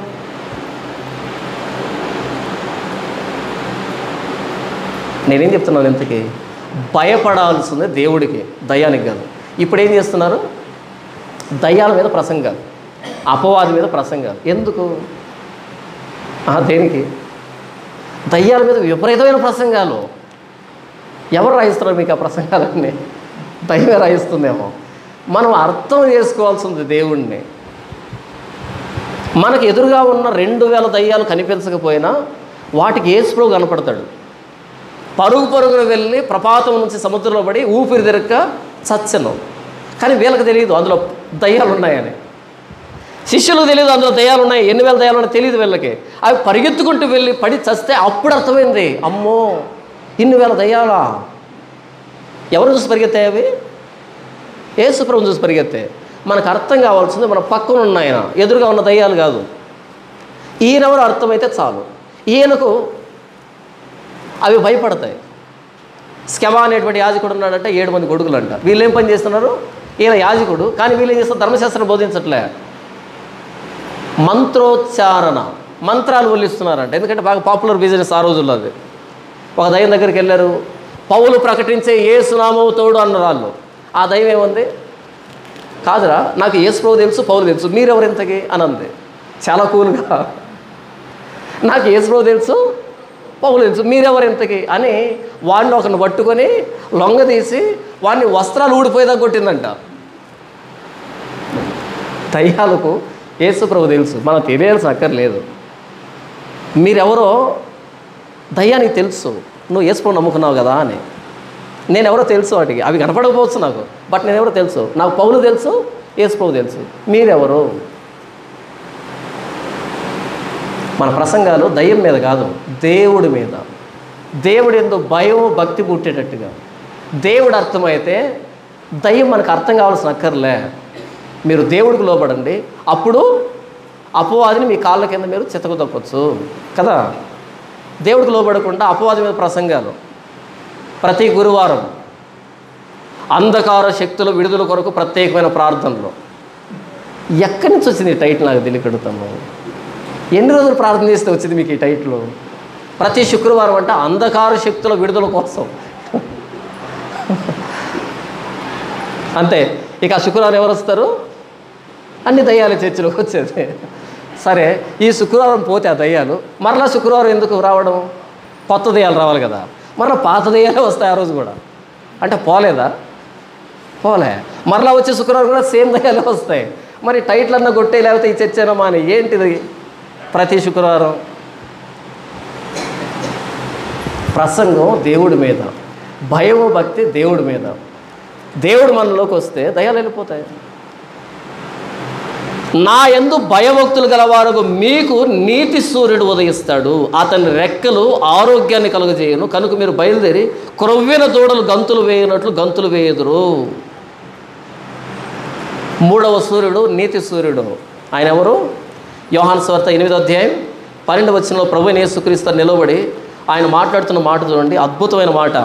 నేనేం చెప్తున్నాను ఇంతకీ? భయపడాల్సిందే దేవుడికి, దయ్యానికి కాదు. ఇప్పుడు ఏం చేస్తున్నారు? దయ్యాల మీద ప్రసంగాలు, అపవాది మీద ప్రసంగాలు. ఎందుకు? దేనికి? దయ్యాల మీద విపరీతమైన ప్రసంగాలు. ఎవరు రాయిస్తున్నారు మీకు ఆ ప్రసంగాలన్నీ? దయ్యమే రాయిస్తుందేమో. మనం అర్థం చేసుకోవాల్సింది దేవుణ్ణి. మనకు ఎదురుగా ఉన్న 2000 దయ్యాలు కనిపించకపోయినా వాటికి యేసుప్రభు కనపడతాడు. పరుగు పరుగున వెళ్ళి ప్రపాతం నుంచి సముద్రంలో పడి ఊపిరి తిరక్క చచ్చను. కానీ వీళ్ళకి తెలియదు అందులో దయ్యాలు ఉన్నాయని. శిష్యులకు తెలియదు అందులో దయ్యాలు ఉన్నాయి, ఎన్ని వేల దయ్యాలు ఉన్నాయి తెలియదు వీళ్ళకి. అవి పరిగెత్తుకుంటూ వెళ్ళి పడి చస్తే అప్పుడు అర్థమైంది, అమ్మో ఇన్ని వేల దయ్యాలా. ఎవరు చూసి పరిగెత్తాయి అవి? యేసుప్రభుని చూసి పరిగెత్తాయి. మనకు అర్థం కావాల్సింది మన పక్కన ఉన్న ఆయన, ఎదురుగా ఉన్న దయ్యాలు కాదు. ఈయనెవరు అర్థమైతే చాలు. ఈయనకు అవి భయపడతాయి. స్కెవా అనేటువంటి యాజకుడు ఉన్నాడంటే 7 మంది కొడుకులు అంట. వీళ్ళు ఏం పని చేస్తున్నారు? ఈయన యాజకుడు, కానీ వీళ్ళు ఏం చేస్తారు? ధర్మశాస్త్రం బోధించట్లే, మంత్రోచ్చారణ, మంత్రాలు వల్లిస్తున్నారంట. ఎందుకంటే బాగా పాపులర్ బిజినెస్ ఆ రోజుల్లో అది. ఒక దయ్యం దగ్గరికి వెళ్ళారు, పౌలు ప్రకటించే యేసు నామము తోడు అన్నారు వాళ్ళు. ఆ దయ్యం ఏముంది? కాదురా, నాకు యేసుప్రభు తెలుసు, పౌలు తెలుసు, మీరెవరు ఇంతకి అని అంది చాలా కూల్గా. నాకు యేసుప్రభు తెలుసు, పౌలు తెలుసు, మీరెవరు ఇంతకి అని వాడిని ఒకరిని పట్టుకొని లొంగ తీసి వాడిని వస్త్రాలు ఊడిపోయేదా కొట్టిందంట. దయ్యాలకు యేసుప్రభు తెలుసు, మనకు తెలియాల్సిన అక్కర్లేదు. మీరెవరో దయ్యానికి తెలుసు, నువ్వు యేసుప్రభు నమ్ముకున్నావు కదా అని. నేనెవరో తెలుసు వాటికి, అవి కనపడకపోవచ్చు నాకు, బట్ నేనెవరో తెలుసు. నాకు పౌలు తెలుసు, యేసుప్రభు తెలుసు, మీరెవరు? మన ప్రసంగాలు దయ్యం మీద కాదు, దేవుడి మీద. దేవుడు ఎంతో భయం భక్తి పుట్టేటట్టుగా. దేవుడు అర్థమైతే దయ్యం మనకు అర్థం కావాల్సిన అక్కర్లే. మీరు దేవుడికి లోబడండి, అప్పుడు అపవాదిని మీ కాళ్ళ కింద మీరు చితకదొప్పచ్చు కదా. దేవుడికి లోబడకుండా అపవాది మీద ప్రసంగాలు. ప్రతి గురువారం అంధకార శక్తుల విడుదల కొరకు ప్రత్యేకమైన ప్రార్థనలు. ఎక్కడి నుంచి వచ్చింది ఈ టైటిల్ నాకు తెలియకడుతాము. ఎన్ని రోజులు ప్రార్థన చేస్తే వచ్చింది మీకు ఈ టైటిల్? ప్రతి శుక్రవారం అంటే అంధకార శక్తుల విడుదల కోసం అంతే. ఇక శుక్రవారం ఎవరు వస్తారు? అన్ని దయ్యాలు చర్చిలోకి వచ్చేది. సరే, ఈ శుక్రవారం పోతే ఆ దయ్యాలు మరలా శుక్రవారం ఎందుకు రావడం? కొత్త దయ్యాలు రావాలి కదా. మరలా పాత దయ్యాలే వస్తాయి ఆ రోజు కూడా. అంటే పోలేదా? పోలే. మరలా వచ్చే శుక్రవారం కూడా సేమ్ దయ్యాలే వస్తాయి. మరి టైటిల్ అన్న కొట్టే, లేకపోతే ఈ చర్చనమా అని. ఏంటిది? ప్రతి శుక్రవారం ప్రసంగం దేవుడి మీద, భయము భక్తి దేవుడి మీద. దేవుడు మనలోకి వస్తే దయ్యాలు వెళ్ళిపోతాయి. నా యందు భయభక్తులు గలవారు మీకు నీతి సూర్యుడు ఉదయిస్తాడు, అతని రెక్కలు ఆరోగ్యాన్ని కలుగజేయను, కనుక మీరు బయలుదేరి క్రొవ్విన దూడలు గంతులు వేయనట్లు గంతులు వేయుదురు. మూడవ సూర్యుడు నీతి సూర్యుడు. ఆయన ఎవరు? యోహాను సువార్త 8వ అధ్యాయం 12వ వచనంలో ప్రభువైన యేసుక్రీస్తు నిలబడి ఆయన మాట్లాడుతున్న మాట చూడండి, అద్భుతమైన మాట.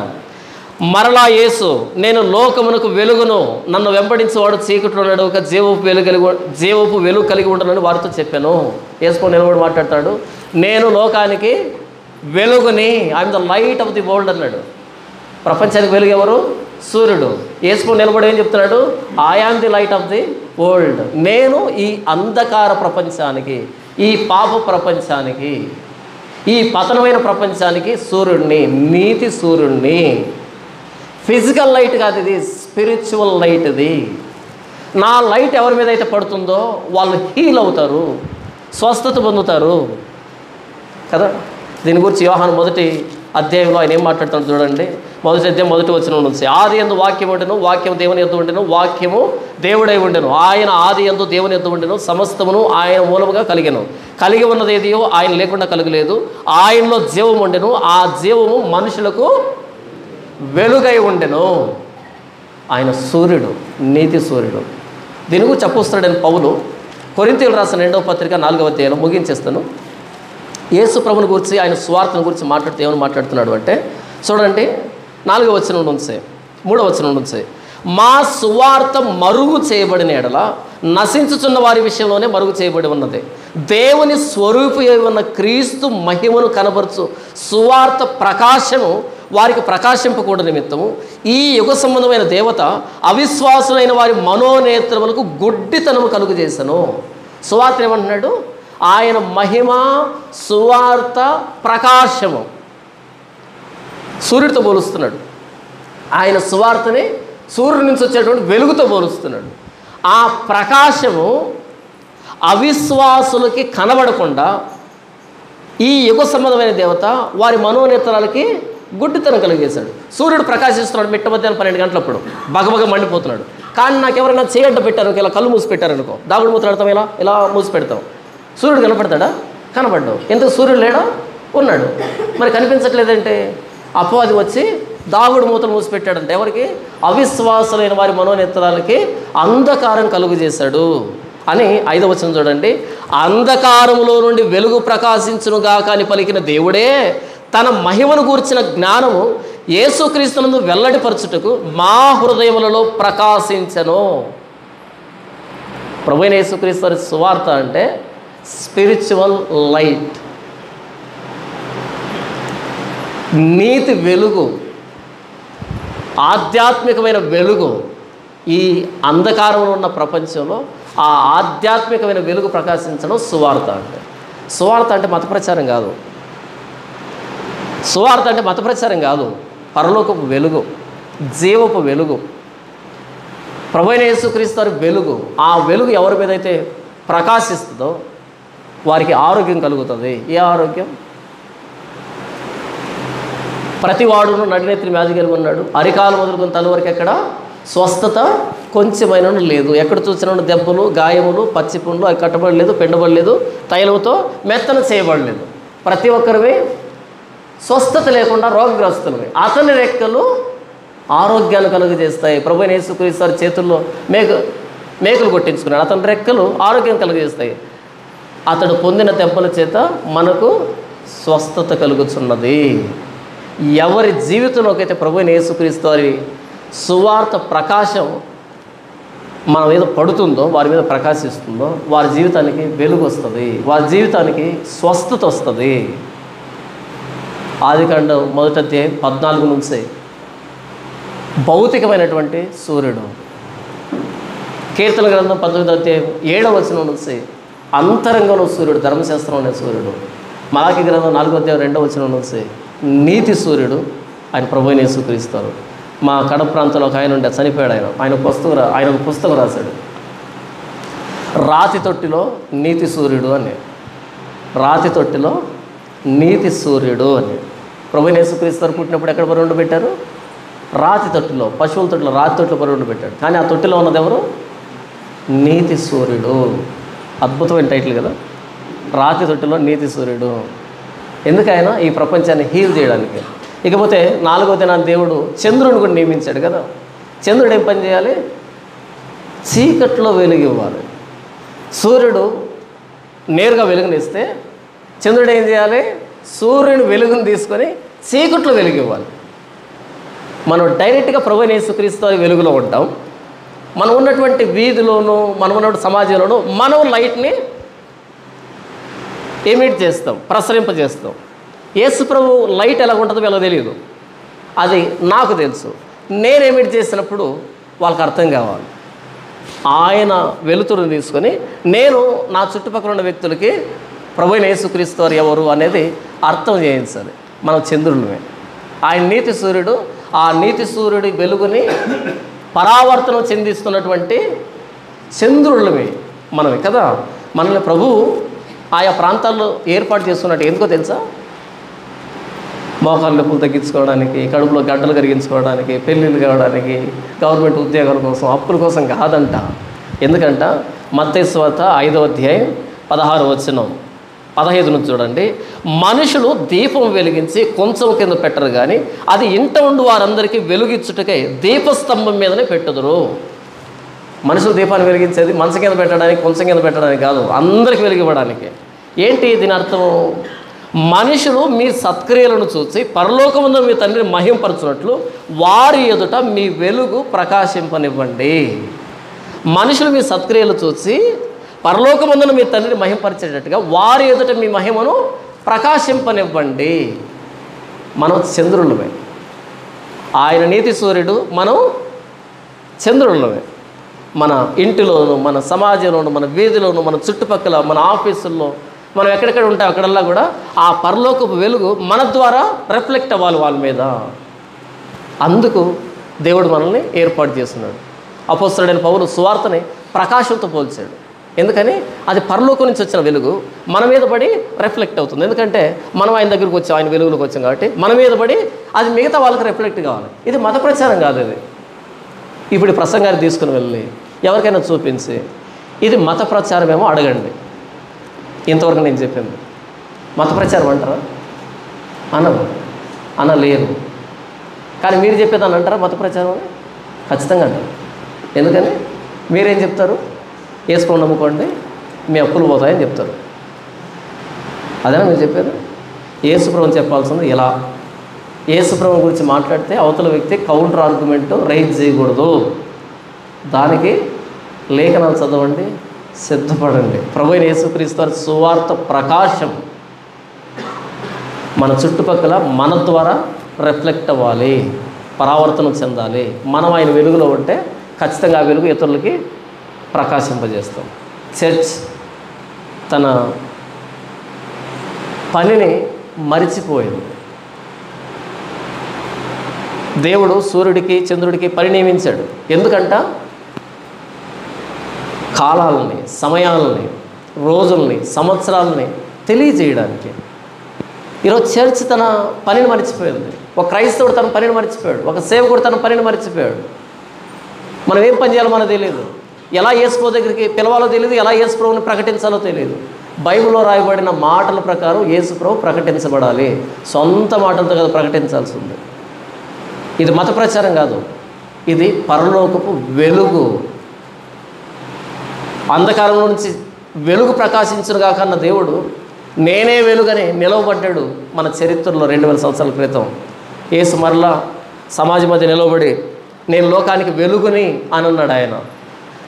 మరలా యేసు, నేను లోకమునకు వెలుగును, నన్ను వెంబడించేవాడు చీకట్లో నడవక జీవపు వెలుగు కలిగి ఉండనని వారితో చెప్పాను. యేసు నిలబడి మాట్లాడతాడు, నేను లోకానికి వెలుగుని, I'm the light of the world అన్నాడు. ప్రపంచానికి వెలుగు ఎవరు? సూర్యుడు. యేసు నిలబడి ఏం చెప్తున్నాడు? I am the light of the world. నేను ఈ అంధకార ప్రపంచానికి, ఈ పాప ప్రపంచానికి, ఈ పతనమైన ప్రపంచానికి సూర్యుడిని, నీతి సూర్యుడిని. ఫిజికల్ లైట్ కాదు ఇది, స్పిరిచువల్ లైట్ ఇది. నా లైట్ ఎవరి మీద అయితే పడుతుందో వాళ్ళు హీల్ అవుతారు, స్వస్థత పొందుతారు కదా. దీని గురించి యోహాను 1వ అధ్యాయంలో ఆయన ఏం మాట్లాడుతున్నాడు చూడండి. 1వ అధ్యాయం 1వ వచనం నుంచి, ఆది యందు వాక్యం ఉండెను, వాక్యం దేవుని యొద్ద ఉండెను, వాక్యము దేవుడై ఉండెను, ఆయన ఆది యందు దేవుని యొద్ద ఉండెను, సమస్తమును ఆయన మూలముగా కలిగెను, కలిగి ఉన్నది ఏదియో ఆయన లేకుండా కలగలేదు, ఆయనలో జీవము ఉండెను, ఆ జీవము మనుషులకు వెలుగై ఉండెను. ఆయన సూర్యుడు, నీతి సూర్యుడు. దీని గురించి చెప్పొస్తున్నాడని పౌలు కొరింథీయులకు రాసిన 2వ పత్రిక 4వ అధ్యాయంలో ముగించేస్తాను. యేసు ప్రభుని గురించి, ఆయన స్వార్థను గురించి మాట్లాడితే ఏమని మాట్లాడుతున్నాడు అంటే చూడండి, 4వ వచనం నుంచి 3వ వచనం నుంచి, మా సువార్త మరుగు చేయబడిన ఎడల నశించుచున్న వారి విషయంలోనే మరుగు చేయబడి ఉన్నది, దేవుని స్వరూపి ఉన్న క్రీస్తు మహిమను కనబరుచు సువార్త ప్రకాశము వారికి ప్రకాశింపకూడ నిమిత్తము ఈ యుగ సంబంధమైన దేవత అవిశ్వాసులైన వారి మనోనేత్రములకు గుడ్డితనము కలుగు చేశాను. సువార్త ఏమంటున్నాడు? ఆయన మహిమ, సువార్త, ప్రకాశము. సూర్యుడితో పోలుస్తున్నాడు. ఆయన సువార్తని సూర్యుడి నుంచి వచ్చేటువంటి వెలుగుతో పోలుస్తున్నాడు. ఆ ప్రకాశము అవిశ్వాసులకి కనబడకుండా ఈ యుగ సంబంధమైన దేవత వారి మనోనేత్రాలకి గుడ్డితనం కలిగేశాడు. సూర్యుడు ప్రకాశిస్తున్నాడు మిట్ట మధ్యాహ్నం 12 గంటలప్పుడు, బగబగ మండిపోతున్నాడు. కానీ నాకు ఎవరైనా చేయడ్డ పెట్టారు, ఇలా కళ్ళు మూసి పెట్టారనుకో, దాగుడు మూతలు పెడతాం, ఇలా మూసి పెడతాం, సూర్యుడు కనపడతాడా? కనపడ్డావు. ఎందుకు? సూర్యుడు లేడా? ఉన్నాడు. మరి కనిపించట్లేదంటే అపవాది వచ్చి దాగుడు మూతలు మూసిపెట్టాడంటే ఎవరికి? అవిశ్వాసులైన వారి మనోనేత్రాలకి అంధకారం కలుగు చేశాడు అని 5వ వచనం చూడండి. అంధకారములో నుండి వెలుగు ప్రకాశించునుగా అని పలికిన దేవుడే తన మహిమను గూర్చిన జ్ఞానము యేసుక్రీస్తునందు వెల్లడిపరచుటకు మా హృదయములలో ప్రకాశించెను. ప్రభువైన యేసుక్రీస్తు సువార్త అంటే స్పిరిచువల్ లైట్, నీతి వెలుగు, ఆధ్యాత్మికమైన వెలుగు. ఈ అంధకారంలో ఉన్న ప్రపంచంలో ఆ ఆధ్యాత్మికమైన వెలుగు ప్రకాశించడం సువార్త అంటే. సువార్త అంటే మత ప్రచారం కాదు. సువార్త అంటే మత ప్రచారం కాదు, పరలోకపు వెలుగు, జీవపు వెలుగు, ప్రభువైన యేసుక్రీస్తు వారి వెలుగు. ఆ వెలుగు ఎవరి మీద అయితే ప్రకాశిస్తుందో వారికి ఆరోగ్యం కలుగుతుంది. ఏ ఆరోగ్యం? ప్రతి వాడును నడినేత్రి వ్యాధి కలిగి ఉన్నాడు, అరికాలు మొదలుకొని తల వరకు ఎక్కడ స్వస్థత కొంచెమైనా లేదు. ఎక్కడ చూసిన దెబ్బలు, గాయములు, పచ్చిపుండ్లు, అవి కట్టబడలేదు, పెండబడలేదు, తైలంతో మెత్తన చేయబడలేదు. ప్రతి ఒక్కరివి స్వస్థత లేకుండా రోగగ్రస్తులవి. అతని రెక్కలు ఆరోగ్యాన్ని కలుగజేస్తాయి. ప్రభువైన యేసుక్రీస్తు వారి చేతుల్లో మేకులు కొట్టించుకున్నాడు. అతని రెక్కలు ఆరోగ్యం కలుగజేస్తాయి. అతడు పొందిన దెబ్బల చేత మనకు స్వస్థత కలుగుతున్నది. ఎవరి జీవితంలోకి అయితే ప్రభువైన యేసుక్రీస్తు వారి సువార్త ప్రకాశం మన మీద పడుతుందో, వారి మీద ప్రకాశిస్తుందో, వారి జీవితానికి వెలుగు వస్తుంది, వారి జీవితానికి స్వస్థత వస్తుంది. ఆదికాండం 1వ అధ్యాయం 14 నుంచి భౌతికమైనటువంటి సూర్యుడు. కీర్తన గ్రంథం 19వ అధ్యాయం 7వ వచనం నుంచి అంతరంగంలో సూర్యుడు, ధర్మశాస్త్రం అనే సూర్యుడు. మలాకి గ్రంథం 4వ అధ్యాయం 2వ వచనం నుంచి నీతి సూర్యుడు, ఆయన ప్రభువైన యేసుక్రీస్తు. మా కడప ప్రాంతంలో ఒక ఆయన ఉండే, చనిపోయాడు. ఆయన ఒక పుస్తకం రాశాడు, రాతి తొట్టిలో నీతి సూర్యుడు అని. రాతి తొట్టిలో నీతి సూర్యుడు అని. ప్రభువైన యేసుక్రీస్తు పుట్టినప్పుడు ఎక్కడ పరుండు పెట్టారు? రాతి తొట్టిలో, పశువుల తొట్టిలో, రాతి తొట్టిలో పరుండు పెట్టాడు. కానీ ఆ తొట్టిలో ఉన్నది ఎవరు? నీతి సూర్యుడు. అద్భుతమైన టైటిల్ కదా, రాతి తొట్టిలో నీతి సూర్యుడు. ఎందుకైనా ఈ ప్రపంచాన్ని హీల్ చేయడానికి. ఇకపోతే 4వ దినాన్ని దేవుడు చంద్రుని కూడా నియమించాడు కదా. చంద్రుడు ఏం పని చేయాలి? చీకట్లో వెలుగివ్వాలి. సూర్యుడు నేరుగా వెలుగునిస్తే చంద్రుడు ఏం చేయాలి? సూర్యుని వెలుగుని తీసుకొని చీకట్లో వెలుగివ్వాలి. మనం డైరెక్ట్గా ప్రభువైన యేసుక్రీస్తు వెలుగులో ఉంటాం. మనం ఉన్నటువంటి వీధిలోనూ, మనం ఉన్నటువంటి సమాజంలోనూ మనం లైట్ని ఎమిట్ చేస్తాం, ప్రసరింపజేస్తాం. యేసు ప్రభు లైట్ ఎలా ఉంటుందో వీళ్ళకి తెలియదు, అది నాకు తెలుసు. నేను ఎమిట్ చేసినప్పుడు వాళ్ళకి అర్థం కావాలి. ఆయన వెలుతురుని తీసుకొని నేను నా చుట్టుపక్కల ఉన్న వ్యక్తులకి ప్రభువైన యేసుక్రీస్తు వారు ఎవరు అనేది అర్థం చేయించాలి. మనం చంద్రులమే. ఆయన నీతి సూర్యుడు. ఆ నీతి సూర్యుడి వెలుగుని పరావర్తనం చెందిస్తున్నటువంటి చంద్రులమే మనమే కదా. మనల్ని ప్రభువు ఆయా ప్రాంతాల్లో ఏర్పాటు చేస్తున్నట్టు ఎందుకో తెలుసా? మోకాళ్ళ నొప్పులు తగ్గించుకోవడానికి, కడుపులో గడ్డలు కరిగించుకోవడానికి, పెళ్ళిళ్ళు కావడానికి, గవర్నమెంట్ ఉద్యోగాల కోసం, అప్పుల కోసం కాదంట. ఎందుకంట? మత్తయి సువార్త 5వ అధ్యాయం 16వ వచనం 15 నుంచి చూడండి. మనుషులు దీపం వెలిగించి కొంచెం కింద పెట్టరు, కానీ అది ఇంట ఉండి వారందరికీ వెలుగిచ్చుటకై దీపస్తంభం మీదనే పెట్టుదురు. మనుషులు దీపాన్ని వెలిగించేది మంచం కింద పెట్టడానికి, కొంచెం కింద పెట్టడానికి కాదు, అందరికి వెలిగివ్వడానికి. ఏంటి దీని అర్థం? మనుషులు మీ సత్క్రియలను చూసి పరలోకమందు మీ తండ్రిని మహింపరచున్నట్లు వారి ఎదుట మీ వెలుగు ప్రకాశింపనివ్వండి. మనుషులు మీ సత్క్రియలు చూసి పరలోకమందున మీ తండ్రిని మహింపరిచేటట్టుగా వారి ఎదుట మీ మహిమను ప్రకాశింపనివ్వండి. మనం చంద్రులమే. ఆయన నీతి సూర్యుడు, మనం చంద్రులమే. మన ఇంటిలోను, మన సమాజంలోను, మన వీధిలోను, మన చుట్టుపక్కల, మన ఆఫీసుల్లో, మనం ఎక్కడెక్కడ ఉంటాం అక్కడల్లా కూడా ఆ పరలోకపు వెలుగు మన ద్వారా రిఫ్లెక్ట్ అవ్వాలి వాళ్ళ మీద. అందుకు దేవుడు మనల్ని ఏర్పాటు చేస్తున్నాడు. అపోస్తలుడైన పౌలు సువార్తని ప్రకాశంతో పోల్చాడు. ఎందుకని? అది పరలోకం నుంచి వచ్చిన వెలుగు మన మీద పడి రిఫ్లెక్ట్ అవుతుంది. ఎందుకంటే మనం ఆయన దగ్గరికి వచ్చాం, ఆయన వెలుగులోకి వచ్చాం కాబట్టి మన మీద పడి అది మిగతా వాళ్ళకి రిఫ్లెక్ట్ కావాలి. ఇది మత ప్రచారం కాదు. ఇది ఇప్పుడు ప్రసంగాన్ని తీసుకుని వెళ్ళి ఎవరికైనా చూపించి ఇది మత ప్రచారమేమో అడగండి. ఇంతవరకు నేను చెప్పింది మత ప్రచారం అంటారా? అనలేరు. కానీ మీరు చెప్పేదాన్ని అంటారా మత ప్రచారం అని? ఖచ్చితంగా అంటారు. ఎందుకని? మీరేం చెప్తారు? యేసుప్రభువుని నమ్ముకోండి, మీ అప్పులు పోతాయని చెప్తారు. అదేనా మీరు చెప్పేది? యేసుప్రభువుని చెప్పాల్సింది ఇలా. యేసుప్రభువు గురించి మాట్లాడితే అవతల వ్యక్తి కౌంటర్ ఆర్గ్యుమెంట్ రైజ్ చేయకూడదు. దానికి లేఖనాలు చదవండి, సిద్ధపడండి. ప్రభువైన యేసుక్రీస్తు వారి సువార్త ప్రకాశం మన చుట్టుపక్కల మన ద్వారా రిఫ్లెక్ట్ అవ్వాలి, పరావర్తనం చెందాలి. మనం ఆయన వెలుగులో ఉంటే ఖచ్చితంగా ఆ వెలుగు ఇతరులకి ప్రకాశింపజేస్తాం. చర్చ్ తన పనిని మరిచిపోయింది. దేవుడు సూర్యుడికి చంద్రుడికి పని నియమించాడు. ఎందుకంట? కాలాలని, సమయాలని, రోజుల్ని, సంవత్సరాలని తెలియజేయడానికి. ఈరోజు చర్చ్ తన పనిని మర్చిపోయింది. ఒక క్రైస్తవుడు తన పనిని మర్చిపోయాడు, ఒక సేవకుడు తన పనిని మర్చిపోయాడు. మనం ఏం పని చేయాలో మనకు తెలియదు, ఎలా యేసుప్రభు దగ్గరికి పిలవాలో తెలియదు, ఎలా యేసుప్రభుని ప్రకటించాలో తెలియదు. బైబిల్లో రాయబడిన మాటల ప్రకారం యేసుప్రభు ప్రకటించబడాలి. సొంత మాటలతో కదా ప్రకటించాల్సి ఉంది. ఇది మత ప్రచారం కాదు, ఇది పరలోకపు వెలుగు. అంధకారం నుంచి వెలుగు ప్రకాశించును గాక అన్న దేవుడు నేనే వెలుగని నిలవబడ్డాడు మన చరిత్రలో 2000 సంవత్సరాల క్రితం. యేసు మరలా సమాజం మధ్య నిలవబడి నేను లోకానికి వెలుగుని అని అన్నాడు. ఆయన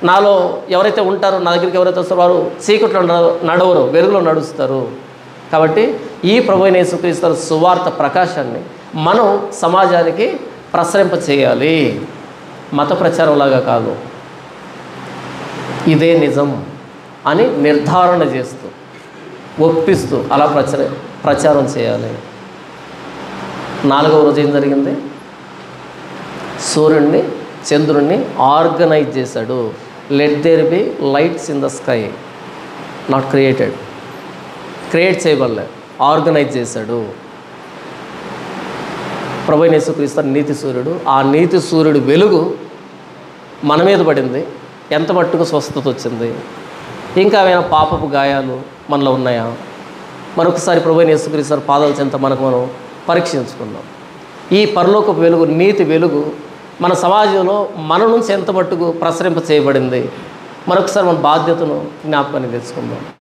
నాలో ఎవరైతే ఉంటారో, నా దగ్గరికి ఎవరైతే వస్తారో వారు చీకట్లో నడవరు, వెలుగులో నడుస్తారు. కాబట్టి ఈ ప్రభువైన యేసుక్రీస్తు సువార్త ప్రకాశాన్ని మనం సమాజానికి ప్రసరింప చేయాలి, మత ప్రచారంలాగా కాదు. ఇదే నిజం అని నిర్ధారణ చేస్తూ, ఒప్పిస్తూ అలా ప్రచారం చేయాలి. 4వ రోజు ఏం జరిగింది? సూర్యుడిని చంద్రుడిని ఆర్గనైజ్ చేశాడు. Let there be lights in the sky, not created. Create చేయబడలే, ఆర్గనైజ్ చేశాడు. ప్రభువైన యేసుక్రీస్తు నీతి సూర్యుడు. ఆ నీతి సూర్యుడు వెలుగు మన మీద పడింది. ఎంత మట్టుకు స్వస్థత వచ్చింది? ఇంకా ఏమైనా పాపపు గాయాలు మనలో ఉన్నాయా? మరొకసారి ప్రభువైన యేసుక్రీస్తు పాదాల చెంత మనం పరీక్షించుకుందాం. ఈ పరలోకపు వెలుగు, నీతి వెలుగు మన సమాజంలో మన నుంచి ఎంత మట్టుకు ప్రసరింప చేయబడింది? మరొకసారి మన బాధ్యతను జ్ఞాపకాన్ని తెచ్చుకుందాం.